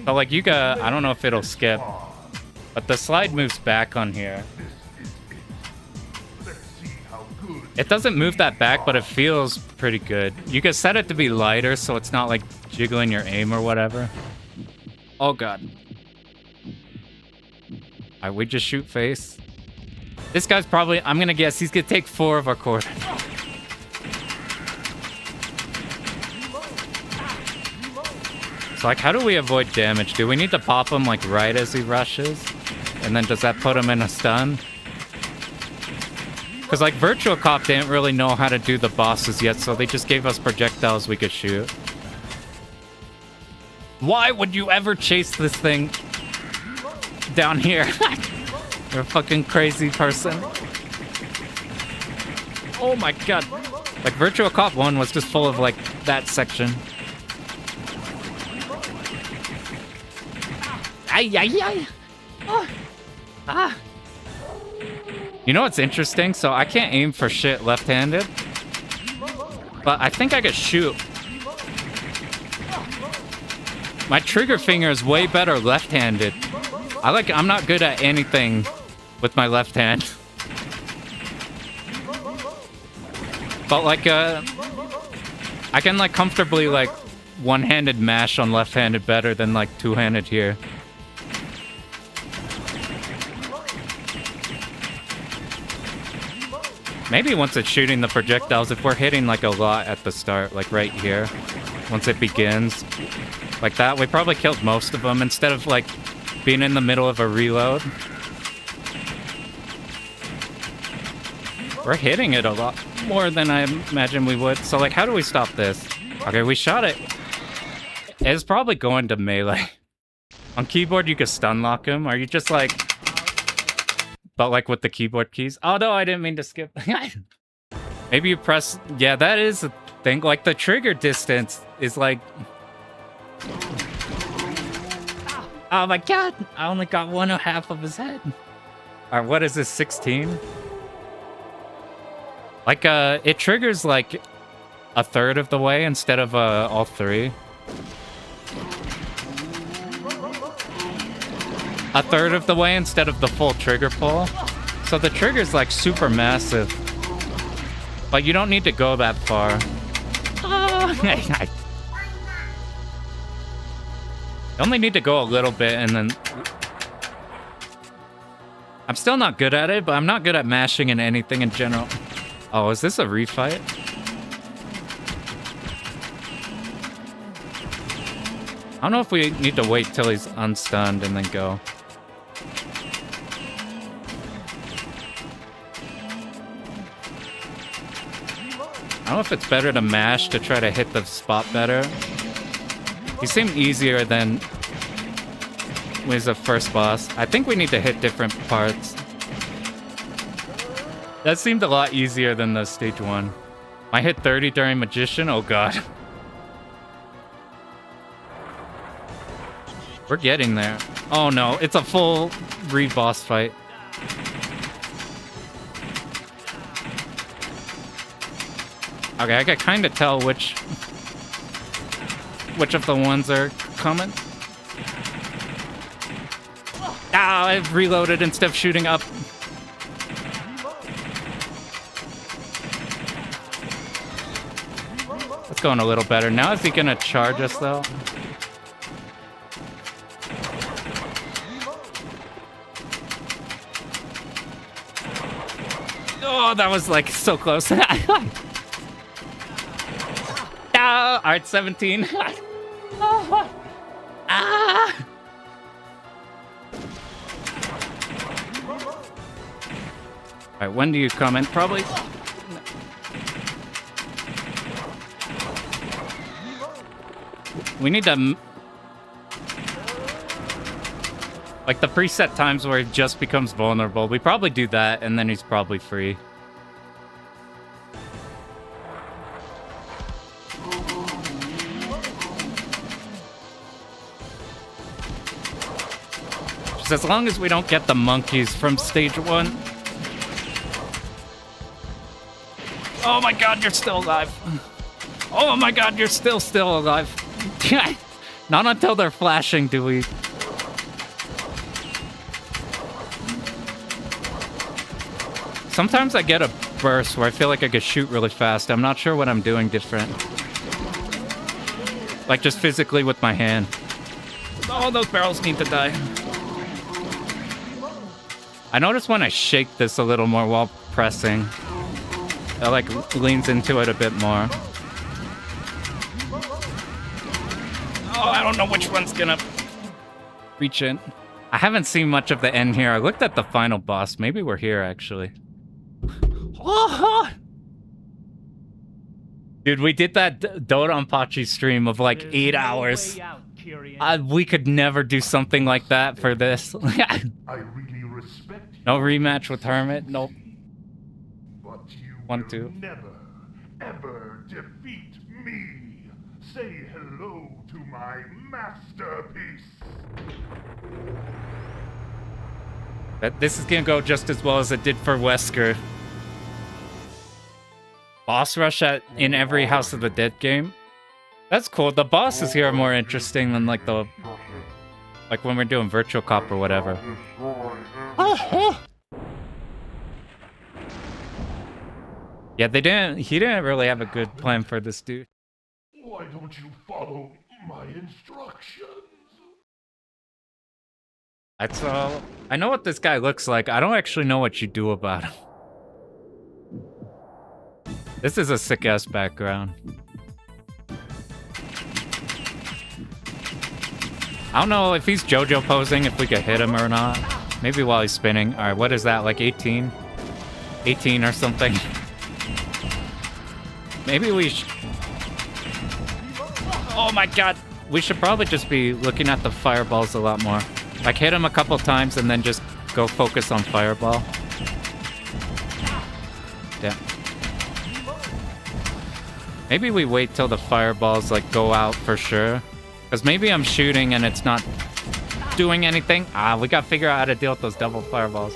So like you got... I don't know if it'll skip. But the slide moves back on here. It doesn't move that back, but it feels pretty good. You can set it to be lighter so it's not like jiggling your aim or whatever. Oh god. Alright, we just shoot face. This guy's probably... I'm gonna guess he's gonna take 4 of our quarters. So like, how do we avoid damage? Do we need to pop him like right as he rushes? And then does that put him in a stun? Because like Virtua Cop didn't really know how to do the bosses yet, so they just gave us projectiles we could shoot. Why would you ever chase this thing down here? You're a fucking crazy person. Oh my god. Like Virtua Cop 1 was just full of like that section. Ay, ay, ay. Oh. Ah. You know what's interesting? So I can't aim for shit left-handed. But I think I could shoot. My trigger finger is way better left-handed. I'm not good at anything with my left hand. But like I can like comfortably like one-handed mash on left-handed better than like two-handed here. Maybe once it's shooting the projectiles, if we're hitting like a lot at the start, like right here, once it begins, like that, we probably killed most of them instead of like being in the middle of a reload. We're hitting it a lot more than I imagine we would. So like, how do we stop this? Okay, we shot it. It's probably going to melee. On keyboard, you can stun lock him. Are you just like... But like with the keyboard keys. Oh no, I didn't mean to skip. Maybe you press... Yeah, that is a thing. Like the trigger distance is like... Oh my god! I only got 1/2 of his head. Alright, what is this, 16? Like, it triggers like 1/3 of the way instead of all 3. 1/3 of the way instead of the full trigger pull. So the trigger's like super massive. But you don't need to go that far. You only need to go a little bit and then... I'm still not good at it, but I'm not good at mashing in anything in general. Oh, is this a refight? I don't know if we need to wait till he's unstunned and then go. I don't know if it's better to mash to try to hit the spot better. He seemed easier than was the first boss. I think we need to hit different parts. That seemed a lot easier than the stage 1. I hit 30 during Magician? Oh god. We're getting there. Oh no, it's a full re-boss fight. Okay, I can kind of tell which of the ones are coming. Ah, I've reloaded instead of shooting up. It's going a little better. Now is he gonna charge us though? Oh, that was like so close. Alright, 17. Ah! Alright, when do you come in? Probably. We need to... Like the preset times where he just becomes vulnerable. We probably do that, and then he's probably free. Just as long as we don't get the monkeys from stage 1. Oh my god, you're still alive. Oh my god, you're still alive. Not until they're flashing do we... Sometimes I get a burst where I feel like I can shoot really fast. I'm not sure what I'm doing different. Like just physically with my hand. Oh, those barrels need to die. I notice when I shake this a little more while pressing, it like leans into it a bit more. Oh, I don't know which one's gonna reach in. I haven't seen much of the end here. I looked at the final boss. Maybe we're here actually. Oh! Dude, we did that Dodonpachi stream of like 8 hours. We could never do something like that for this. I really respect you. No rematch with Hermit. Nope. But you 1, 2. will never, ever defeat me. Say hello to my masterpiece. This is gonna go just as well as it did for Wesker. Boss rush in every House of the Dead game. That's cool. The bosses here are more interesting than like when we're doing Virtua Cop or whatever. Yeah, he didn't really have a good plan for this dude. Why don't you follow my instructions? I know what this guy looks like. I don't actually know what you do about him. This is a sick-ass background. I don't know if he's JoJo posing, if we could hit him or not. Maybe while he's spinning. Alright, what is that, like 18? 18 or something. Maybe we should... Oh my god! We should probably just be looking at the fireballs a lot more. Like hit him a couple times and then just go focus on fireball. Damn. Maybe we wait till the fireballs like go out for sure. Because maybe I'm shooting and it's not doing anything. We gotta figure out how to deal with those double fireballs.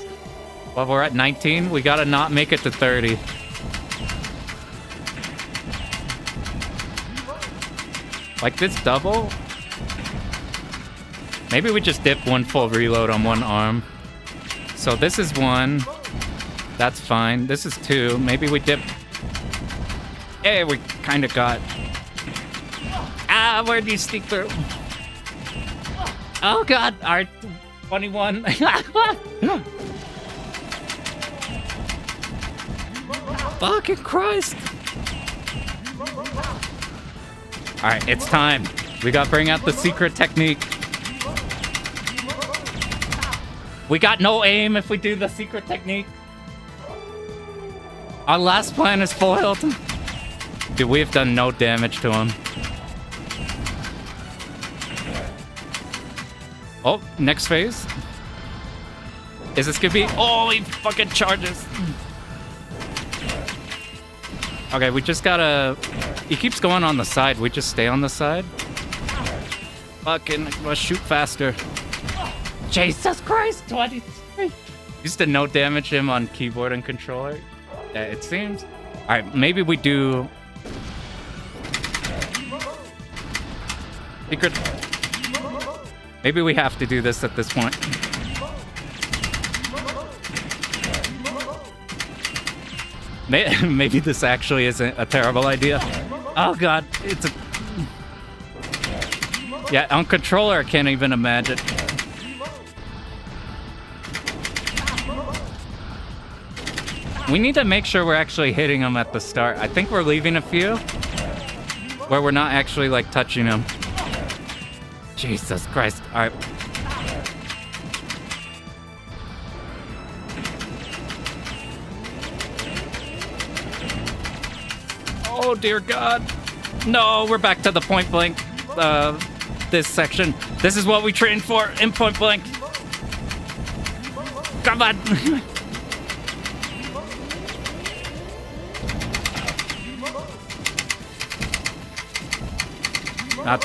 Well, we're at 19. We gotta not make it to 30. Like this double? Maybe we just dip one full reload on one arm. So this is 1. That's fine. This is 2. Maybe we dip... Hey, we kind of got... Where do you sneak through? Oh god, alright, 21. Fucking Christ. Alright, it's time. We gotta bring out the secret technique. We got no aim if we do the secret technique. Our last plan is foiled. Dude, we have done no damage to him. Oh, next phase. Is this gonna be... Oh, he fucking charges. Okay, we just gotta... He keeps going on the side. We just stay on the side. Fucking, let's shoot faster. Jesus Christ, 23. Used to no damage him on keyboard and controller. Yeah, it seems. Alright, maybe we do... Secret... Maybe we have to do this at this point. Maybe this actually isn't a terrible idea. Oh god, it's a... Yeah, on controller I can't even imagine. We need to make sure we're actually hitting them at the start. I think we're leaving a few where we're not actually like touching them. Jesus Christ. All right. Oh dear God. No, we're back to the point blank. This section. This is what we trained for in point blank. Come on.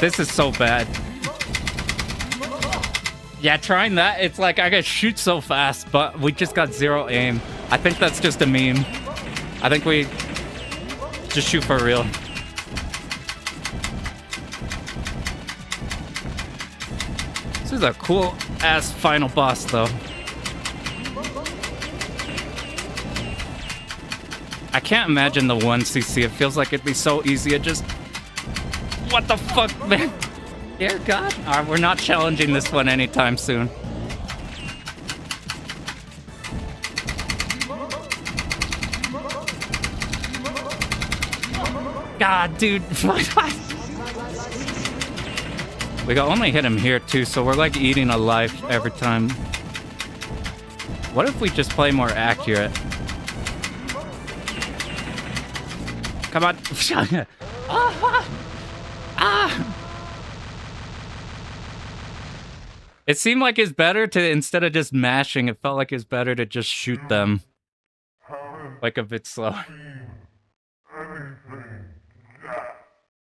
This is so bad. Yeah, trying that, it's like I gotta shoot so fast, but we just got zero aim. I think that's just a meme. I think we just shoot for real. This is a cool ass final boss though. I can't imagine the 1cc. It feels like it'd be so easy to just... What the fuck, man? Dear God. Alright, we're not challenging this one anytime soon. God, dude. We can only hit him here too, so we're like eating a life every time. What if we just play more accurate? Come on. It seemed like it's better to, instead of just mashing, it felt like it's better to just shoot them. Like a bit slow.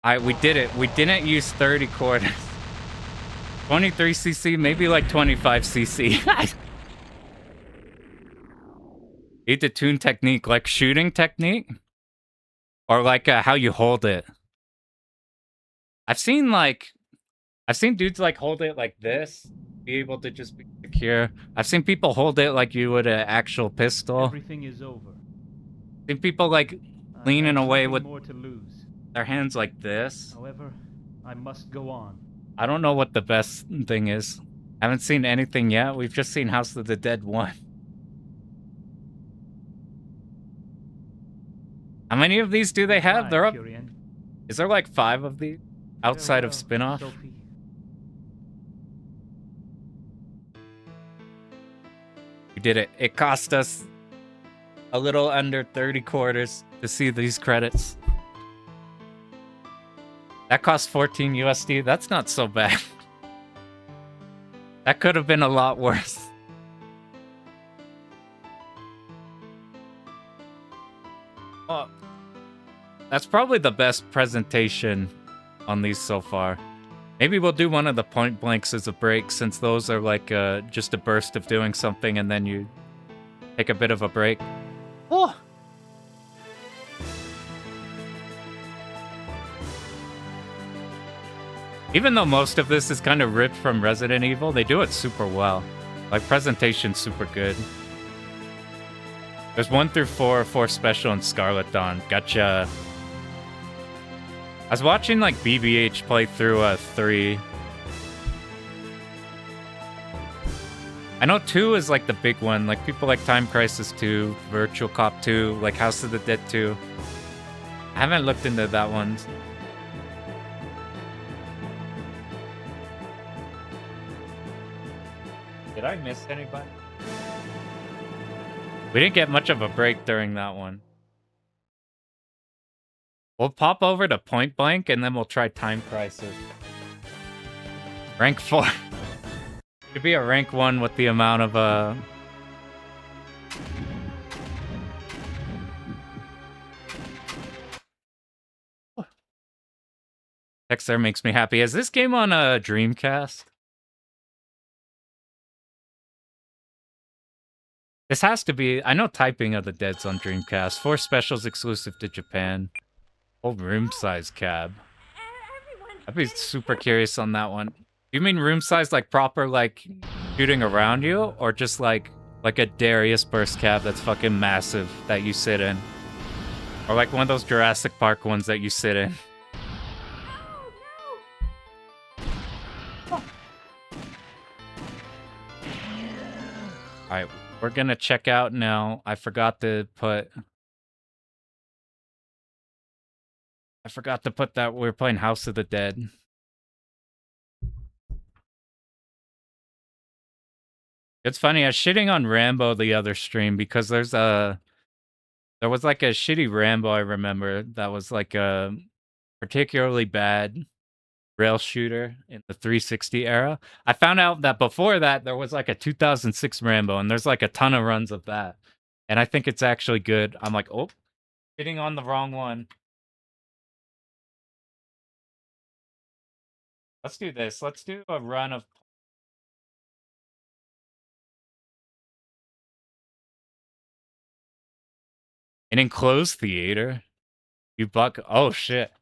Alright, we did it. We didn't use 30 quarters. 23cc, maybe like 25cc. Need to tune technique, like shooting technique? Or like how you hold it. I've seen dudes like hold it like this, be able to just be secure. I've seen people hold it like you would an actual pistol. Everything is over. I've seen people like leaning away with more to lose. their hands like this. However, I must go on. I don't know what the best thing is. I haven't seen anything yet. We've just seen House of the Dead 1. How many of these do they have? They're up. Is there like 5 of these outside of spin-off? Sophie. We did it. It cost us a little under 30 quarters to see these credits. That cost 14 USD. That's not so bad. That could have been a lot worse. Oh, that's probably the best presentation on these so far. Maybe we'll do one of the point blanks as a break, since those are like just a burst of doing something and then you take a bit of a break. Oh! Even though most of this is kind of ripped from Resident Evil, they do it super well. Like, presentation's super good. There's 1 through 4, 4 special, and Scarlet Dawn. Gotcha. I was watching, like, BBH play through 3. I know 2 is, like, the big one. Like, people like Time Crisis 2, Virtua Cop 2, like House of the Dead 2. I haven't looked into that one. Did I miss anybody? We didn't get much of a break during that one. We'll pop over to Point Blank and then we'll try Time Crisis. Rank 4. Should be a rank 1 with the amount of text there makes me happy. Is this game on a Dreamcast? This has to be. I know Typing of the Dead's on Dreamcast. 4 specials exclusive to Japan. Whole room size cab. I'd be super curious on that one. You mean room size like proper like shooting around you, or just like a Darius burst cab that's fucking massive that you sit in, or like one of those Jurassic Park ones that you sit in? All right, we're gonna check out now. I forgot to put that we were playing House of the Dead. It's funny, I was shitting on Rambo the other stream because there was like a shitty Rambo I remember that was like a particularly bad rail shooter in the 360 era. I found out that before that there was like a 2006 Rambo and there's like a ton of runs of that. And I think it's actually good. I'm like, oh, hitting on the wrong one. Let's do this. Let's do a run of an enclosed theater. You buck. Oh shit.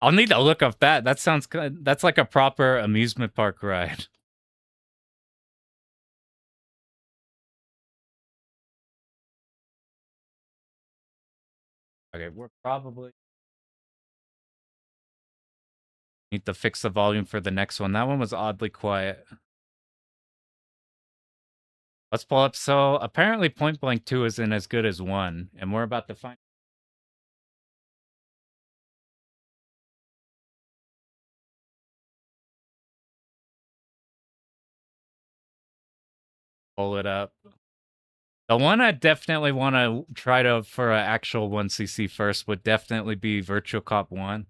I'll need to look up that. That sounds good. That's like a proper amusement park ride. Okay, we're probably need to fix the volume for the next one. That one was oddly quiet. Let's pull up. So apparently Point Blank 2 isn't as good as 1, and we're about to find. Pull it up. The one I definitely want to try to for an actual 1cc first would definitely be Virtua Cop 1.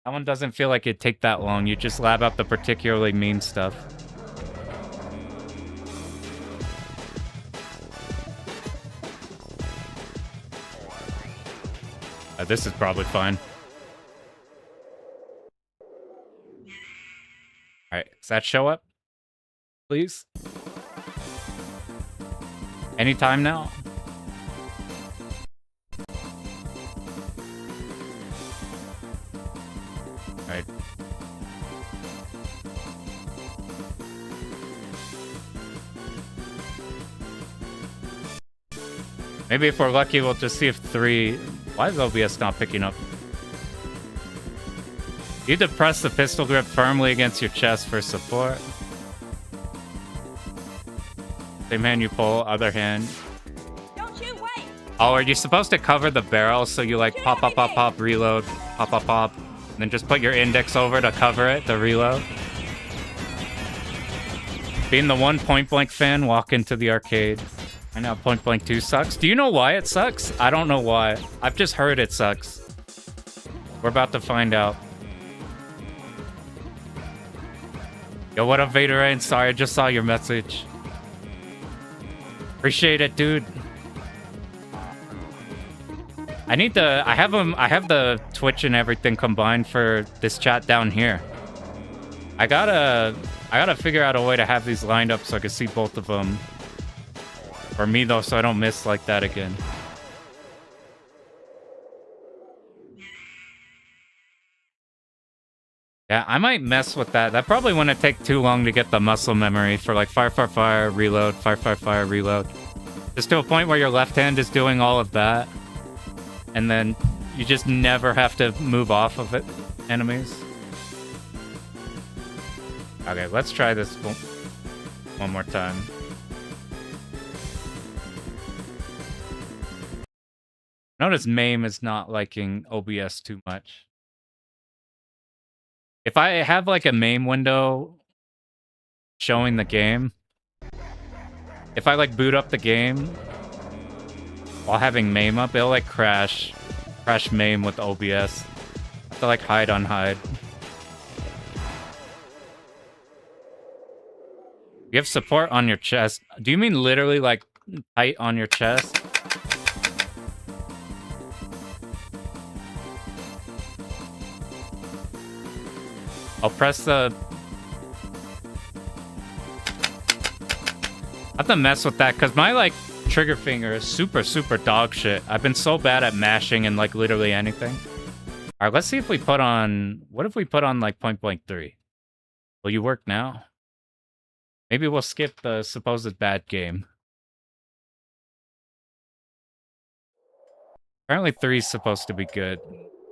That one doesn't feel like it'd take that long. You just lab out the particularly mean stuff. This is probably fine. Alright, does that show up? Please? Anytime now? Alright. Maybe if we're lucky, we'll just see if 3... Why is OBS not picking up? You need to press the pistol grip firmly against your chest for support. Same hand you pull, other hand. Don't you wait! Oh, are you supposed to cover the barrel so you like pop, pop, pop, pop, reload, pop, pop, pop, and then just put your index over to cover it, to reload? Being the one Point Blank fan, walk into the arcade. I know Point Blank 2 sucks. Do you know why it sucks? I don't know why. I've just heard it sucks. We're about to find out. Yo, what up, Vader Rain? Sorry, I just saw your message. Appreciate it, dude. I need to... I have the Twitch and everything combined for this chat down here. I gotta figure out a way to have these lined up so I can see both of them. For me, though, so I don't miss like that again. Yeah, I might mess with that. That probably wouldn't take too long to get the muscle memory for like fire, fire, fire, reload, fire, fire, fire, reload. Just to a point where your left hand is doing all of that. And then you just never have to move off of it, enemies. Okay, let's try this one more time. Notice MAME is not liking OBS too much. If I have like a MAME window showing the game, if I like boot up the game while having MAME up, it'll like crash MAME with OBS. To like hide on hide. You have support on your chest. Do you mean literally like tight on your chest? I'll press the... I have to mess with that because my like trigger finger is super dog shit. I've been so bad at mashing and like literally anything. Alright, let's see if we put on... What if we put on like Point Blank 3? Will you work now? Maybe we'll skip the supposed bad game. Apparently 3 is supposed to be good.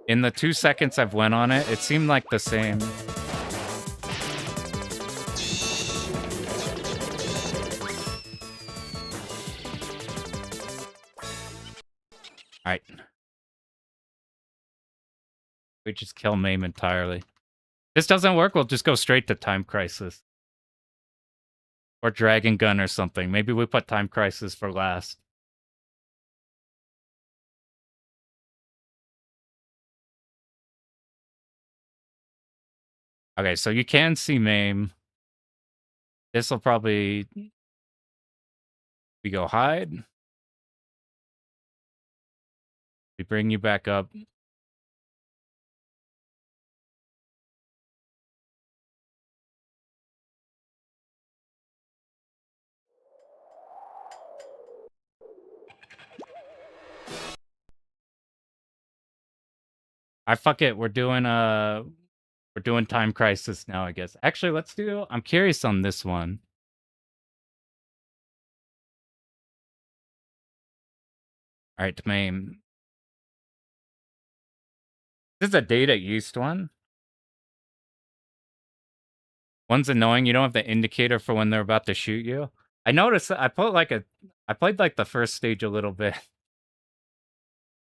In the 2 seconds I've went on it, it seemed like the same. Alright. We just kill MAME entirely. This doesn't work, we'll just go straight to Time Crisis. Or Dragon Gun or something. Maybe we put Time Crisis for last. Okay, so you can see MAME. This will probably... We go hide. We bring you back up. Fuck it. We're doing Time Crisis now, I guess. Actually, let's do... I'm curious on this one. Alright, MAME. This is a data East one. One's annoying. You don't have the indicator for when they're about to shoot you. I noticed that I played like the first stage a little bit.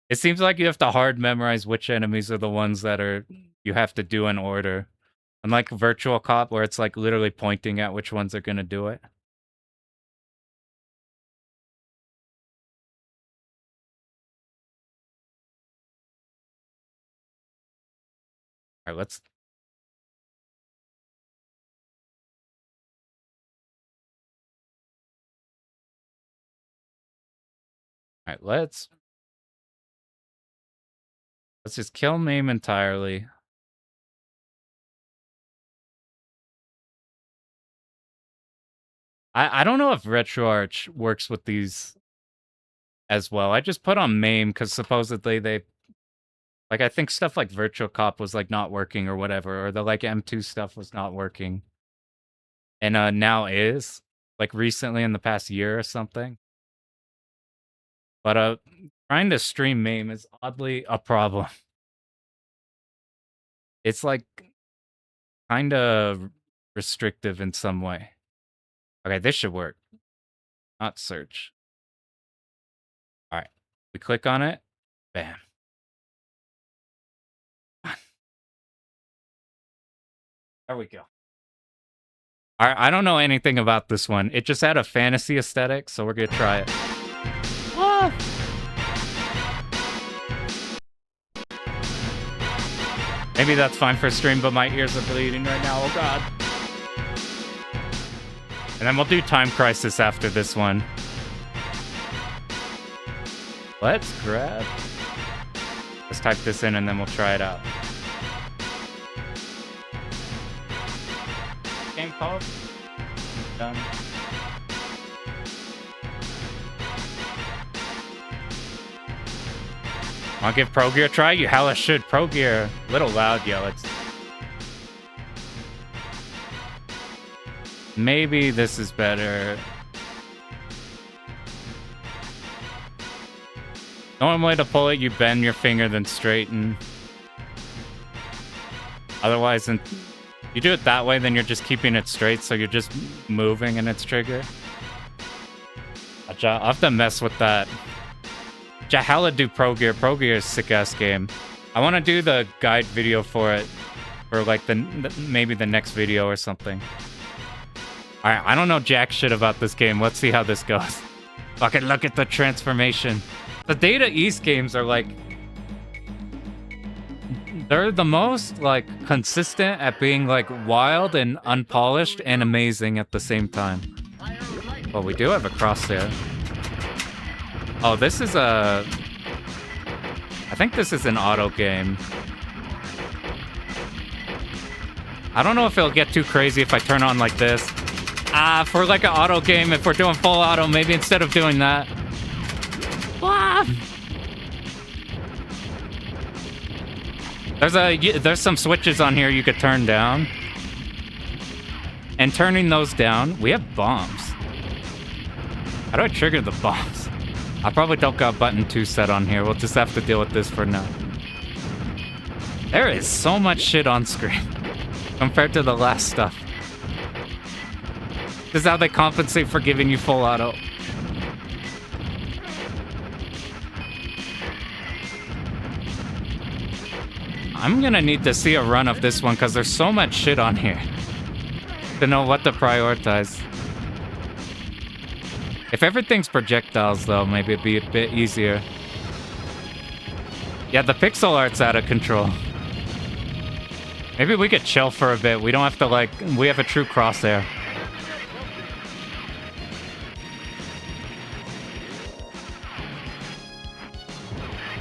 It seems like you have to hard memorize which enemies are the ones that are you have to do in order. Unlike Virtua Cop, where it's like literally pointing at which ones are gonna do it. Alright, let's... Alright, let's just kill MAME entirely. I don't know if RetroArch works with these as well. I just put on MAME because supposedly they... Like, I think stuff like Virtua Cop was, like, not working or whatever. Or the, like, M2 stuff was not working. And now is. Like, recently in the past year or something. But trying to stream MAME is oddly a problem. It's, like, kind of restrictive in some way. Okay, this should work. Not search. Alright. We click on it. Bam. There we go. Alright, I don't know anything about this one. It just had a fantasy aesthetic, so we're gonna try it. Ah! Maybe that's fine for stream, but my ears are bleeding right now. Oh god. And then we'll do Time Crisis after this one. Let's grab... Let's type this in and then we'll try it out. Game called? Done. Wanna give Pro Gear a try? You hella should. Pro Gear. Little loud, yo. It's... Maybe this is better. Normal way to pull it, you bend your finger, then straighten. Otherwise, you do it that way, then you're just keeping it straight, so you're just moving in its trigger. I'll have to mess with that. Jahala do Pro Gear. Pro Gear is a sick-ass game. I want to do the guide video for it. For like maybe the next video or something. Alright, I don't know jack shit about this game. Let's see how this goes. Fucking look at the transformation. The Data East games are like... They're the most, like, consistent at being, like, wild and unpolished and amazing at the same time. Well, we do have a crosshair. Oh, this is a... I think this is an auto game. I don't know if it'll get too crazy if I turn on like this. For like an auto game, if we're doing full auto, maybe instead of doing that. There's some switches on here you could turn down. And turning those down, we have bombs. How do I trigger the bombs? I probably don't got button 2 set on here. We'll just have to deal with this for now. There is so much shit on screen compared to the last stuff. This is how they compensate for giving you full auto. I'm gonna need to see a run of this one because there's so much shit on here to know what to prioritize. If everything's projectiles, though, maybe it'd be a bit easier. Yeah, the pixel art's out of control. Maybe we could chill for a bit. We don't have to, like... We have a true crosshair.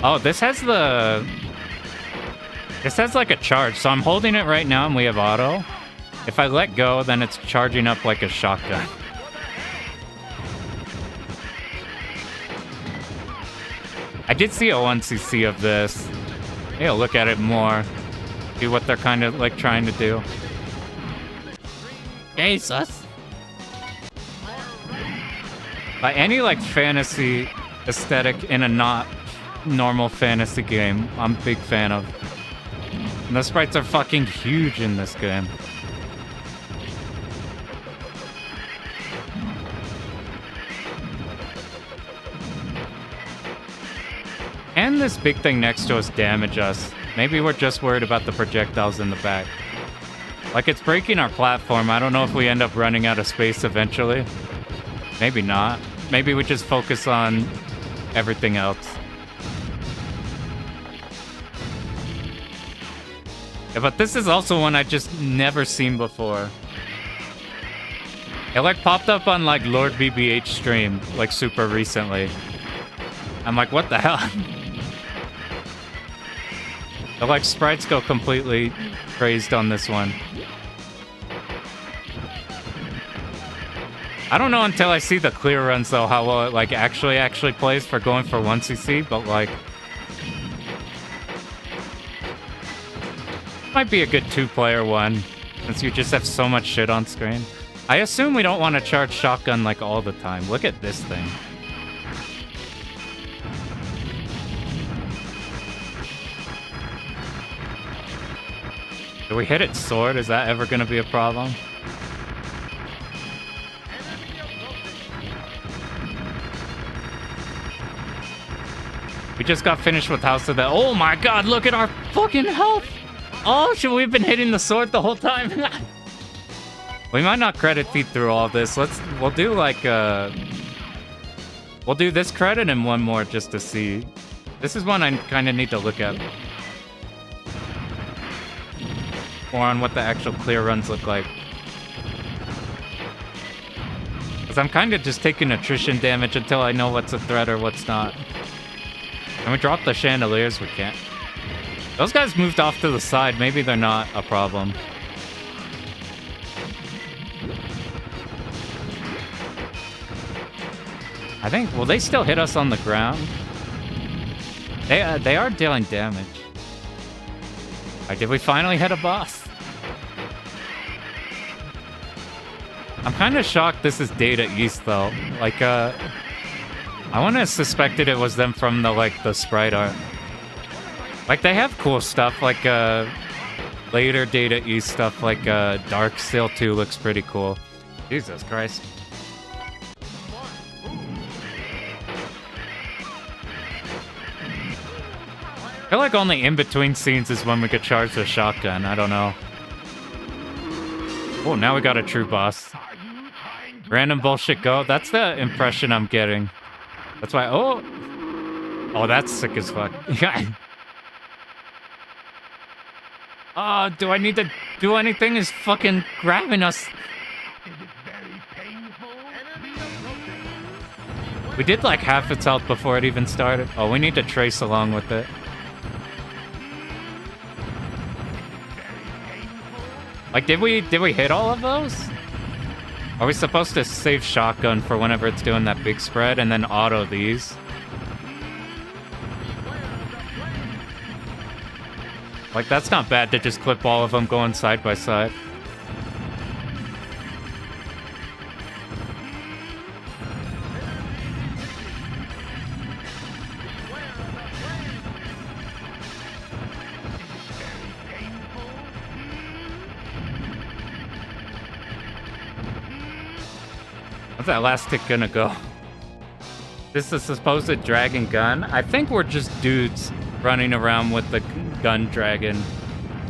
Oh, this has the... This has, like, a charge. So I'm holding it right now, and we have auto. If I let go, then it's charging up like a shotgun. I did see a 1cc of this. Maybe I'll look at it more. See what they're kind of like trying to do. Jesus. By any like fantasy aesthetic in a not normal fantasy game, I'm a big fan of. And the sprites are fucking huge in this game. And this big thing next to us damage us. Maybe we're just worried about the projectiles in the back. Like, it's breaking our platform. I don't know if we end up running out of space eventually. Maybe not. Maybe we just focus on everything else. Yeah, but this is also one I just never seen before. It like popped up on like Lord BBH stream like super recently. I'm like, what the hell? The like sprites go completely crazed on this one. I don't know until I see the clear runs though how well it like actually plays for going for 1cc, but like might be a good 2-player one since you just have so much shit on screen. I assume we don't want to charge shotgun like all the time. Look at this thing. Do we hit its sword? Is that ever going to be a problem? We just got finished with House of the... Oh my god, look at our fucking health! Oh, should we have been hitting the sword the whole time? We might not credit feed through all this. We'll do like we'll do this credit and one more just to see. This is one I kind of need to look at. More on what the actual clear runs look like. Because I'm kind of just taking attrition damage until I know what's a threat or what's not. Can we drop the chandeliers? We can't. Those guys moved off to the side. Maybe they're not a problem. I think... Will they still hit us on the ground? They are dealing damage. Alright, did we finally hit a boss? I'm kind of shocked this is Data East, though. Like, I wouldn't have suspected it was them from the, like, the sprite art. Like, they have cool stuff, like, later Data East stuff, like, Dark Steel 2 looks pretty cool. Jesus Christ. I feel like only in between scenes is when we could charge the shotgun. I don't know. Oh, now we got a true boss. Random bullshit go. That's the impression I'm getting. That's why. Oh, that's sick as fuck. Oh, do I need to do anything? Is fucking grabbing us. We did like half its health before it even started. Oh, we need to trace along with it. Like, did we hit all of those? Are we supposed to save shotgun for whenever it's doing that big spread and then auto these? Like, that's not bad to just clip all of them going side by side. What's that last tick gonna go? This is the supposed dragon gun. I think we're just dudes running around with the gun dragon.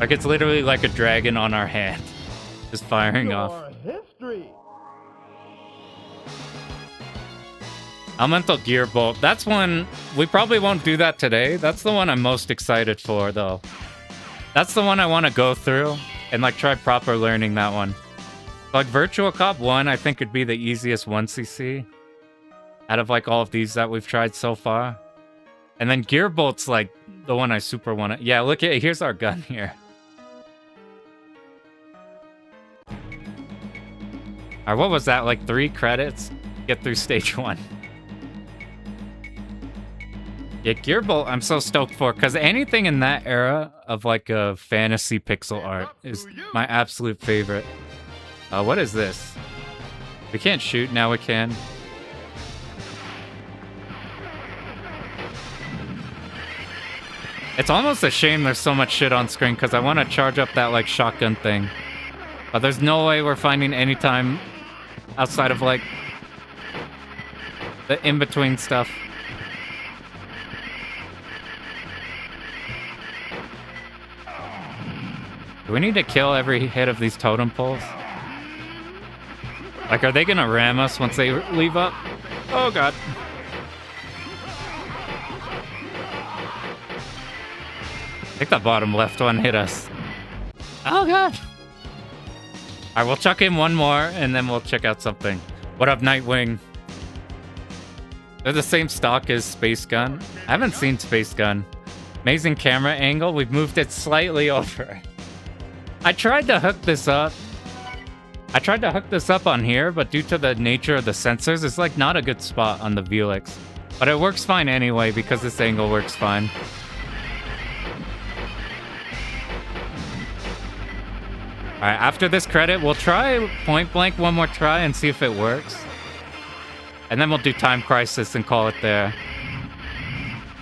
Like, it's literally like a dragon on our hand. Just firing off. History. Elemental Gear Bolt. That's one... We probably won't do that today. That's the one I'm most excited for, though. That's the one I want to go through and, like, try proper learning that one. Like, Virtua Cop 1, I think, would be the easiest 1cc out of, like, all of these that we've tried so far. And then Gear Bolt's, like, the one I super want to... Yeah, look at... Here's our gun here. Alright, what was that? Like, 3 credits? Get through stage 1. Yeah, Gear Bolt, I'm so stoked for, because anything in that era of, like, a fantasy pixel art is my absolute favorite. What is this? We can't shoot, now we can. It's almost a shame there's so much shit on screen, because I want to charge up that, like, shotgun thing. But there's no way we're finding any time outside of, like, the in-between stuff. Do we need to kill every hit of these totem poles? Like, are they gonna ram us once they leave up? Oh, God. I think the bottom left one hit us. Oh, God. Alright, we'll chuck in one more, and then we'll check out something. What up, Nightwing? They're the same stock as Space Gun. I haven't seen Space Gun. Amazing camera angle. We've moved it slightly over. I tried to hook this up. On here, but due to the nature of the sensors, it's like not a good spot on the Velix. But it works fine anyway, because this angle works fine. Alright, after this credit, we'll try Point Blank one more try and see if it works. And then we'll do Time Crisis and call it there.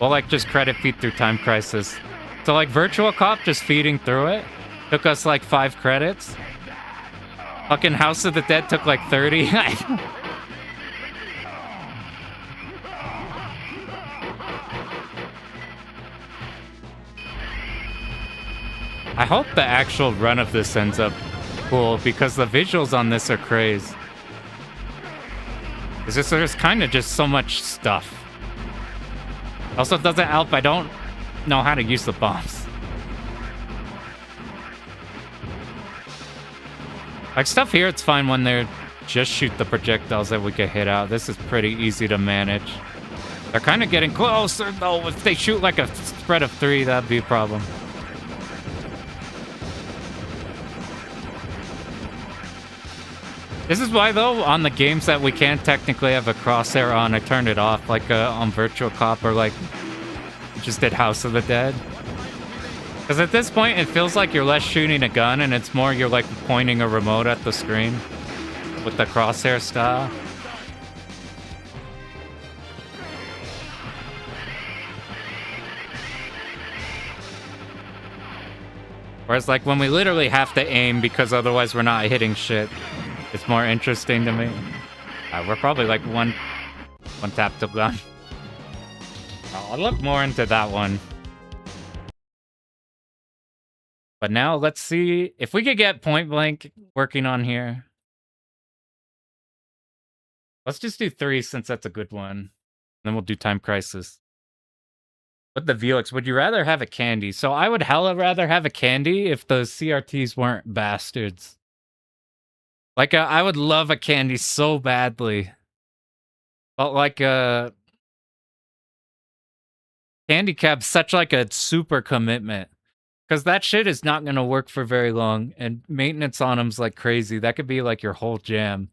We'll like just credit feed through Time Crisis. So like Virtua Cop, just feeding through it, took us like 5 credits. Fucking House of the Dead took like 30. I hope the actual run of this ends up cool, because the visuals on this are crazy. It's just, there's kind of just so much stuff. Also, it doesn't help, I don't know how to use the bombs. Like, stuff here, it's fine when they're just shoot the projectiles that we get hit out. This is pretty easy to manage. They're kind of getting closer, though. If they shoot like a spread of 3, that'd be a problem. This is why, though, on the games that we can technically have a crosshair on, I turned it off, like on Virtua Cop, or like just did House of the Dead. Because at this point, it feels like you're less shooting a gun, and it's more you're like pointing a remote at the screen with the crosshair style. Whereas like when we literally have to aim because otherwise we're not hitting shit, it's more interesting to me. We're probably like one tap to gun. I'll look more into that one. But now let's see if we could get Point Blank working on here. Let's just do 3 since that's a good one. Then we'll do Time Crisis. But the Velix, would you rather have a candy? So I would hella rather have a candy if the CRTs weren't bastards. Like, I would love a candy so badly. But like, Candy Cab's such like a super commitment. Because that shit is not going to work for very long. And maintenance on them's like crazy. That could be like your whole jam.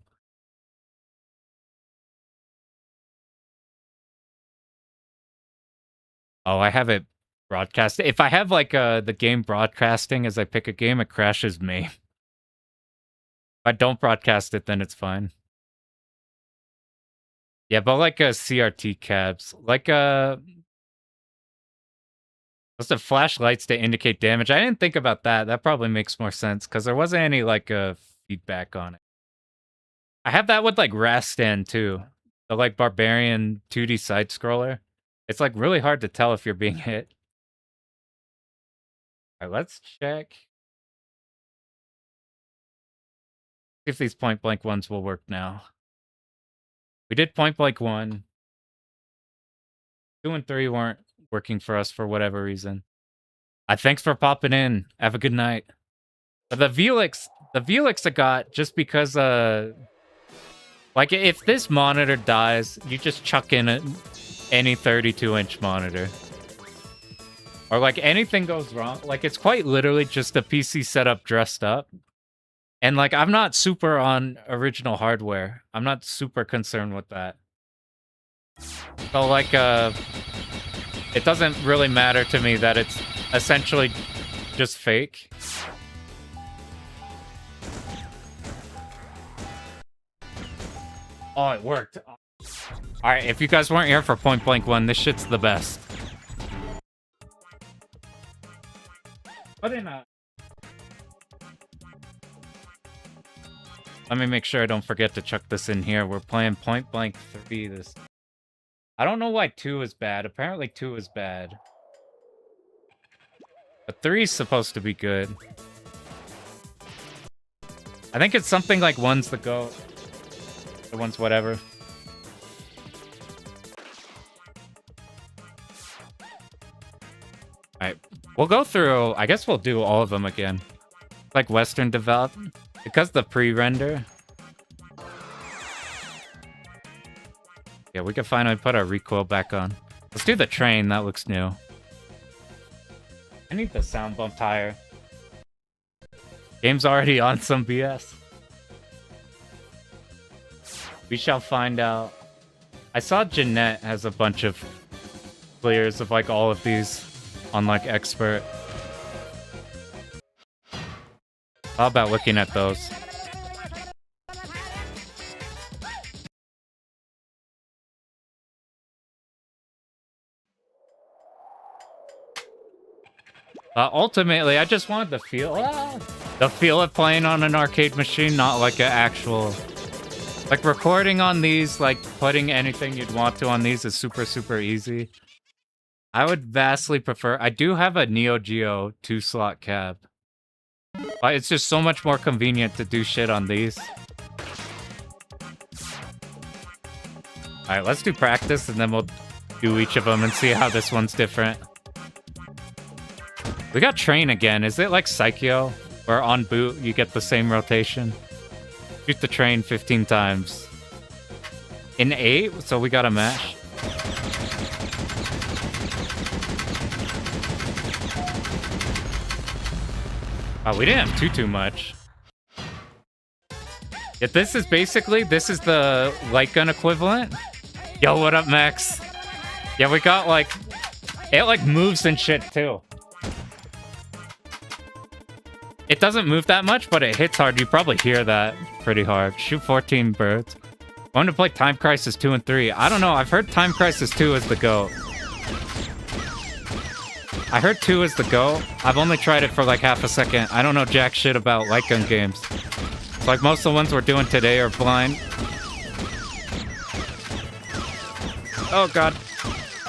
Oh, I have it broadcast. If I have like the game broadcasting as I pick a game, it crashes me. If I don't broadcast it, then it's fine. Yeah, but like CRT cabs, like what's the flashlights to indicate damage? I didn't think about that. That probably makes more sense because there wasn't any like feedback on it. I have that with like Rastan too, the like Barbarian 2D side scroller. It's like really hard to tell if you're being hit. All right, let's check if these point blank ones will work now. We did point blank 1. 2 and 3 weren't working for us for whatever reason. Thanks for popping in. Have a good night. But the Velix I got just because like if this monitor dies, you just chuck in any 32-inch monitor. Or like anything goes wrong, like it's quite literally just a PC setup dressed up. And like I'm not super on original hardware. I'm not super concerned with that. So like it doesn't really matter to me that it's essentially just fake. Oh, it worked. Alright, if you guys weren't here for Point Blank 1, this shit's the best. Put in a... Let me make sure I don't forget to chuck this in here. We're playing Point Blank 3 this... I don't know why 2 is bad. Apparently 2 is bad. But 3 is supposed to be good. I think it's something like 1's the GOAT. Or 1's whatever. Alright. We'll go through... I guess we'll do all of them again. Like Western development. Because the pre-render... Yeah, we can finally put our recoil back on. Let's do the train. That looks new. I need the sound bumped higher. Game's already on some BS. We shall find out. I saw Jeanette has a bunch of clears of like all of these on like expert. How about looking at those? Ultimately, I just wanted the feel of playing on an arcade machine, not like an actual... Like, recording on these, like, putting anything you'd want to on these is super, super easy. I would vastly prefer... I do have a Neo Geo 2-slot cab. But it's just so much more convenient to do shit on these. Alright, let's do practice, and then we'll do each of them and see how this one's different. We got train again. Is it like Psycho? Where on boot you get the same rotation? Shoot the train 15 times. In 8? So we got a mash. Oh, we didn't have too much. Yet this is basically, this is the Lightgun equivalent. Yo, what up, Max? Yeah, we got like, it like moves and shit too. It doesn't move that much, but it hits hard. You probably hear that pretty hard. Shoot 14 birds. I want to play Time Crisis 2 and 3. I don't know. I've heard Time Crisis 2 is the GOAT. I heard 2 is the GOAT. I've only tried it for like half a second. I don't know jack shit about light gun games. It's like most of the ones we're doing today are blind. Oh god.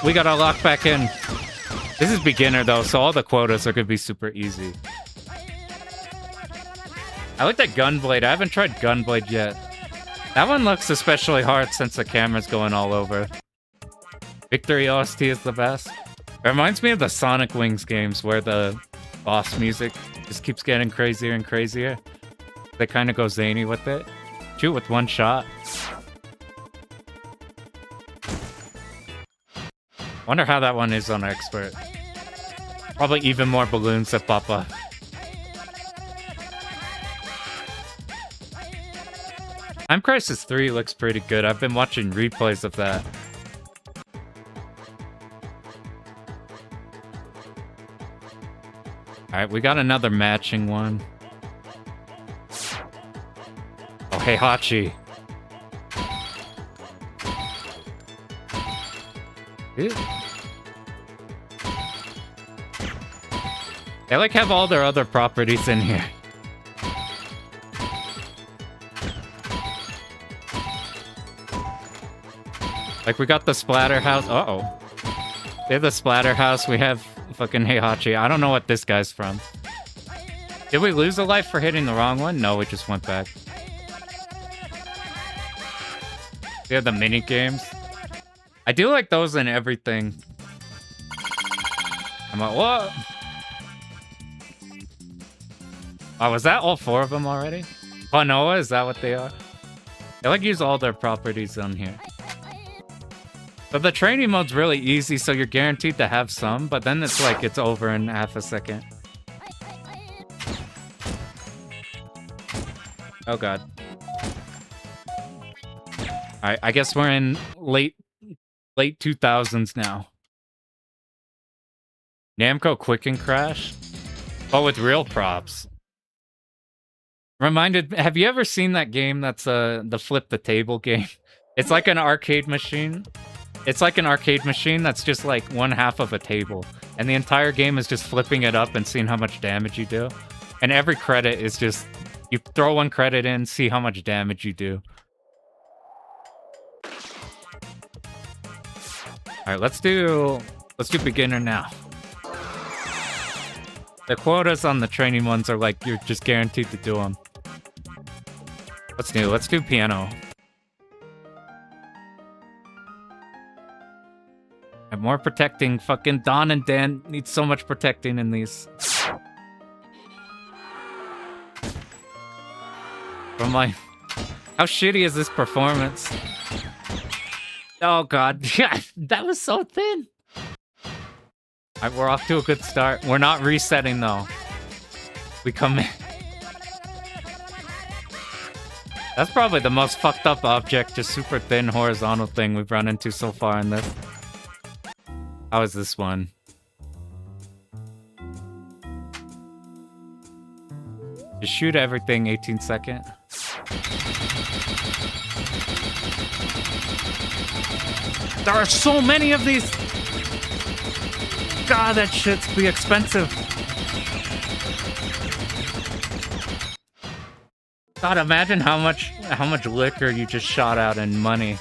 We gotta lock back in. This is beginner though, so all the quotas are gonna be super easy. I looked at Gunblade. I haven't tried Gunblade yet. That one looks especially hard since the camera's going all over. Victory OST is the best. It reminds me of the Sonic Wings games where the boss music just keeps getting crazier and crazier. They kind of go zany with it. Shoot with one shot. Wonder how that one is on Expert. Probably even more balloons that pop up. Time Crisis 3 looks pretty good. I've been watching replays of that. Alright, we got another matching one. Oh, Heihachi. Ew. They like have all their other properties in here. Like we got the Splatterhouse. Uh-oh. They have the Splatterhouse. We have fucking Heihachi. I don't know what this guy's from. Did we lose a life for hitting the wrong one? No, we just went back. They have the mini games. I do like those in everything. I'm like, whoa! Oh, was that all four of them already? Panoa, is that what they are? They like use all their properties on here. But the training mode's really easy, so you're guaranteed to have some, but then it's like it's over in half a second. Oh god. Alright, I guess we're in late 2000s now. Namco Quicken Crash? Oh, with real props. Have you ever seen that game that's the flip the table game? It's like an arcade machine. It's like an arcade machine that's just like one half of a table. And the entire game is just flipping it up and seeing how much damage you do. And every credit is just, you throw one credit in, see how much damage you do. Alright, let's do beginner now. The quotas on the training ones are like, you're just guaranteed to do them. What's new? Let's do piano. And more protecting. Fucking Don and Dan need so much protecting in these. From like, how shitty is this performance? Oh god, yeah, that was so thin. Alright, we're off to a good start. We're not resetting though. We come in. That's probably the most fucked up object, just super thin horizontal thing we've run into so far in this. How is this one? Just shoot everything 18 second. There are so many of these! God, that shit's be expensive. God, imagine how much liquor you just shot out in money.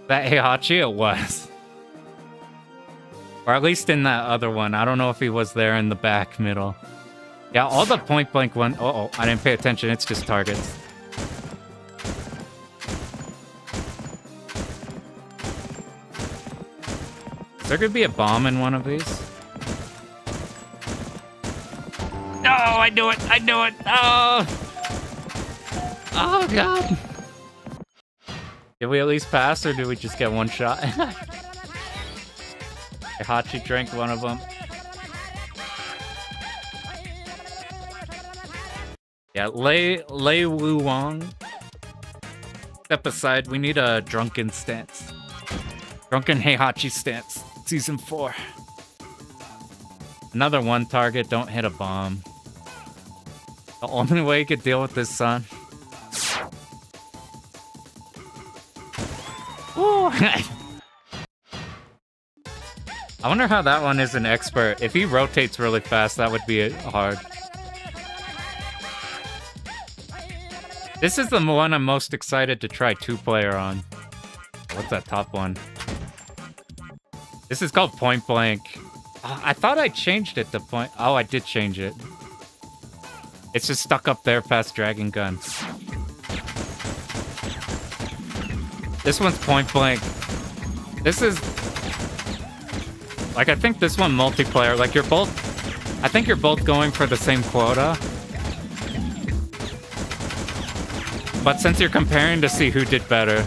That Heihachi it was. Or at least in that other one. I don't know if he was there in the back middle. Yeah, all the point blank one. Uh-oh, I didn't pay attention. It's just targets. Is there gonna be a bomb in one of these? No, I knew it. I knew it. Oh. Oh, God. Did we at least pass, or did we just get one shot? Heihachi drank one of them. Yeah, Lei Wu Wang. Step aside, we need a drunken stance. Drunken Heihachi stance. Season 4. Another one target, don't hit a bomb. The only way you could deal with this, son. I wonder how that one is an expert. If he rotates really fast, that would be hard. This is the one I'm most excited to try 2-player on. What's that top one? This is called Point Blank. I thought I changed it to point. Oh, I did change it. It's just stuck up there past Dragon Gun. This one's point blank. This is... Like, I think this one multiplayer. Like, you're both... I think you're both going for the same quota. But since you're comparing to see who did better,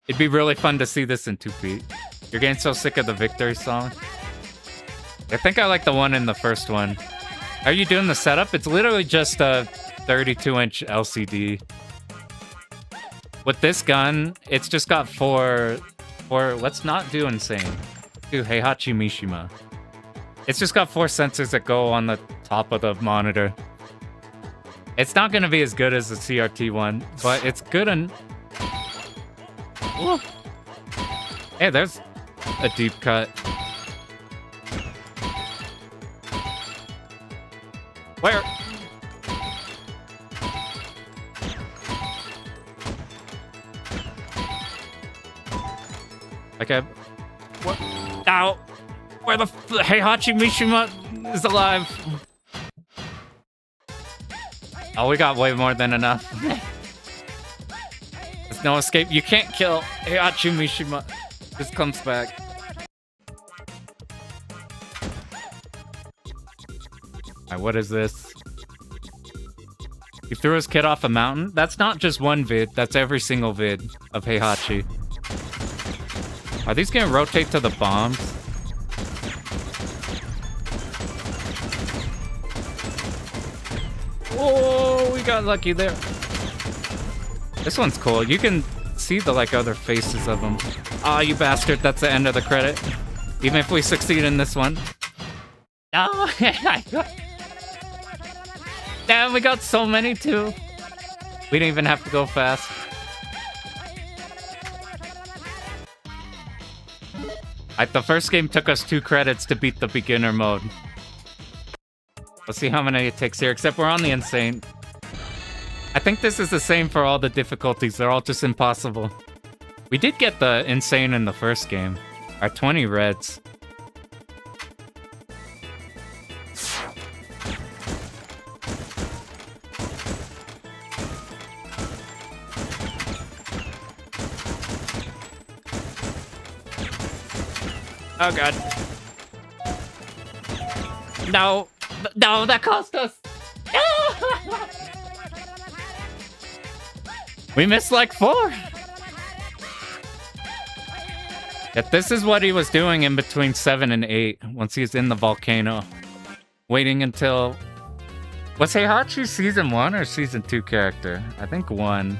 it'd be really fun to see this in 2-feet. You're getting so sick of the victory song. I think I like the one in the first one. Are you doing the setup? It's literally just a 32-inch LCD. With this gun, it's just got four... Let's not do insane. Do Heihachi Mishima. It's just got 4 sensors that go on the top of the monitor. It's not going to be as good as the CRT one, but it's good and... Ooh. Hey, there's a deep cut. Where? Okay. What? Ow! Where the Heihachi Mishima is alive. Oh, we got way more than enough. There's no escape. You can't kill Heihachi Mishima. This comes back. Alright, what is this? He threw his kid off a mountain? That's not just one vid. That's every single vid of Heihachi. Are these gonna rotate to the bombs? Oh, we got lucky there. This one's cool. You can see the like other faces of them. Ah, oh, you bastard. That's the end of the credit. Even if we succeed in this one. Oh, damn, we got so many too. We didn't even have to go fast. The first game took us 2 credits to beat the beginner mode. Let's see how many it takes here, except we're on the insane. I think this is the same for all the difficulties. They're all just impossible. We did get the insane in the first game. Our 20 reds. Oh god. No. No, that cost us. We missed like 4. Yet this is what he was doing in between 7 and 8 once he's in the volcano. Waiting until... Was Heihachi season 1 or season 2 character? I think 1.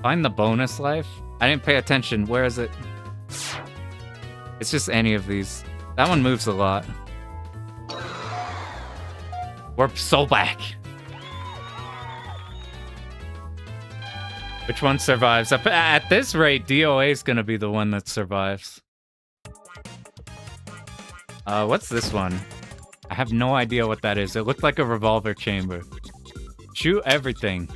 Find the bonus life? I didn't pay attention. Where is it? It's just any of these. That one moves a lot. We're so back. Which one survives? At this rate, DOA is gonna be the one that survives. What's this one? I have no idea what that is. It looked like a revolver chamber. Shoot everything.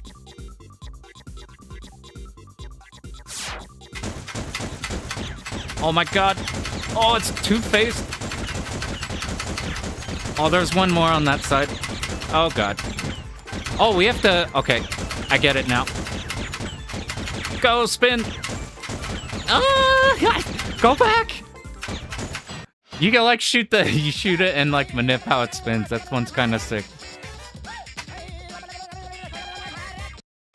Oh my god. Oh, it's two-faced. Oh, there's one more on that side. Oh god. Oh, we have to... Okay, I get it now. Go, spin. Ah, go back. You can like shoot the... You shoot it and like manip how it spins. That one's kind of sick.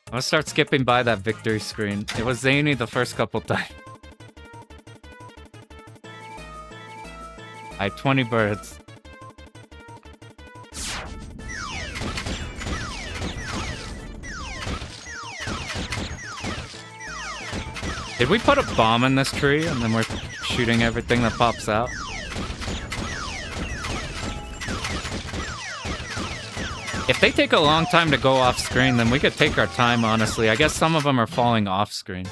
I'm gonna start skipping by that victory screen. It was zany the first couple times. I had 20 birds. Did we put a bomb in this tree and then we're shooting everything that pops out? If they take a long time to go off screen, then we could take our time, honestly. I guess some of them are falling off screen.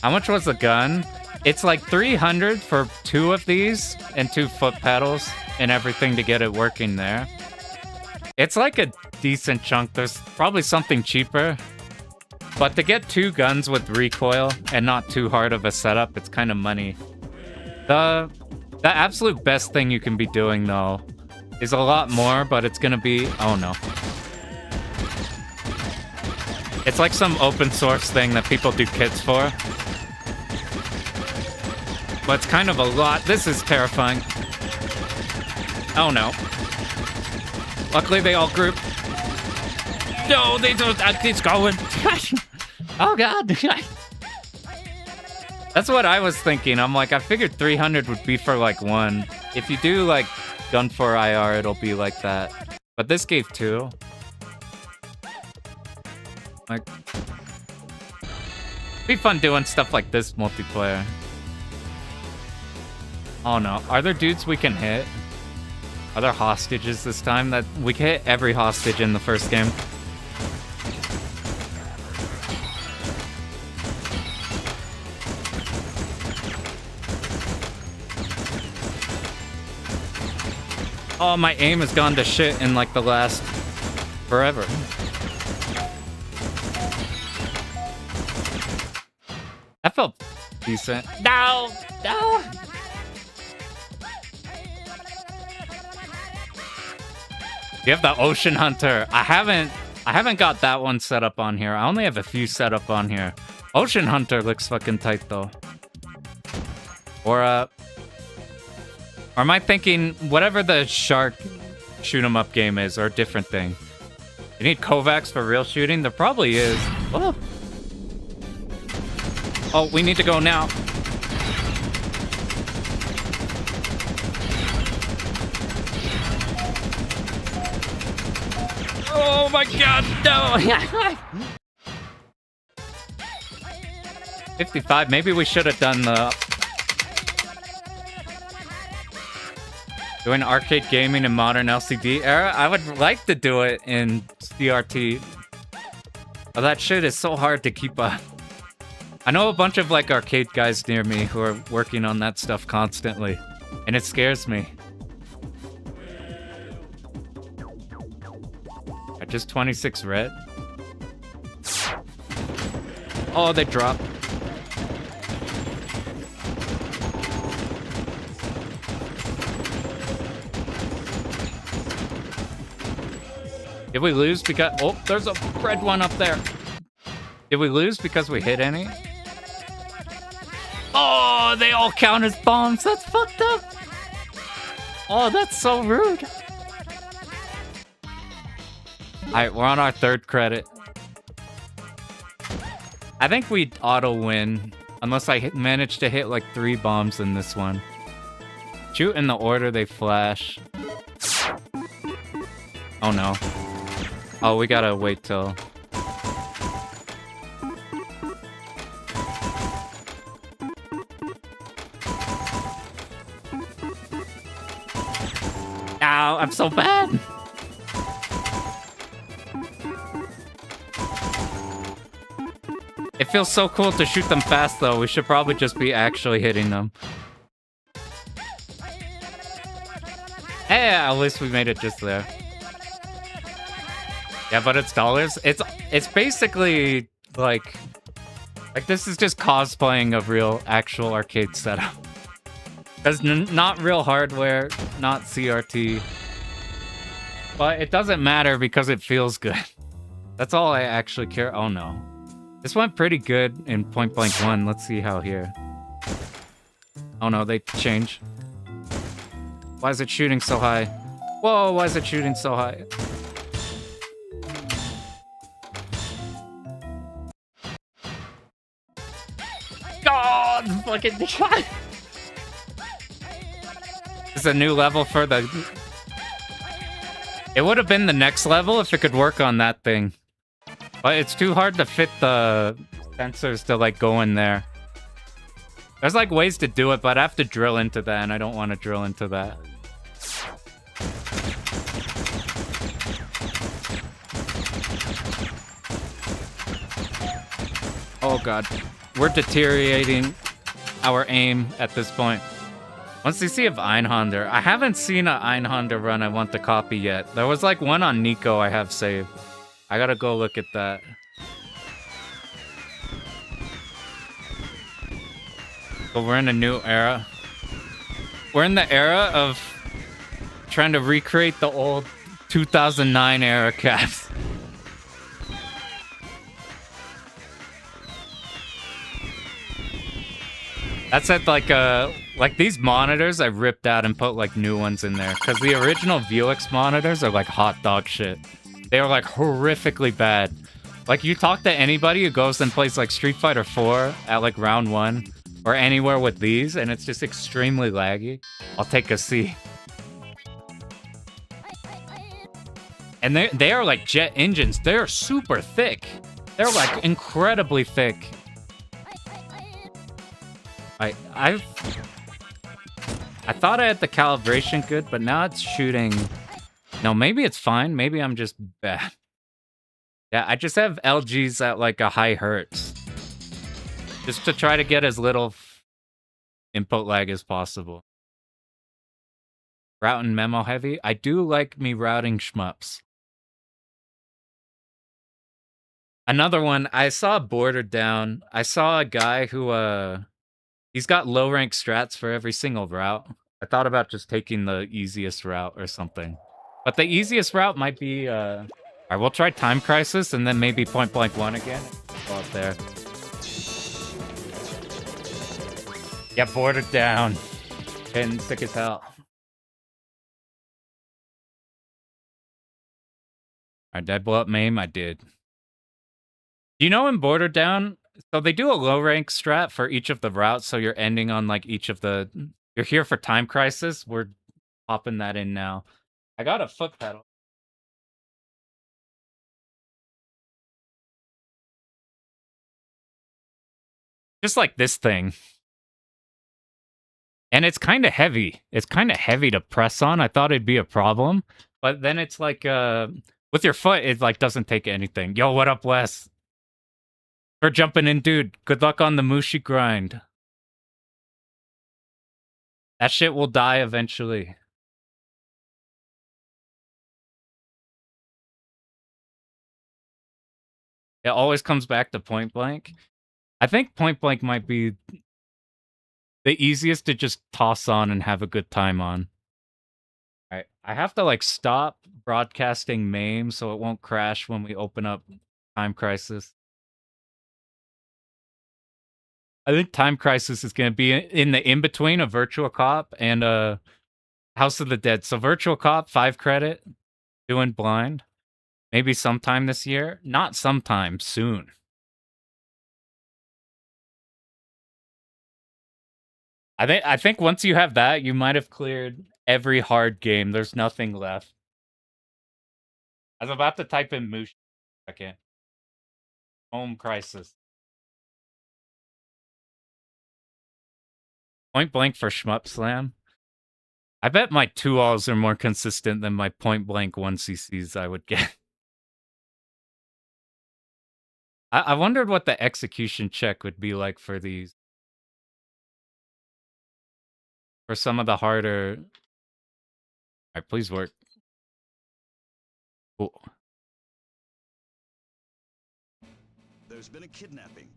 How much was the gun? It's like 300 for 2 of these and 2 foot pedals and everything to get it working there. It's like a decent chunk. There's probably something cheaper. But to get 2 guns with recoil and not too hard of a setup, it's kind of money. The The absolute best thing you can be doing, though, is a lot more, but it's gonna be... Oh, no. It's like some open source thing that people do kits for. But it's kind of a lot. This is terrifying. Oh, no. Luckily, they all group. No, they don't. It's going. Oh, God. That's what I was thinking. I'm like, I figured 300 would be for, like, 1. If you do, like, gun for IR, it'll be like that. But this gave 2. Like, it'd be fun doing stuff like this multiplayer. Oh, no. Are there dudes we can hit? Are there hostages this time? That we can hit every hostage in the first game. Oh, my aim has gone to shit in like the last forever. That felt decent. No! No! You have the Ocean Hunter. I haven't got that one set up on here. I only have a few set up on here. Ocean Hunter looks fucking tight though. Or am I thinking whatever the shark shoot 'em up game is, or a different thing? You need Kovacs for real shooting? There probably is. Oh. Oh, we need to go now. Oh my god, no! 55, maybe we should have done the... Doing arcade gaming in modern LCD era? I would like to do it in CRT. Oh, that shit is so hard to keep up. I know a bunch of like arcade guys near me who are working on that stuff constantly, and it scares me. Just 26 red. Oh, they dropped. Did we lose because... Oh, there's a red one up there. Did we lose because we hit any? Oh, they all count as bombs. That's fucked up. Oh, that's so rude. Alright, we're on our 3rd credit. I think we'd auto-win. Unless I manage to hit like 3 bombs in this one. Shoot in the order they flash. Oh no. Oh, we gotta wait till... Ow, I'm so bad! It feels so cool to shoot them fast, though. We should probably just be actually hitting them. Hey, at least we made it just there. Yeah, but it's dollars. It's basically like this is just cosplaying of real, actual arcade setup. There's not real hardware, not CRT. But it doesn't matter because it feels good. That's all I actually care. Oh no. This went pretty good in Point Blank 1. Let's see how here. Oh no, they change. Why is it shooting so high? Whoa, why is it shooting so high? God, fucking shot! This is a new level for the... It would have been the next level if it could work on that thing. But it's too hard to fit the sensors to, like, go in there. There's, like, ways to do it, but I have to drill into that, and I don't want to drill into that. Oh, God. We're deteriorating our aim at this point. Let's see if Einhander... I haven't seen an Einhander run I want to copy yet. There was, like, one on Nico I have saved. I gotta go look at that. But we're in a new era. We're in the era of trying to recreate the old 2009 era caps. That's at like these monitors I ripped out and put like new ones in there because the original Vuex monitors are like hot dog shit. They are like horrifically bad. Like you talk to anybody who goes and plays like Street Fighter 4 at like round 1 or anywhere with these and it's just extremely laggy. I'll take a C. And they are like jet engines. They're super thick. They're like incredibly thick. I thought I had the calibration good, but now it's shooting. No, maybe it's fine. Maybe I'm just bad. Yeah, I just have LGs at like a high hertz. Just to try to get as little input lag as possible. Routing memo heavy. I do like me routing shmups. Another one, I saw Border Down. I saw a guy who he's got low rank strats for every single route. I thought about just taking the easiest route or something. But the easiest route might be alright, we'll try Time Crisis and then maybe Point Blank 1 again. Go out there. Yeah, Border Down. Getting sick as hell. Alright, did I blow up MAME? I did. Do you know in Border Down, so they do a low rank strat for each of the routes, so you're ending on like each of the... You're here for Time Crisis, we're popping that in now. I got a foot pedal. Just like this thing. And it's kind of heavy. It's kind of heavy to press on. I thought it'd be a problem. But then it's like, with your foot, it like doesn't take anything. Yo, what up, Wes? For jumping in, dude. Good luck on the Mushi grind. That shit will die eventually. It always comes back to Point Blank. I think Point Blank might be the easiest to just toss on and have a good time on. Alright, I have to like stop broadcasting MAME so it won't crash when we open up Time Crisis. I think Time Crisis is going to be in the in-between of Virtua Cop and House of the Dead. So Virtua Cop, 5 credit, doing blind. Maybe sometime this year. Not sometime, soon. I think once you have that, you might have cleared every hard game. There's nothing left. I was about to type in Moosh. Okay. Home Crisis. Point Blank for Shmup Slam. I bet my 2-alls are more consistent than my Point Blank 1cc's I would get. I wondered what the execution check would be like for these. For some of the harder... Alright, please work. Cool. There's been a kidnapping.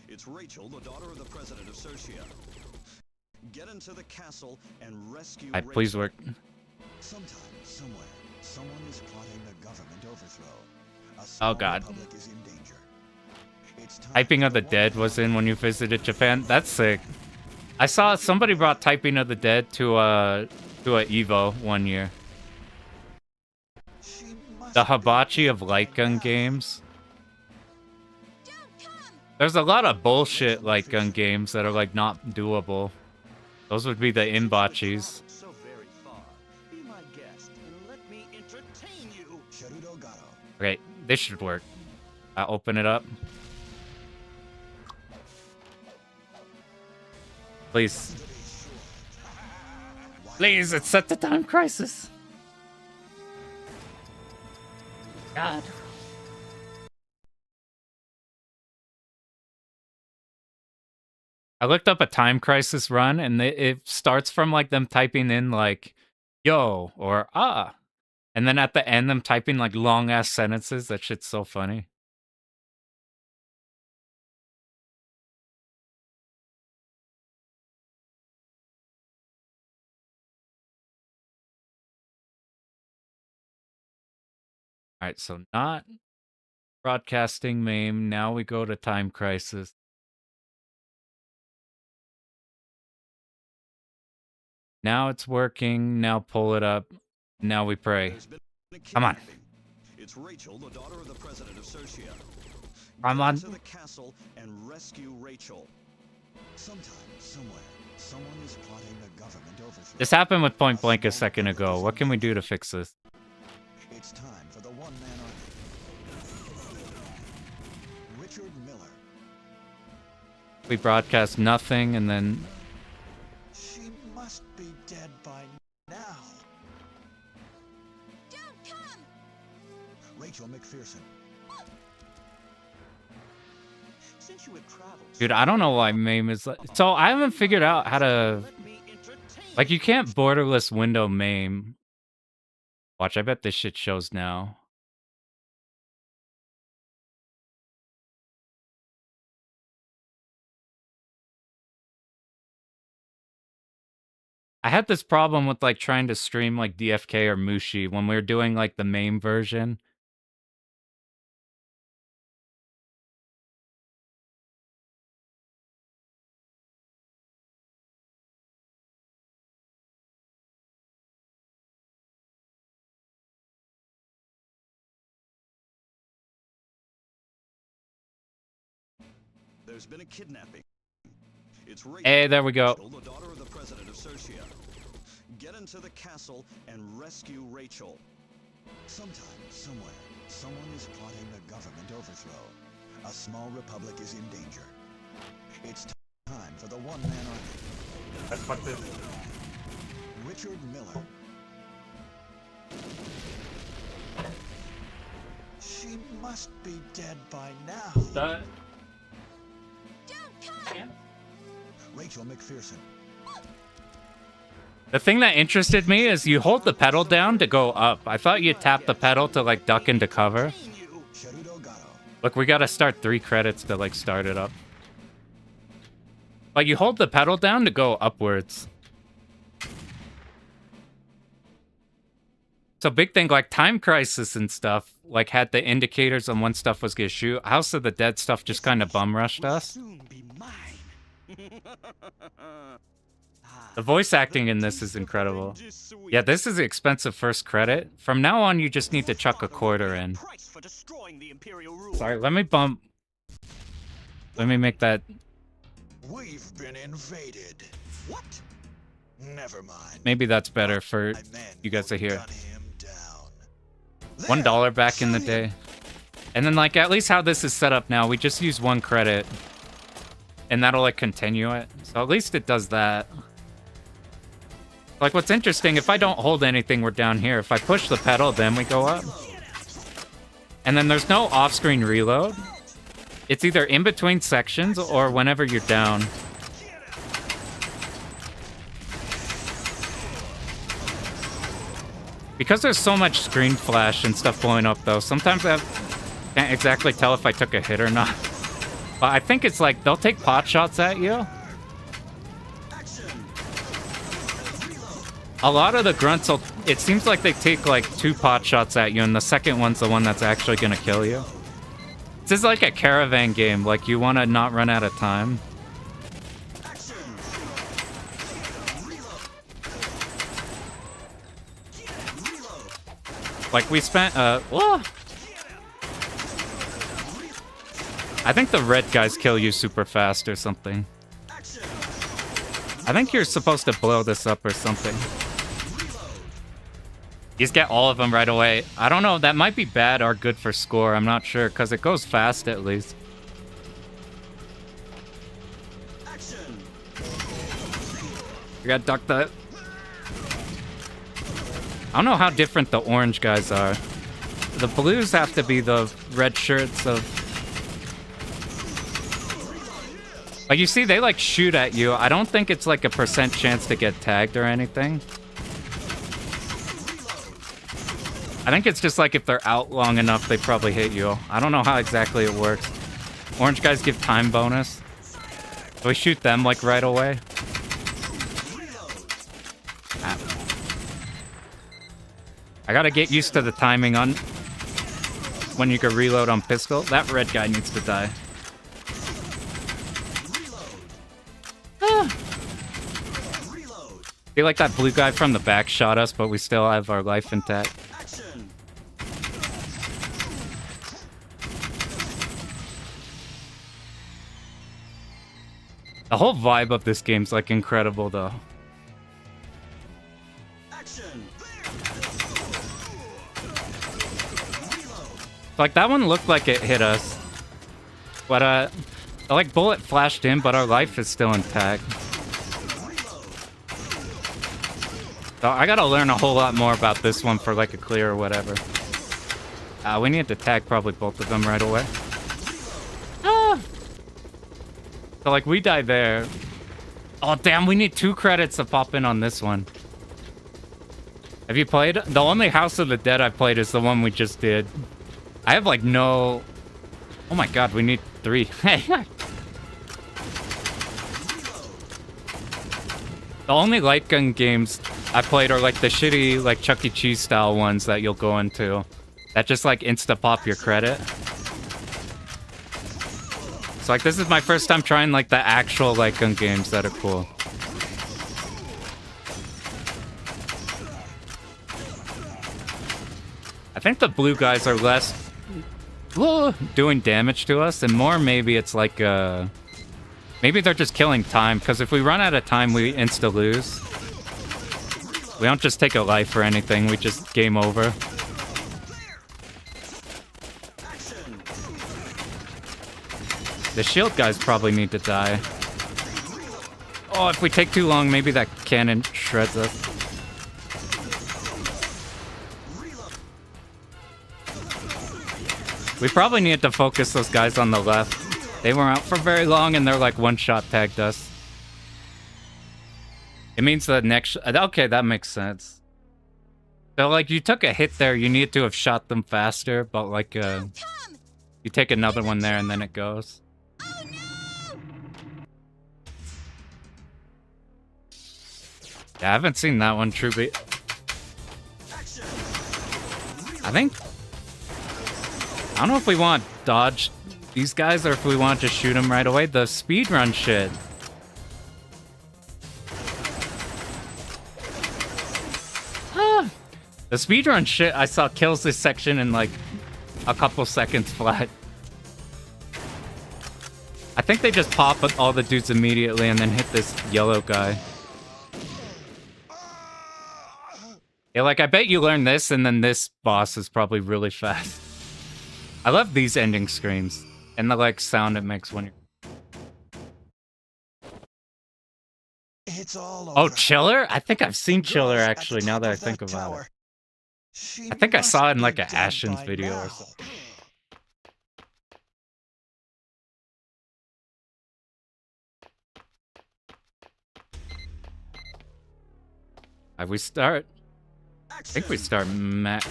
It's Rachel, the daughter of the president of Sertia. Get into the castle and rescue Rachel. Please work. Sometime, somewhere, someone is plotting a government overthrow. Oh god. Republic is in danger. Typing of the Dead was in when you visited Japan. That's sick. I saw somebody brought Typing of the Dead to a Evo one year. The hibachi of Lightgun games. There's a lot of bullshit Lightgun games that are like not doable. Those would be the imbachis. Okay, this should work. I'll open it up. Please. Please, it's set to Time Crisis. God. I looked up a Time Crisis run, and it starts from like them typing in like, yo, or ah. And then at the end, them typing like long ass sentences. That shit's so funny. Alright, so not broadcasting MAME. Now we go to Time Crisis. Now it's working. Now pull it up. Now we pray. There's been a Come on. kidnapping. It's Rachel, the daughter of the president of Socia. I'm Get on. into the castle and rescue Rachel. Sometime, somewhere, someone is plotting a government overthrow. This happened with Point Blank a second ago. What can we do to fix this? It's time for the one-man army. Richard Miller. We broadcast nothing and then... She must be dead by now. Don't come! Rachel McPherson. Since you had traveled, Dude, I don't know why MAME is like... So I haven't figured out how to... let me entertain. Like, you can't borderless window MAME. Watch, I bet this shit shows now. I had this problem with, like, trying to stream, like, DFK or Mushi when we were doing, like, the MAME version. There's been a kidnapping. It's Rachel, Hey, there we go. the daughter of the president of Socia. Get into the castle and rescue Rachel. Sometime, somewhere, someone is plotting a government overthrow. A small republic is in danger. It's time for the one-man army. Let's fuck this. Richard Miller. She must be dead by now. That... Don't come! Rachel McPherson. The thing that interested me is you hold the pedal down to go up. I thought you tap the pedal to, like, duck into cover. Cherudo Gatto. Look, we gotta start 3 credits to, like, start it up. But you hold the pedal down to go upwards. So big thing, like, Time Crisis and stuff, like, had the indicators on when stuff was gonna shoot. House of the Dead stuff just kind of bum rushed us. Soon be mine. The voice acting in this is incredible. Yeah, this is an expensive first credit. From now on, you just need to chuck a quarter in. Sorry, let me bump... Let me make that... We've been invaded. What? Never mind. Maybe that's better for you guys to hear. $1 back in the day. And then, like, at least how this is set up now, we just use 1 credit. And that'll, like, continue it. So at least it does that. Like, what's interesting, if I don't hold anything, we're down here. If I push the pedal, then we go up. And then there's no off-screen reload. It's either in between sections or whenever you're down. Because there's so much screen flash and stuff blowing up, though, sometimes I can't exactly tell if I took a hit or not. But I think it's like, they'll take pot shots at you. A lot of the grunts, it seems like they take like 2 pot shots at you, and the second one's the one that's actually gonna kill you. This is like a caravan game, like you want to not run out of time. Like we spent, whoa! I think the red guys kill you super fast or something. I think you're supposed to blow this up or something. You just get all of them right away. I don't know, that might be bad or good for score, I'm not sure, because it goes fast at least. We gotta duck that. I don't know how different the orange guys are. The blues have to be the red shirts of... Like, you see, they, like, shoot at you. I don't think it's, like, a % chance to get tagged or anything. I think it's just, like, if they're out long enough, they probably hit you. I don't know how exactly it works. Orange guys give time bonus. So we shoot them, like, right away. I gotta get used to the timing on... when you can reload on pistol. That red guy needs to die. I feel like that blue guy from the back shot us, but we still have our life intact. The whole vibe of this game's like incredible though. Like that one looked like it hit us. But like bullet flashed in, but our life is still intact. So I gotta learn a whole lot more about this one for like a clear or whatever. We need to tag probably both of them right away. So like we died there. Oh damn, we need 2 credits to pop in on this one. Have you played? The only House of the Dead I've played is the one we just did. I have like no... Oh my god, we need 3. The only light gun games I played are like the shitty like Chuck E. Cheese style ones that you'll go into. That just like insta-pop your credit. So like this is my first time trying like the actual light gun games that are cool. I think the blue guys are less doing damage to us and more maybe it's like maybe they're just killing time, because if we run out of time we insta lose. We don't just take a life or anything, we just game over. The shield guys probably need to die. Oh, if we take too long, maybe that cannon shreds us. We probably need to focus those guys on the left. They weren't out for very long and they're like one-shot tagged us. It means the next... Okay, that makes sense. So like you took a hit there, you need to have shot them faster, but like you take another one there and then it goes. Yeah, I haven't seen that one, Truby. I think... I don't know if we want to dodge these guys or if we want to shoot them right away. The speedrun shit. The speedrun shit I saw kills this section in like a couple seconds flat. I think they just pop all the dudes immediately and then hit this yellow guy. Yeah, like I bet you learn this and then this boss is probably really fast. I love these ending screams and the like sound it makes when you're... It's all over. Oh, Chiller? I think I've seen Chiller actually now that I think about it. I think I saw it in like a Ashens video or something. Alright, we start... I think we start max.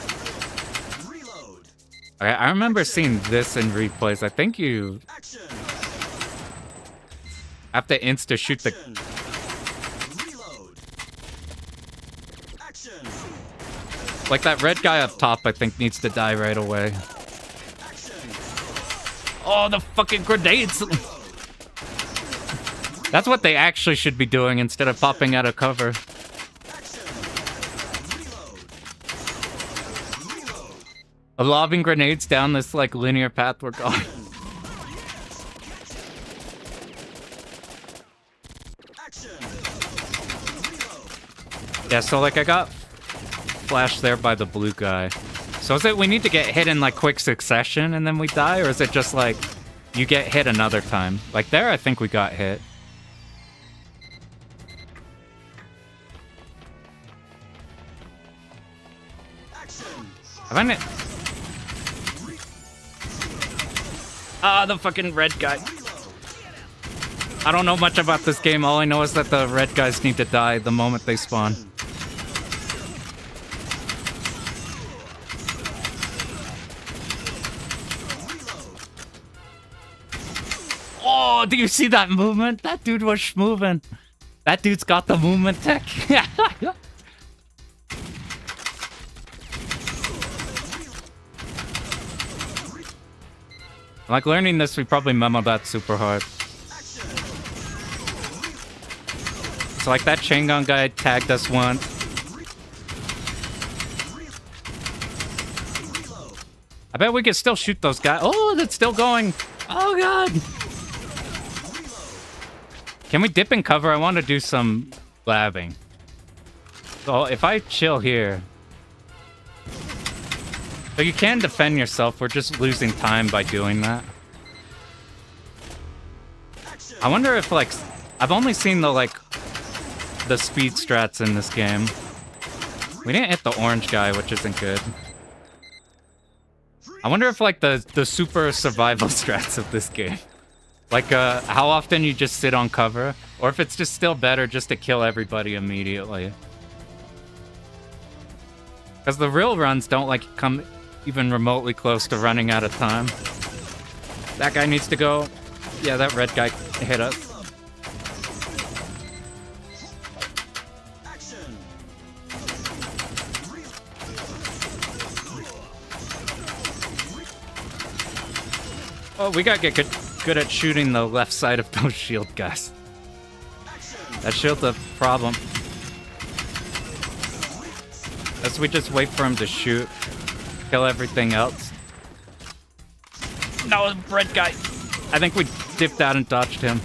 Okay, I remember seeing this in replays. I think you have to insta shoot the... Like that red guy up top, I think needs to die right away. Oh, the fucking grenades! That's what they actually should be doing instead of popping out of cover. Lobbing grenades down this like linear path we're going. Yeah, so like I got flashed there by the blue guy. So is it we need to get hit in like quick succession and then we die, or is it just like you get hit another time? Like there I think we got hit. Haven't it? Ah, the fucking red guy. I don't know much about this game. All I know is that the red guys need to die the moment they spawn. Oh, do you see that movement? That dude was moving. That dude's got the movement tech. Like, learning this, we probably memoed that super hard. So, like, that chain gun guy tagged us once. I bet we could still shoot those guys. Oh, that's still going. Oh, God. Can we dip in cover? I want to do some blabbing. So, if I chill here... So you can defend yourself, we're just losing time by doing that. I wonder if, like... I've only seen the, like... the speed strats in this game. We didn't hit the orange guy, which isn't good. I wonder if, like, the super survival strats of this game. Like, how often you just sit on cover, or if it's just still better just to kill everybody immediately. Because the real runs don't, like, come even remotely close to running out of time. That guy needs to go. Yeah, that red guy hit us. Oh, we gotta get good at shooting the left side of those shield guys. That shield's a problem. As we just wait for him to shoot, kill everything else. No, red guy. I think we dipped out and dodged him.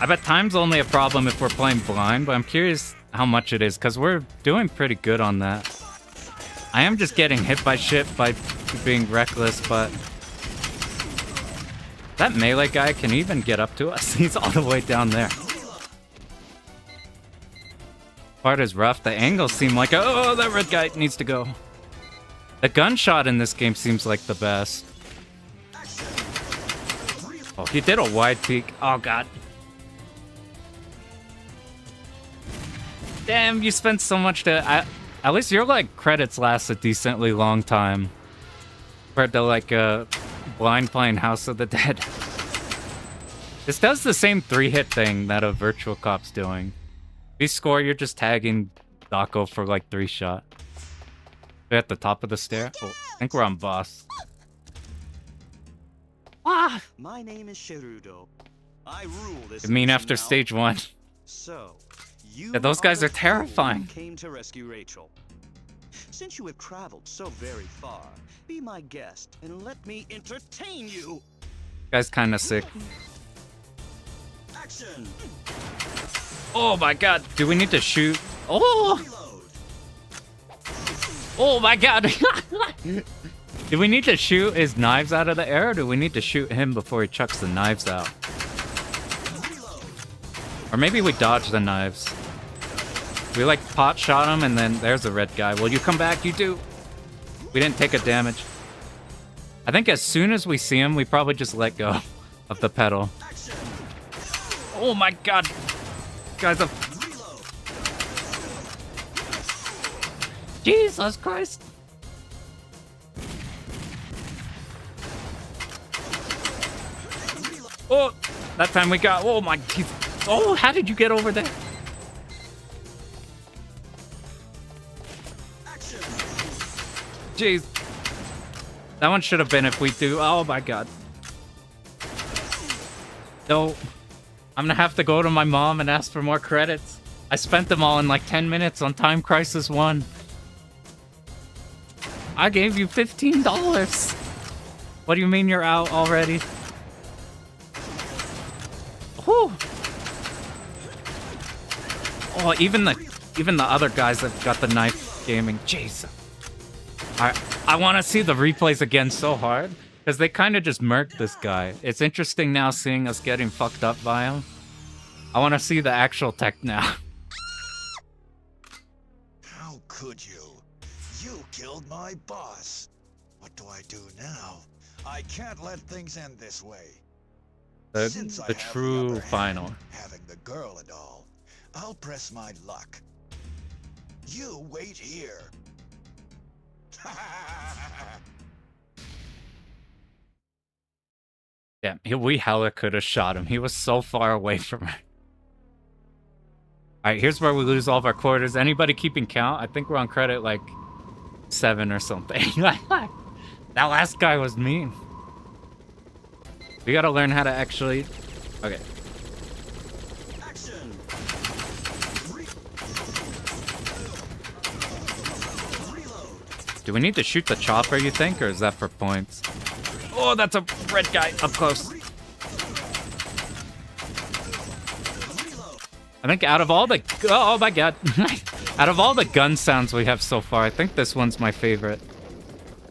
I bet time's only a problem if we're playing blind, but I'm curious how much it is, because we're doing pretty good on that. I am just getting hit by shit by being reckless, but... That melee guy can even get up to us. He's all the way down there. Part is rough. The angles seem like... Oh, that red guy needs to go. The gunshot in this game seems like the best. Oh, he did a wide peek. Oh, God. Damn, you spent so much to... At least your, like, credits last a decently long time. Compared to, like, blind playing House of the Dead. This does the same 3-hit thing that a Virtua Cop's doing. If you score, you're just tagging Dako for, like, 3-shot. We're at the top of the stair. Oh, I think we're on boss. Ah! My name is Shirudo. I rule this. I mean, after stage 1. So, you yeah, those guys are terrifying. Came to rescue Rachel. Since you have traveled so very far, be my guest and let me entertain you. Guy's kind of sick. Action. Oh my God! Do we need to shoot? Oh! Oh my God! Do we need to shoot his knives out of the air, or do we need to shoot him before he chucks the knives out? Or maybe we dodge the knives. We, like, pot shot him, and then there's a red guy. Will you come back? You do. We didn't take a damage. I think as soon as we see him, we probably just let go of the pedal. Oh my God. Guys, Jesus Christ. Oh, that time we got... Oh my... Oh, how did you get over there? Jeez. That one should have been if we do. Oh my God. No. I'm gonna have to go to my mom and ask for more credits. I spent them all in like 10 minutes on Time Crisis 1. I gave you $15. What do you mean you're out already? Whew. Oh, even the other guys that got the knife gaming. Jeez. I want to see the replays again so hard, because they kind of just murked this guy. It's interesting now seeing us getting fucked up by him. I want to see the actual tech now. How could you? You killed my boss. What do I do now? I can't let things end this way. The true final. Having the girl and all, I'll press my luck. You wait here. Yeah, we hella could have shot him. He was so far away from her. Alright, here's where we lose all of our quarters. Anybody keeping count? I think we're on credit like 7 or something. That last guy was mean. We gotta learn how to actually... Okay. Action. Do we need to shoot the chopper, you think, or is that for points? Oh, that's a red guy up close. I think out of all the... Oh my god. Out of all the gun sounds we have so far, I think this one's my favorite.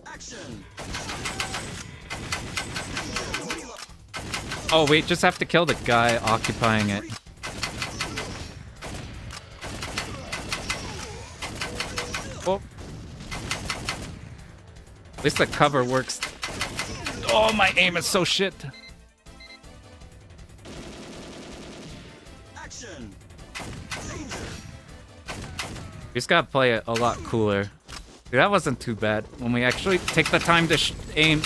Action. Oh, we just have to kill the guy occupying it. Oh. At least the cover works. Oh, my aim is so shit. Action. We just gotta play it a lot cooler. Dude, that wasn't too bad when we actually take the time to aim.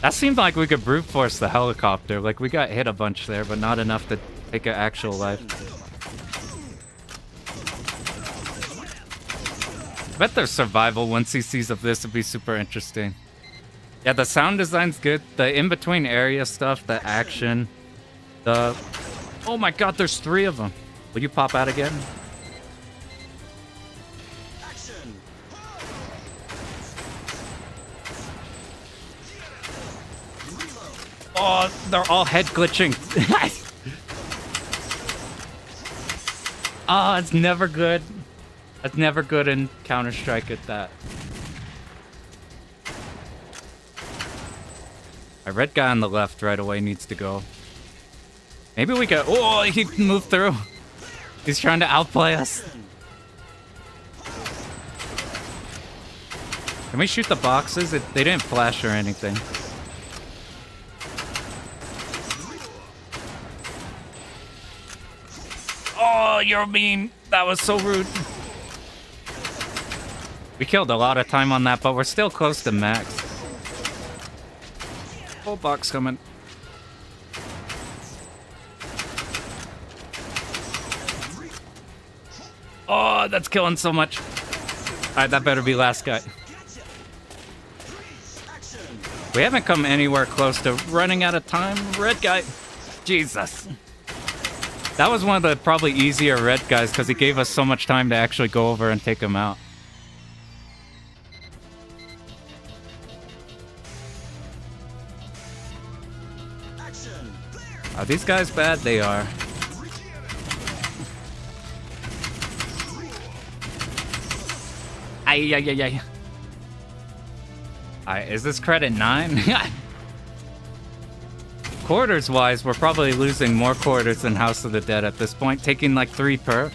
That seemed like we could brute force the helicopter. Like, we got hit a bunch there, but not enough to take an actual life. I bet there's survival 1cc's of this would be super interesting. Yeah, the sound design's good. The in-between area stuff, the action, the... Oh my god, there's 3 of them. Will you pop out again? Action. Oh, they're all head glitching. Oh, it's never good. That's never good in Counter-Strike at that. A red guy on the left right away needs to go. Maybe we could... Oh, he moved through. He's trying to outplay us. Can we shoot the boxes? They didn't flash or anything. Oh, you're mean. That was so rude. We killed a lot of time on that, but we're still close to max. Full box coming. Oh, that's killing so much. Alright, that better be last guy. We haven't come anywhere close to running out of time. Red guy. Jesus. That was one of the probably easier red guys because he gave us so much time to actually go over and take him out. Are these guys bad? They are. Ay, ay, ay, ay. Alright, is this credit 9? Quarters-wise, we're probably losing more quarters than House of the Dead at this point, taking like 3 per.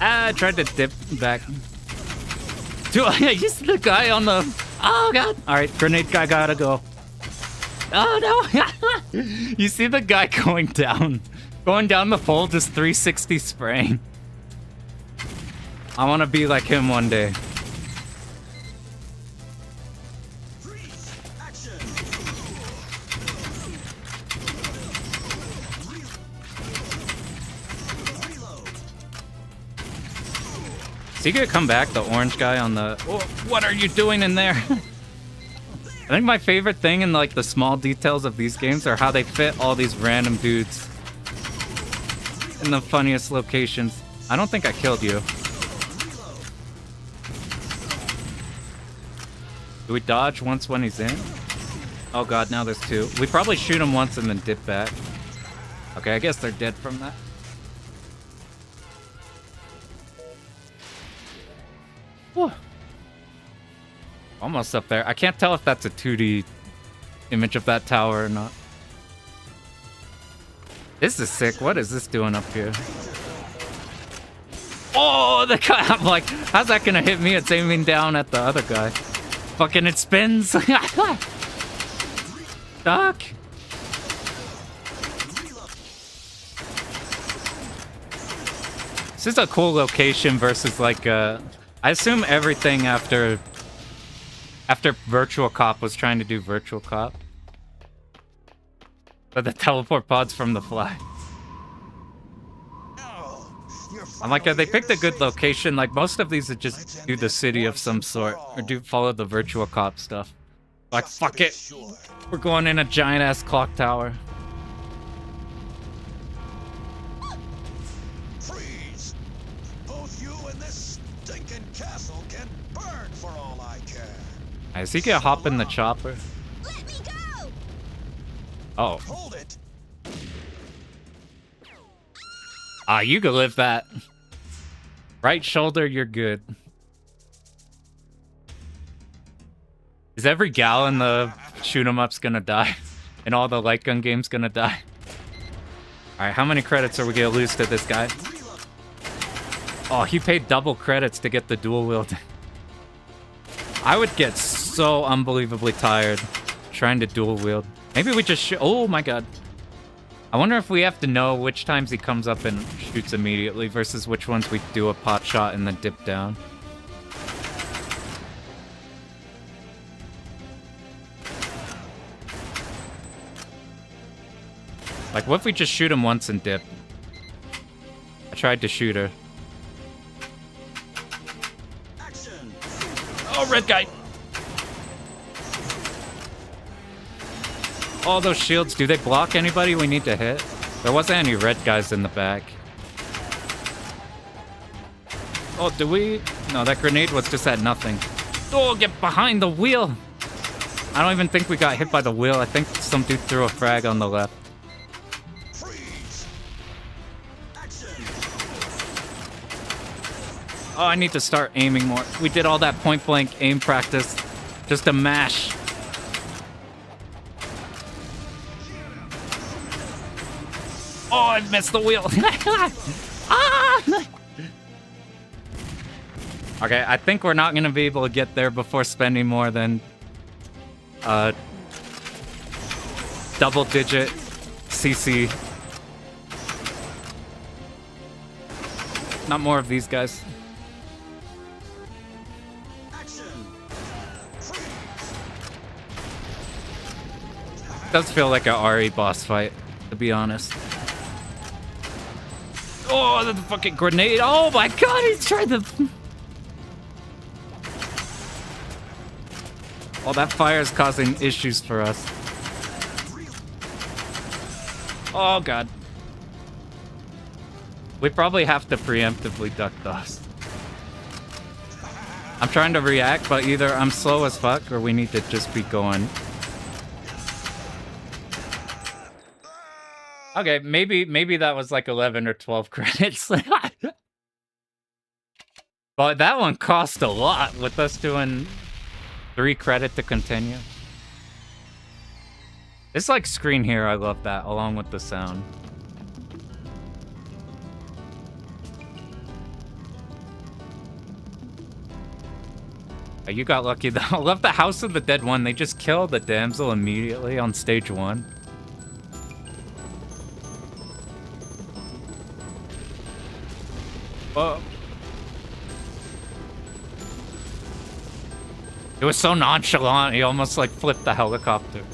I tried to dip back. Dude, you see the guy on the... Oh, God. All right, grenade guy gotta go. Oh, no. You see the guy going down the pole, just 360 spraying. I want to be like him one day. Is he gonna come back, the orange guy on the... Oh, what are you doing in there? I think my favorite thing in like the small details of these games are how they fit all these random dudes in the funniest locations. I don't think I killed you. Do we dodge once when he's in? Oh god, now there's 2. We probably shoot him once and then dip back. Okay, I guess they're dead from that. Whew. Almost up there. I can't tell if that's a 2D image of that tower or not. This is sick. What is this doing up here? Oh, the guy. I'm like, how's that gonna hit me? It's aiming down at the other guy. Fucking it spins. Duck. This is a cool location versus like I I assume everything after Virtua Cop was trying to do Virtual Cop. But the teleport pods from the fly. I'm like, they picked a good location. Like, most of these would just do the city of some sort. Or follow the Virtua Cop stuff. Like, fuck it. We're going in a giant-ass clock tower. Freeze! Both you and this stinking castle can burn for all I care. Is he gonna hop in the chopper? Let me go! Oh. Hold it! Ah, you can live that. Right shoulder, you're good. Is every gal in the shoot 'em up's gonna die? And all the light gun games gonna die? Alright, how many credits are we gonna lose to this guy? Oh, he paid double credits to get the dual wield. I would get so unbelievably tired trying to dual wield. Maybe we just oh my god. I wonder if we have to know which times he comes up and shoots immediately versus which ones we do a pot shot and then dip down. Like, what if we just shoot him once and dip? I tried to shoot her. Oh, red guy! All those shields, do they block anybody we need to hit? There wasn't any red guys in the back. Oh, do we? No, that grenade was just at nothing. Oh, get behind the wheel! I don't even think we got hit by the wheel. I think some dude threw a frag on the left. Oh, I need to start aiming more. We did all that point-blank aim practice just to mash. Oh, I missed the wheel. Ah! Okay, I think we're not going to be able to get there before spending more than double-digit CC. Not more of these guys. Does feel like a RE boss fight, to be honest. Oh, the fucking grenade! Oh my god, he's trying to... Oh, that fire is causing issues for us. Oh god. We probably have to preemptively duck those. I'm trying to react, but either I'm slow as fuck or we need to just be going. Okay, maybe that was like 11 or 12 credits. But that one cost a lot with us doing 3 credit to continue. This like screen here, I love that, along with the sound. Oh, you got lucky though. I love the House of the Dead one. They just killed the damsel immediately on stage 1. Whoa. It was so nonchalant, he almost like flipped the helicopter.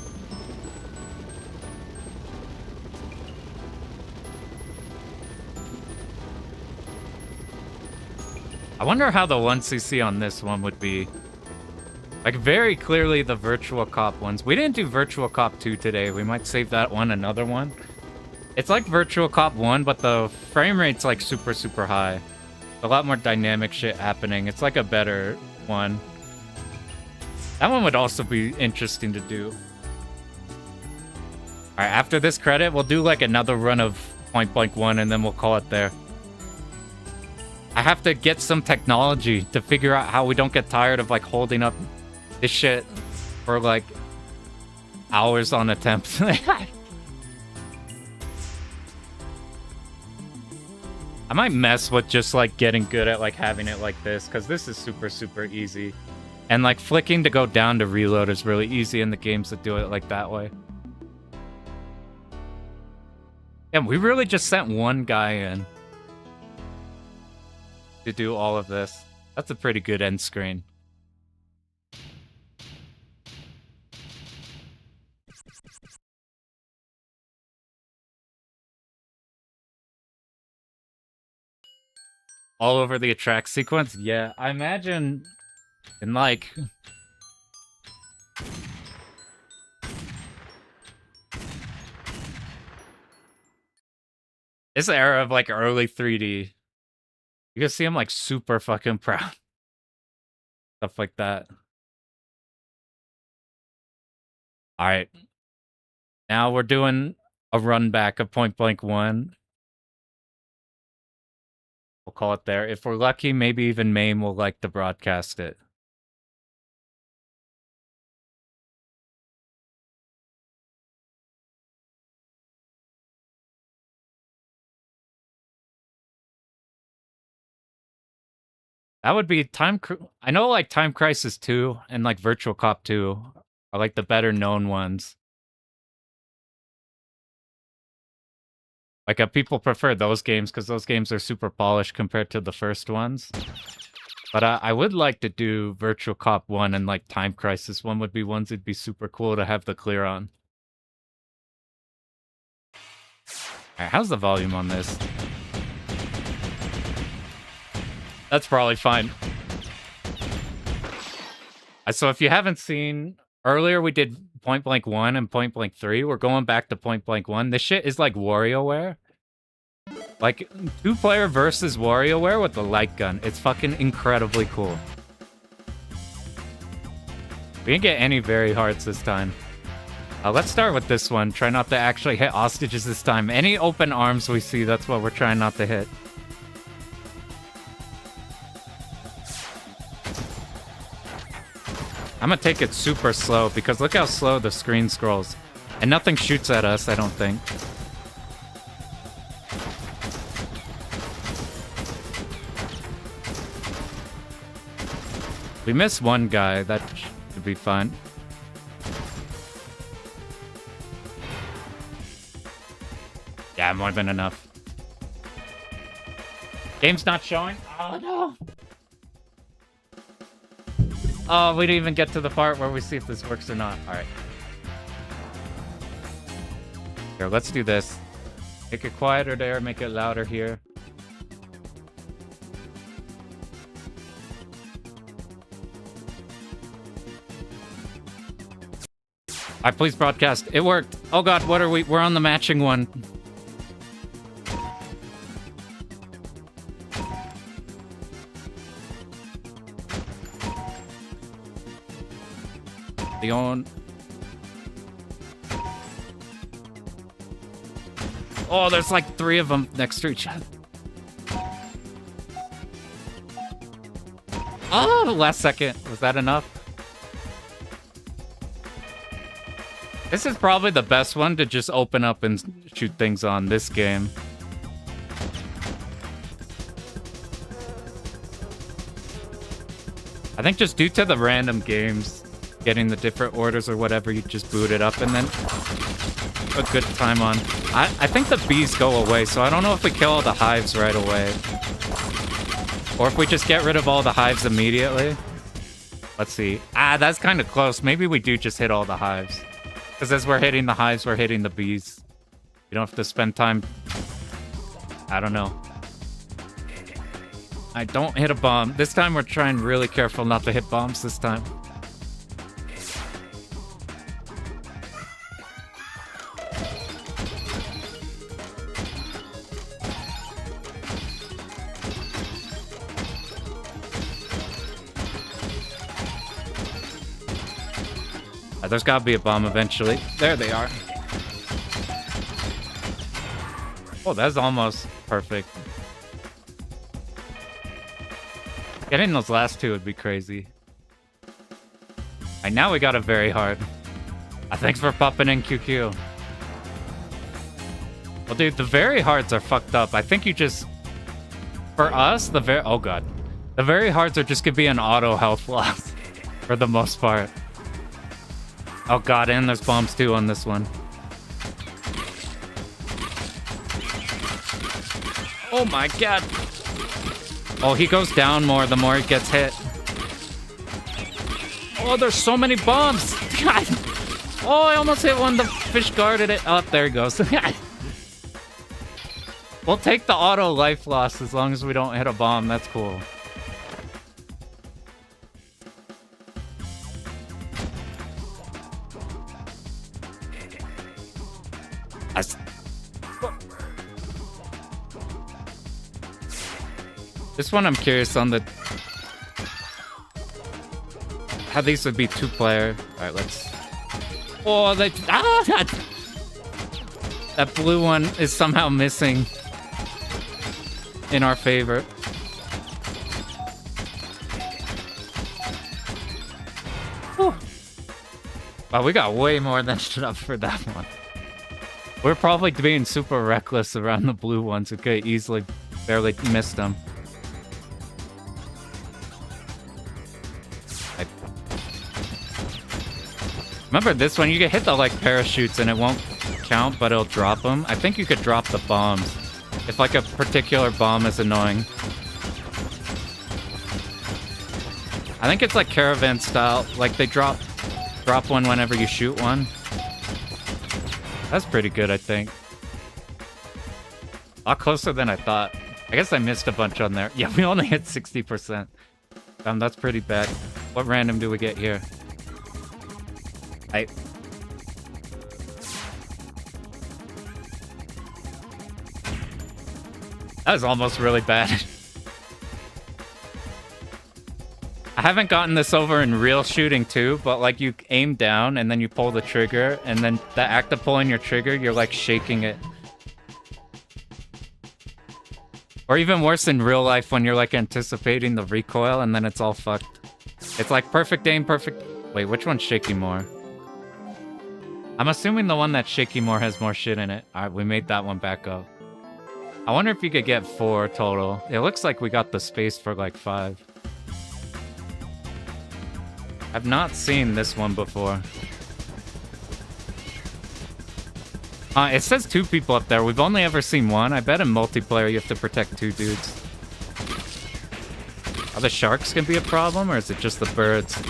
I wonder how the 1cc on this one would be. Like, very clearly the Virtua Cop ones. We didn't do Virtua Cop 2 today. We might save that one another one. It's like Virtua Cop 1, but the frame rate's like super, super high. A lot more dynamic shit happening. It's like a better one. That one would also be interesting to do. Alright, after this credit, we'll do like another run of Point Blank 1 and then we'll call it there. I have to get some technology to figure out how we don't get tired of like holding up this shit for like hours on attempt. I might mess with just like getting good at like having it like this, because this is super, super easy. And like flicking to go down to reload is really easy in the games that do it like that way. And we really just sent one guy in to do all of this. That's a pretty good end screen. All over the attract sequence? Yeah, I imagine in like... this era of like early 3D, you can see him like super fucking proud. Stuff like that. Alright. Now we're doing a run back of Point Blank 1. We'll call it there. If we're lucky, maybe even Mame will like to broadcast it. That would be I know like Time Crisis 2 and like Virtua Cop 2 are like the better known ones. Like people prefer those games because those games are super polished compared to the first ones. But I would like to do Virtua Cop 1 and like Time Crisis 1 would be ones that'd be super cool to have the clear on. Alright, how's the volume on this? That's probably fine. So if you haven't seen, earlier we did Point Blank 1 and Point Blank 3. We're going back to Point Blank 1. This shit is like WarioWare. Like, 2-player versus WarioWare with the light gun. It's fucking incredibly cool. We didn't get any very hearts this time. Let's start with this one. Try not to actually hit hostages this time. Any open arms we see, that's what we're trying not to hit. I'm gonna take it super slow because look how slow the screen scrolls. And nothing shoots at us, I don't think. We missed one guy, that should be fun. Yeah, more than enough. Game's not showing? Oh no! Oh, we didn't even get to the part where we see if this works or not. Alright. Here, let's do this. Make it quieter there, make it louder here. Alright, please broadcast. It worked. Oh god, what are we? We're on the matching one. Leon. Oh, there's like 3 of them next to each other. Oh, last second. Was that enough? This is probably the best one to just open up and shoot things on this game. I think just due to the random games, getting the different orders or whatever, you just boot it up and then a good time on. I think the bees go away, so I don't know if we kill all the hives right away. Or if we just get rid of all the hives immediately. Let's see. Ah, that's kind of close. Maybe we do just hit all the hives. Because as we're hitting the hives, we're hitting the bees. You don't have to spend time... I don't know. I don't hit a bomb. This time we're trying really careful not to hit bombs this time. There's gotta be a bomb eventually. There they are. Oh, that's almost perfect. Getting those last 2 would be crazy. Alright, now we got it very hard. Thanks for popping in, QQ. Well, dude, the very hards are fucked up. I think you just... For us, oh god. The very hards are just gonna be an auto health loss. For the most part. Oh god, and there's bombs too on this one. Oh my god. Oh, he goes down more the more he gets hit. Oh, there's so many bombs. God. Oh, I almost hit one. The fish guarded it. Oh, there he goes. We'll take the auto life loss as long as we don't hit a bomb. That's cool. This one I'm curious on the... how these would be two-player. Alright, let's... Oh, they... Ah! That blue one is somehow missing in our favor. Whew. Wow, we got way more than enough for that one. We're probably being super reckless around the blue ones. We could easily barely missed them. Remember this one? You get hit the like parachutes and it won't count, but it'll drop them. I think you could drop the bombs if like a particular bomb is annoying. I think it's like caravan style. Like they drop one whenever you shoot one. That's pretty good, I think. A lot closer than I thought. I guess I missed a bunch on there. Yeah, we only hit 60%. That's pretty bad. What random do we get here? That was almost really bad. I haven't gotten this over in real shooting too, but like you aim down and then you pull the trigger, and then the act of pulling your trigger, you're like shaking it. Or even worse in real life when you're like anticipating the recoil and then it's all fucked. It's like perfect aim, perfect... Wait, which one's shaky more? I'm assuming the one that's shaky more has more shit in it. Alright, we made that one back up. I wonder if you could get 4 total. It looks like we got the space for like 5. I've not seen this one before. It says 2 people up there. We've only ever seen 1. I bet in multiplayer you have to protect 2 dudes. Are the sharks gonna be a problem, or is it just the birds?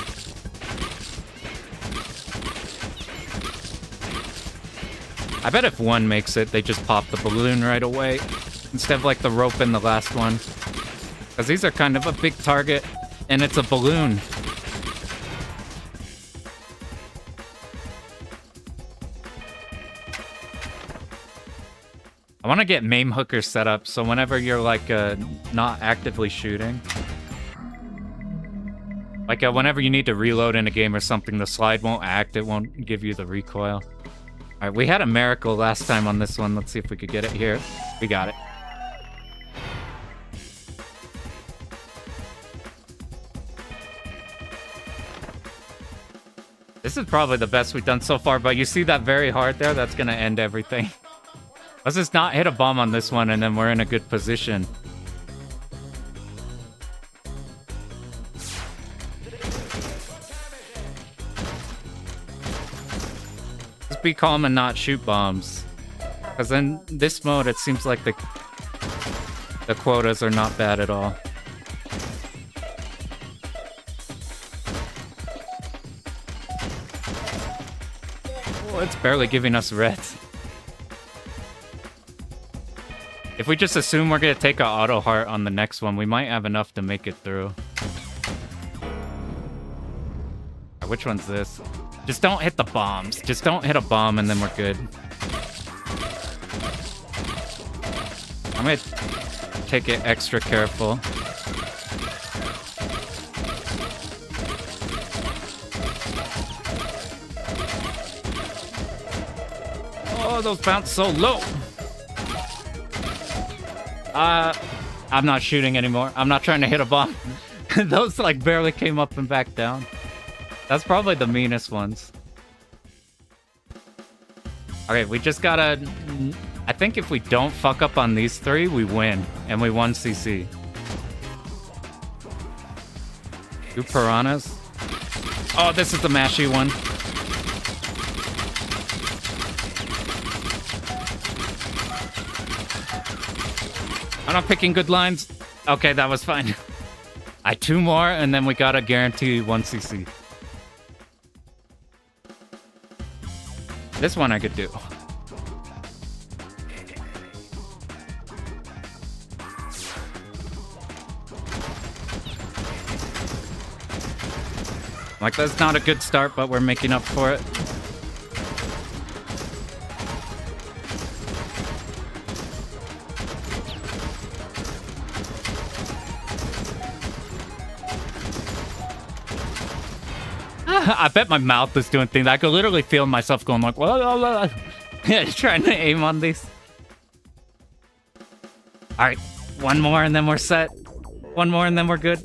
I bet if 1 makes it, they just pop the balloon right away, instead of like the rope in the last one. Because these are kind of a big target, and it's a balloon. I want to get MAME hookers set up, so whenever you're like not actively shooting, like whenever you need to reload in a game or something, the slide won't act, it won't give you the recoil. Alright, we had a miracle last time on this one. Let's see if we could get it here. We got it. This is probably the best we've done so far, but you see that very hard there? That's gonna end everything. Let's just not hit a bomb on this one, and then we're in a good position. Just be calm and not shoot bombs. Because in this mode, it seems like the quotas are not bad at all. Oh, it's barely giving us red. If we just assume we're gonna take an auto heart on the next one, we might have enough to make it through. Which one's this? Just don't hit the bombs. Just don't hit a bomb and then we're good. I'm gonna take it extra careful. Oh, those bounce so low. I'm not shooting anymore. I'm not trying to hit a bomb. Those like barely came up and back down. That's probably the meanest ones. Okay, we just gotta... I think if we don't fuck up on these 3, we win. And we won CC. 2 piranhas. Oh, this is the mashy one. I'm not picking good lines. Okay, that was fine. I 2 more, and then we gotta guarantee 1 CC. This one I could do. Like, that's not a good start, but we're making up for it. I bet my mouth is doing things. I could literally feel myself going like, whoa, trying to aim on these. All right, 1 more and then we're set. 1 more and then we're good.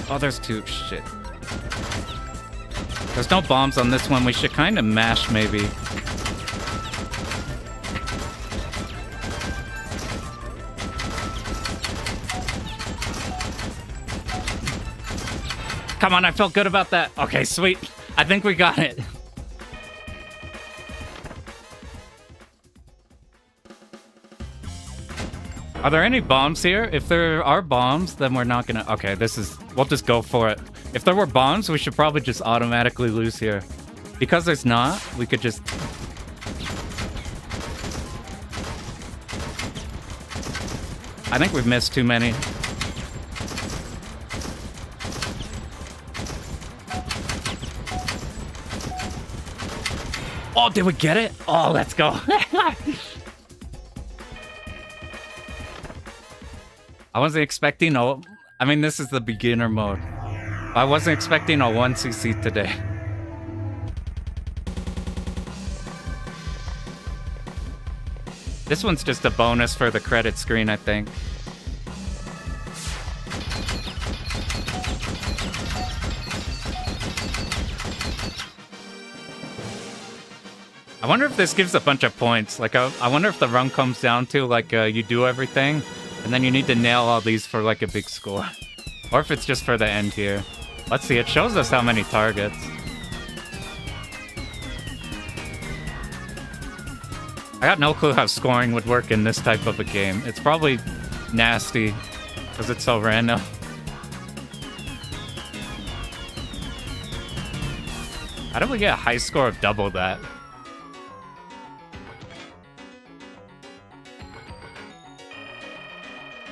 Oh, there's 2. Shit. There's no bombs on this one. We should kind of mash, maybe. Come on, I felt good about that. Okay, sweet. I think we got it. Are there any bombs here? If there are bombs, then we're not gonna... Okay, this is... We'll just go for it. If there were bombs, we should probably just automatically lose here. Because there's not, we could just... I think we've missed too many. Oh, did we get it? Oh, let's go. I wasn't expecting a... I mean, this is the beginner mode. I wasn't expecting a 1cc today. This one's just a bonus for the credit screen, I think. I wonder if this gives a bunch of points. Like, I wonder if the run comes down to, like, you do everything, and then you need to nail all these for, like, a big score. Or if it's just for the end here. Let's see, it shows us how many targets. I got no clue how scoring would work in this type of a game. It's probably nasty, because it's so random. How do we get a high score of double that?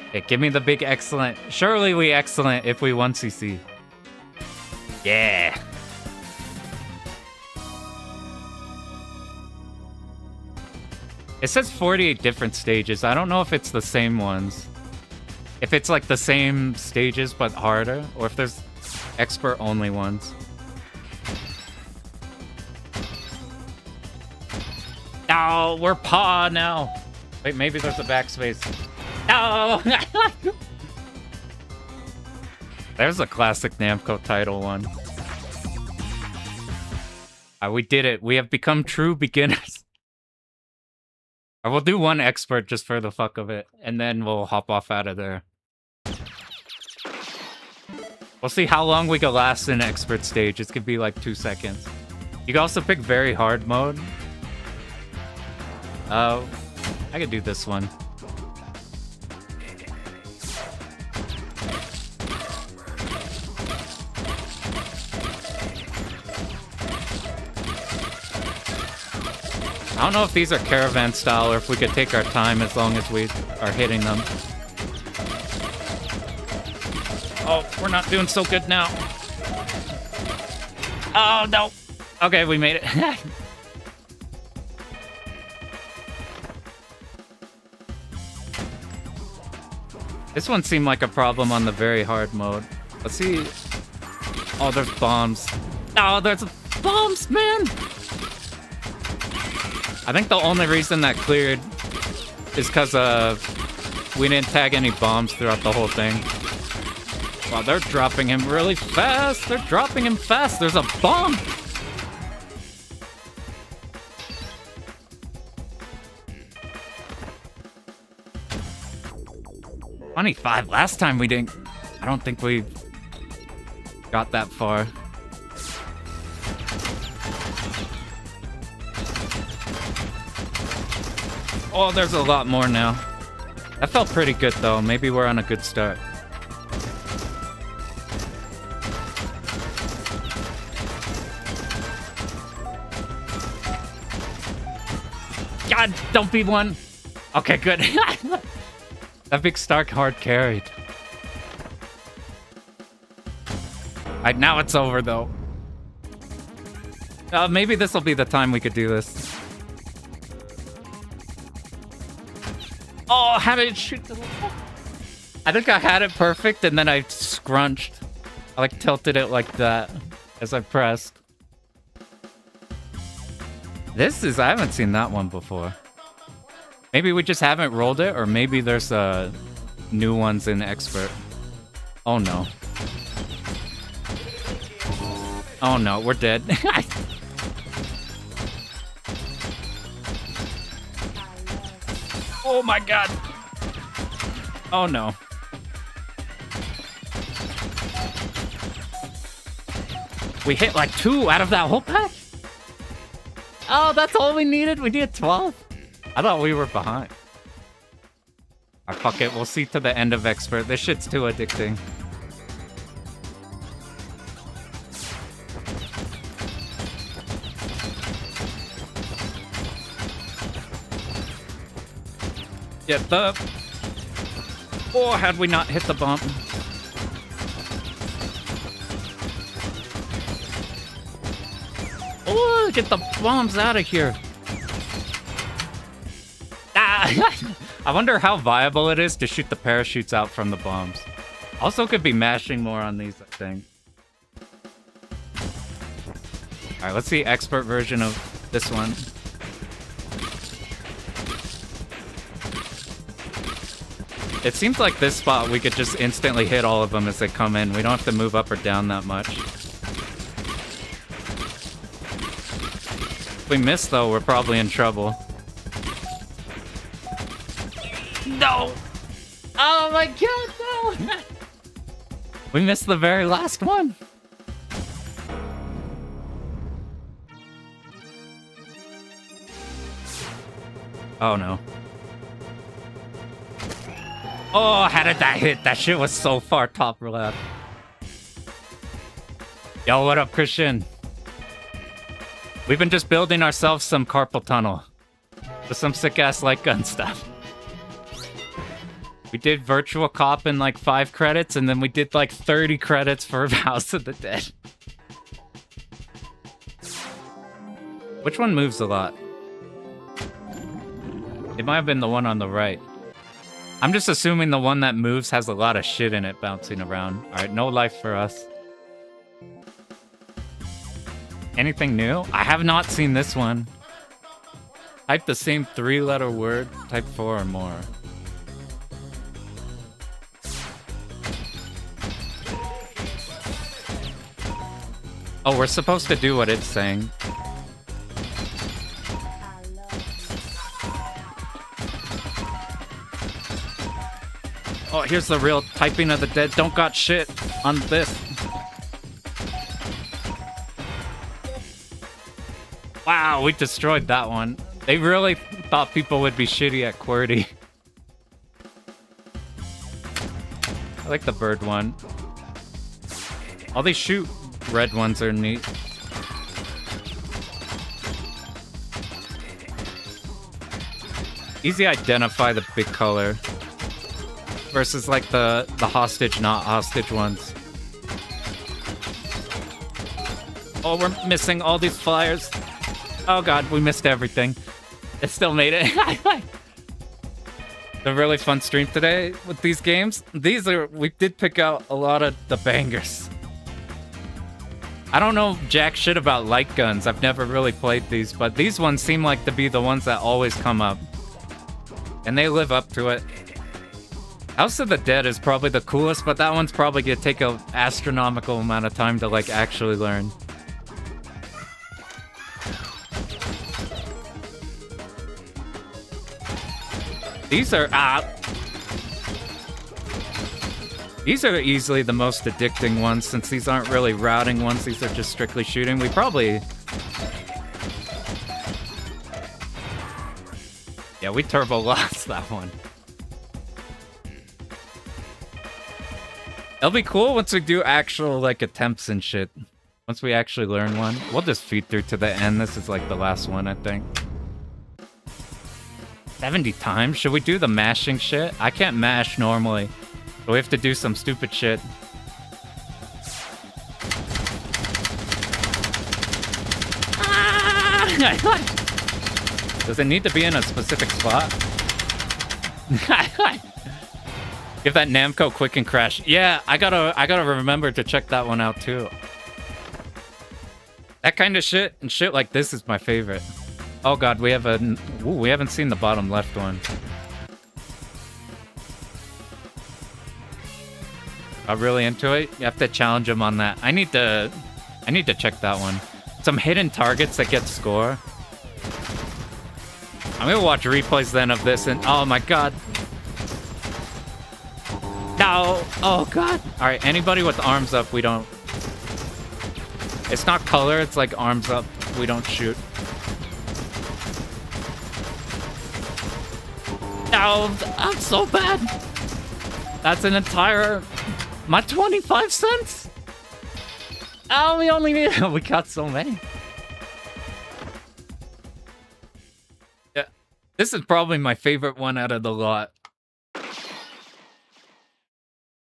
Okay, give me the big excellent. Surely we excellent if we 1cc. Yeah. It says 48 different stages. I don't know if it's the same ones. If it's like the same stages but harder, or if there's expert only ones. Oh, we're paw now. Wait, maybe there's a backspace. Oh! There's a classic Namco title one. We did it. We have become true beginners. Or we'll do 1 expert just for the fuck of it, and then we'll hop off out of there. We'll see how long we can last in expert stage. It could be like 2 seconds. You can also pick very hard mode. I could do this one. I don't know if these are caravan style or if we could take our time as long as we are hitting them. Oh, we're not doing so good now. Oh, no. Okay, we made it. This one seemed like a problem on the very hard mode. Let's see. Oh, there's bombs. Oh, there's bombs, man! I think the only reason that cleared is because we didn't tag any bombs throughout the whole thing. Wow, they're dropping him really fast. They're dropping him fast. There's a bomb. $25. Last time we didn't... I don't think we got that far. Oh, there's a lot more now. That felt pretty good, though. Maybe we're on a good start. God, don't be one. Okay, good. That big Stark hard carried. Alright, now it's over, though. Maybe this will be the time we could do this. Oh, how did it shoot the wall? I think I had it perfect, and then I scrunched. I, like, tilted it like that as I pressed. This is... I haven't seen that one before. Maybe we just haven't rolled it, or maybe there's new ones in Expert. Oh, no. Oh, no, we're dead. Oh, my God. Oh, no. We hit like 2 out of that whole pack? Oh, that's all we needed? We needed 12? I thought we were behind. Alright, fuck it. We'll see to the end of Expert. This shit's too addicting. Get the... Oh, had we not hit the bump? Oh, get the bombs out of here. Ah. I wonder how viable it is to shoot the parachutes out from the bombs. Also could be mashing more on these, I think. Alright, let's see expert version of this one. It seems like this spot we could just instantly hit all of them as they come in. We don't have to move up or down that much. If we miss though, we're probably in trouble. No! Oh my god, no! We missed the very last one. Oh no. Oh, how did that hit? That shit was so far top left. Yo, what up, Christian? We've been just building ourselves some carpal tunnel. With some sick-ass light gun stuff. We did Virtua Cop in like 5 credits, and then we did like 30 credits for House of the Dead. Which one moves a lot? It might have been the one on the right. I'm just assuming the one that moves has a lot of shit in it bouncing around. Alright, no life for us. Anything new? I have not seen this one. Type the same 3-letter word, type 4 or more. Oh, we're supposed to do what it's saying. Oh, here's the real typing of the dead. Don't got shit on this. Wow, we destroyed that one. They really thought people would be shitty at QWERTY. I like the bird one. All these shoot red ones are neat. Easy to identify the big color. Versus like the hostage, not hostage ones. Oh, we're missing all these flyers. Oh god, we missed everything. It still made it. A really fun stream today with these games. We did pick out a lot of the bangers. I don't know jack shit about light guns. I've never really played these, but these ones seem like to be the ones that always come up. And they live up to it. House of the Dead is probably the coolest, but that one's probably gonna take an astronomical amount of time to like actually learn. These are easily the most addicting ones, since these aren't really routing ones. These are just strictly shooting. We probably Yeah, we turbo lost that one. It'll be cool once we do actual, like, attempts and shit. Once we actually learn one. We'll just feed through to the end. This is, like, the last one, I think. 70 times? Should we do the mashing shit? I can't mash normally. So we have to do some stupid shit. Does it need to be in a specific spot? Give that Namco quick and crash. Yeah, I gotta remember to check that one out too. That kind of shit and shit like this is my favorite. Oh god, we haven't seen the bottom left one. I'm really into it. You have to challenge him on that. I need to check that one. Some hidden targets that get score. I'm gonna watch replays then of this and oh my god. No! Oh god! Alright, anybody with arms up, we don't... It's not color, it's like arms up, we don't shoot. No! I'm so bad! That's an entire... My 25 cents? Oh, we only need... we got so many. Yeah. This is probably my favorite one out of the lot.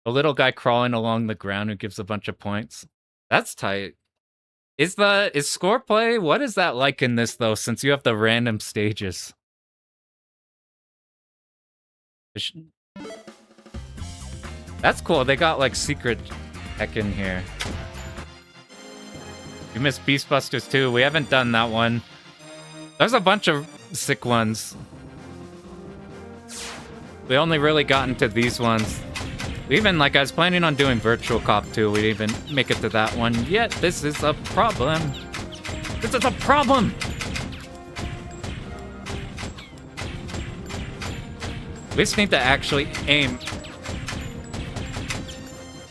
The little guy crawling along the ground who gives a bunch of points. That's tight. Is score play? What is that like in this though, since you have the random stages? That's cool. They got like secret tech in here. You missed Beastbusters too. We haven't done that one. There's a bunch of sick ones. We only really got into these ones. Even, like, I was planning on doing Virtua Cop too. We didn't even make it to that one yet. This is a problem. This is a problem! We just need to actually aim.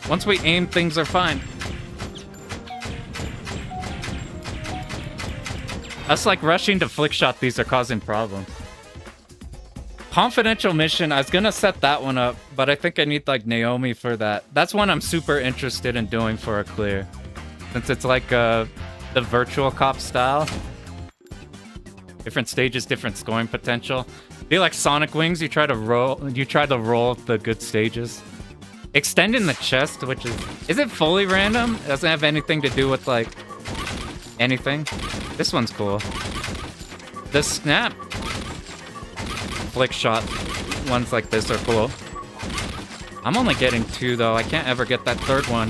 Once we aim, things are fine. Us, like, rushing to flick shot these are causing problems. Confidential mission, I was gonna set that one up, but I think I need, like, Naomi for that. That's one I'm super interested in doing for a clear. Since it's like, the Virtua Cop style. Different stages, different scoring potential. Be like Sonic Wings, you try to roll the good stages. Extending the chest, which is it fully random? It doesn't have anything to do with, like, anything. This one's cool. The snap flick shot ones like this are cool. I'm only getting 2 though. I can't ever get that third one.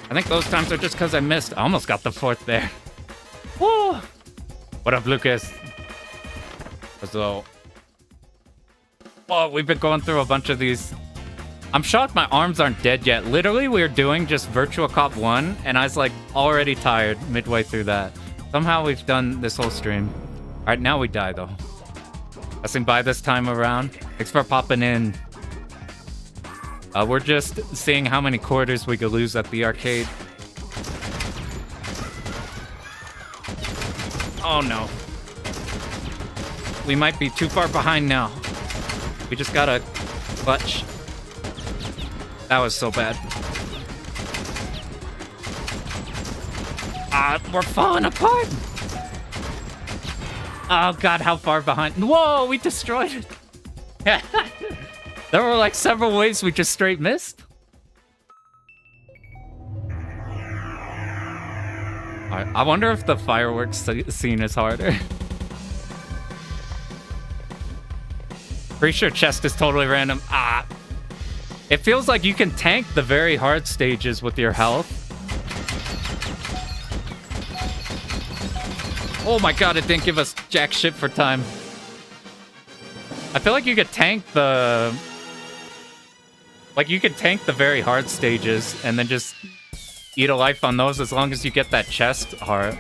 I think those times are just because I missed. I almost got the 4th there. Woo! What up, Lucas? So, we've been going through a bunch of these. I'm shocked my arms aren't dead yet. Literally, we were doing just Virtua Cop 1, and I was, like, already tired midway through that. Somehow we've done this whole stream. Alright, now we die, though. Passing by this time around. Thanks for popping in. We're just seeing how many quarters we could lose at the arcade. Oh, no. We might be too far behind now. We just gotta clutch. That was so bad. We're falling apart! Oh god, how far behind? Whoa, we destroyed it! There were like several waves we just straight missed. Alright, I wonder if the fireworks scene is harder. Pretty sure chest is totally random. It feels like you can tank the very hard stages with your health. Oh my god, it didn't give us jack shit for time. I feel like you could tank the... Like, you could tank the very hard stages and then just eat a life on those as long as you get that chest heart.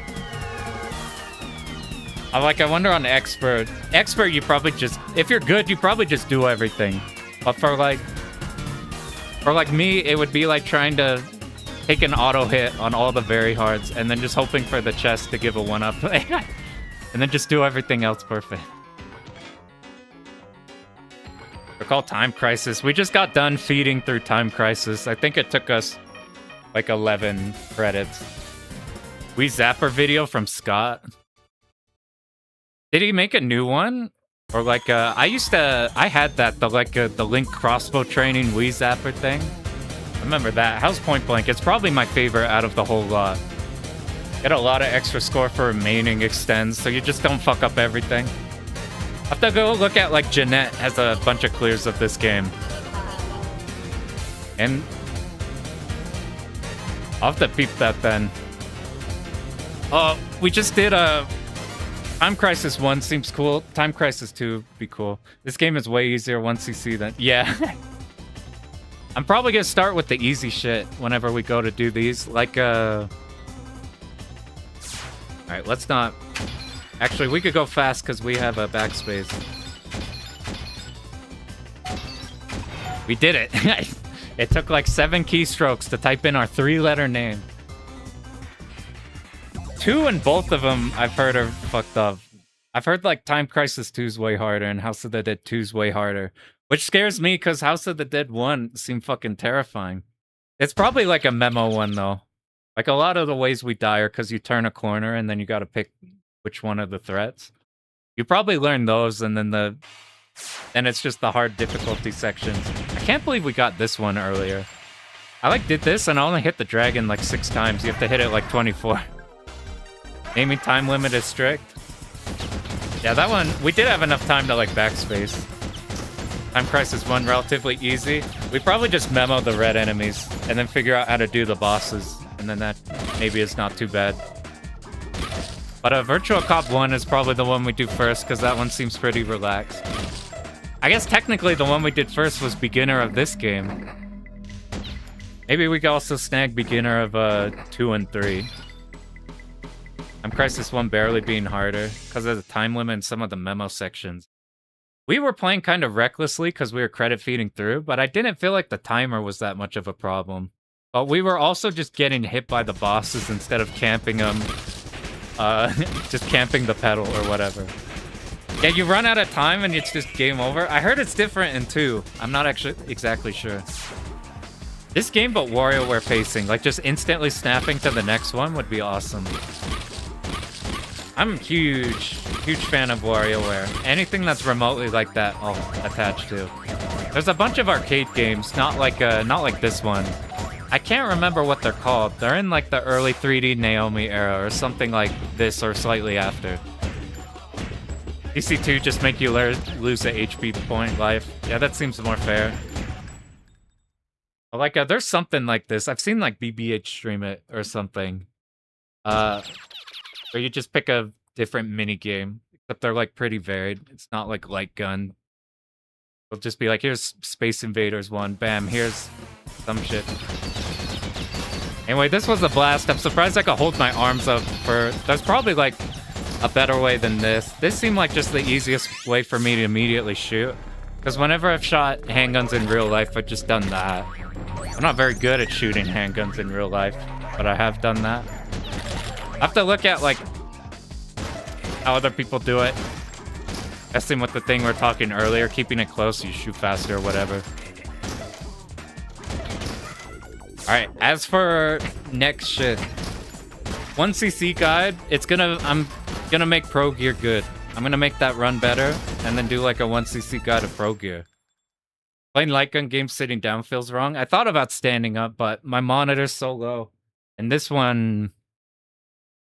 I wonder on Expert. Expert, you probably just... If you're good, you probably just do everything. But for like me, it would be like trying to take an auto hit on all the very hards, and then just hoping for the chest to give a 1-up. And then just do everything else perfect. They're called Time Crisis. We just got done feeding through Time Crisis. I think it took us like 11 credits. We Zapper video from Scott. Did he make a new one? Or like, I had that, the Link crossbow training Wii Zapper thing. Remember that. How's Point Blank? It's probably my favorite out of the whole lot. Get a lot of extra score for remaining extends, so you just don't fuck up everything. I have to go look at, like, Jeanette has a bunch of clears of this game. And I'll have to peep that then. We just did a... Time Crisis 1 seems cool. Time Crisis 2 would be cool. This game is way easier 1cc than... Yeah. I'm probably gonna start with the easy shit whenever we go to do these. Like, Alright, let's not... Actually, we could go fast because we have a backspace. We did it! It took like 7 keystrokes to type in our 3-letter name. 2 and both of them I've heard are fucked up. I've heard like Time Crisis 2's way harder and House of the Dead 2's way harder. Which scares me because House of the Dead 1 seemed fucking terrifying. It's probably like a memo one though. Like a lot of the ways we die are because you turn a corner and then you gotta pick which one of the threats. You probably learn those and then it's just the hard difficulty sections. I can't believe we got this one earlier. I like did this and I only hit the dragon like 6 times. You have to hit it like 24. Aiming time limit is strict. Yeah, that one, we did have enough time to like backspace. Time Crisis 1, relatively easy. We probably just memo the red enemies and then figure out how to do the bosses. And then that maybe is not too bad. But Virtua Cop 1 is probably the one we do first because that one seems pretty relaxed. I guess technically the one we did first was beginner of this game. Maybe we could also snag beginner of 2 and 3. Time Crisis 1 barely being harder because of the time limit in some of the memo sections. We were playing kind of recklessly because we were credit feeding through, but I didn't feel like the timer was that much of a problem. But we were also just getting hit by the bosses instead of camping them. Just camping the pedal or whatever. Yeah, you run out of time and it's just game over. I heard it's different in 2. I'm not actually exactly sure. This game but WarioWare pacing, like just instantly snapping to the next one would be awesome. I'm huge fan of WarioWare. Anything that's remotely like that, I'll attach to. There's a bunch of arcade games, not like this one. I can't remember what they're called. They're in like the early 3D Naomi era or something like this or slightly after. DC2 just make you lose a HP point life. Yeah, that seems more fair. Like, there's something like this. I've seen like BBH stream it or something. Where you just pick a different mini game, except they're like pretty varied. It's not like Lightgun. It'll just be like, here's Space Invaders 1. Bam, here's some shit. Anyway, this was a blast. I'm surprised I could hold my arms up for... There's probably like a better way than this. This seemed like just the easiest way for me to immediately shoot. Because whenever I've shot handguns in real life, I've just done that. I'm not very good at shooting handguns in real life, but I have done that. I have to look at, like, how other people do it. Guessing with the thing we were talking earlier, keeping it close, you shoot faster or whatever. Alright, as for next shit. 1cc guide, I'm gonna make Pro Gear good. I'm gonna make that run better, and then do like a 1cc guide of Pro Gear. Playing Lightgun games sitting down feels wrong. I thought about standing up, but my monitor's so low. And this one...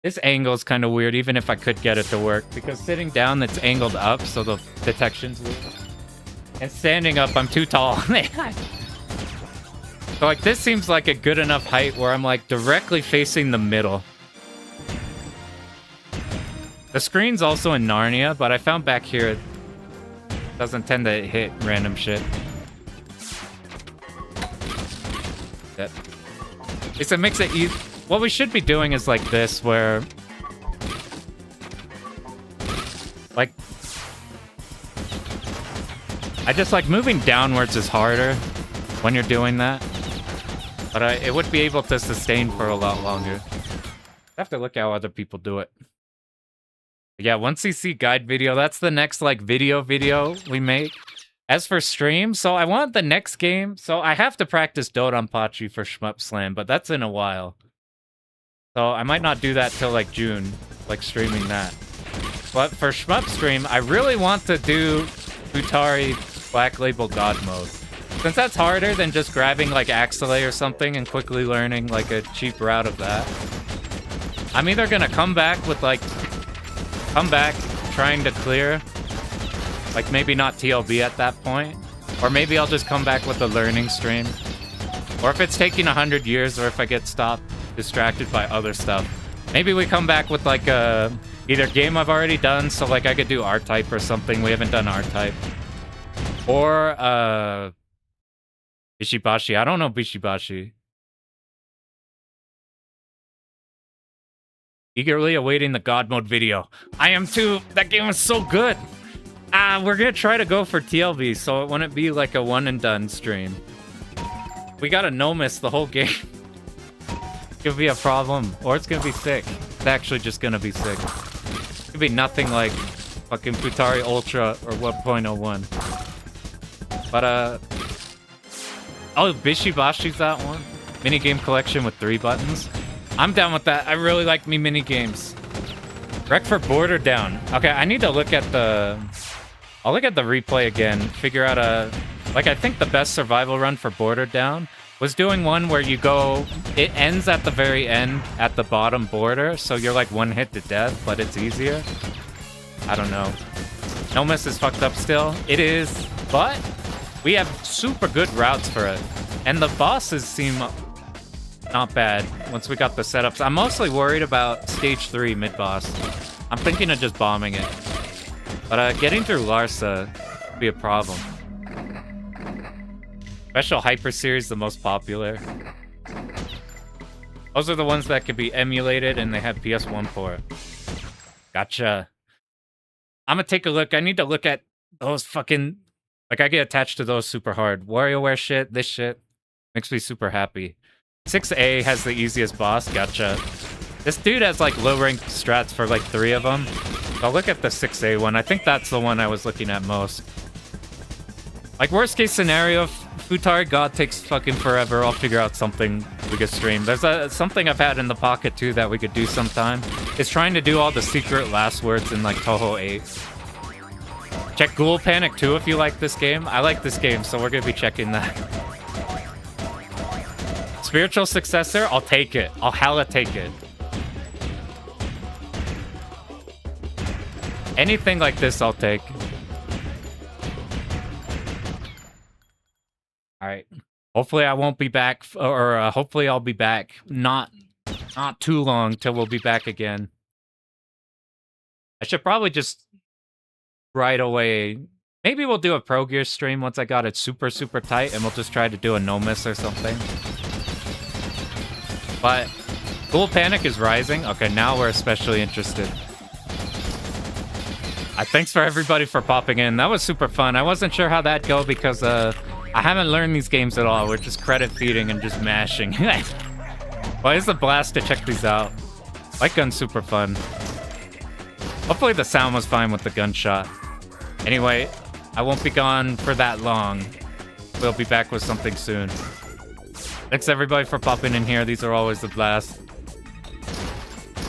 This angle is kind of weird, even if I could get it to work. Because sitting down, it's angled up, so the detection's weird. And standing up, I'm too tall. So, like, this seems like a good enough height where I'm, like, directly facing the middle. The screen's also in Narnia, but I found back here it doesn't tend to hit random shit. At least it makes it easy. What we should be doing is like this, where... Like... I just like moving downwards is harder when you're doing that. But it would be able to sustain for a lot longer. I have to look how other people do it. Yeah, 1cc guide video. That's the next like video we make. As for stream, so I want the next game. So I have to practice Dodonpachi for Shmup Slam, but that's in a while. So I might not do that till like June, like streaming that. But for Shmup Stream, I really want to do Futari Black Label God Mode. Since that's harder than just grabbing like Axelay or something and quickly learning like a cheap route of that. I'm either gonna come back trying to clear, like maybe not TLB at that point, or maybe I'll just come back with a learning stream. Or if it's taking 100 years, or if I get stopped, distracted by other stuff, maybe we come back with like a either game I've already done, so like I could do R-Type or something. We haven't done R-Type. Or Bishibashi. I don't know Bishibashi. Eagerly awaiting the God Mode video. I am too. That game was so good. We're gonna try to go for TLB, so it wouldn't be like a one and done stream. We gotta no miss the whole game. It's gonna be a problem, or it's gonna be sick. It's actually just gonna be sick. It's gonna be nothing like fucking Futari Ultra or 1.01. But oh, Bishibashi's that one. Minigame collection with 3 buttons. I'm down with that. I really like me mini games. Rec for Border Down. Okay, I need to look at the... I'll look at the replay again. Figure out a... Like, I think the best survival run for Border Down was doing one where you go... It ends at the very end, at the bottom border, so you're like one hit to death, but it's easier. I don't know. No Miss is fucked up still. It is, but we have super good routes for it. And the bosses seem... not bad once we got the setups. I'm mostly worried about stage 3 mid-boss. I'm thinking of just bombing it. But getting through Larsa would be a problem. Special Hyper Series, the most popular. Those are the ones that can be emulated and they have PS1 port. Gotcha. I'm gonna take a look. I need to look at those fucking... Like, I get attached to those super hard. WarioWare shit, this shit. Makes me super happy. 6A has the easiest boss. Gotcha. This dude has like low rank strats for like 3 of them. I'll look at the 6A one. I think that's the one I was looking at most. Like worst case scenario, if Futari God takes fucking forever, I'll figure out something we could stream. There's something I've had in the pocket too that we could do sometime. It's trying to do all the secret last words in like Toho 8. Check Ghoul Panic 2 if you like this game. I like this game, so we're gonna be checking that. Spiritual successor, I'll take it. I'll hella take it. Anything like this, I'll take. Alright. Hopefully I won't be back, or hopefully I'll be back. Not too long till we'll be back again. I should probably just right away... Maybe we'll do a Pro Gear stream once I got it super, super tight, and we'll just try to do a no-miss or something. But Ghoul Panic is rising. Okay, now we're especially interested. Thanks for everybody for popping in. That was super fun. I wasn't sure how that'd go because I haven't learned these games at all. We're just credit feeding and just mashing. Well, it's a blast to check these out. Lightgun's super fun. Hopefully the sound was fine with the gunshot. Anyway, I won't be gone for that long. We'll be back with something soon. Thanks everybody for popping in here. These are always a blast.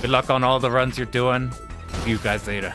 Good luck on all the runs you're doing. See you guys later.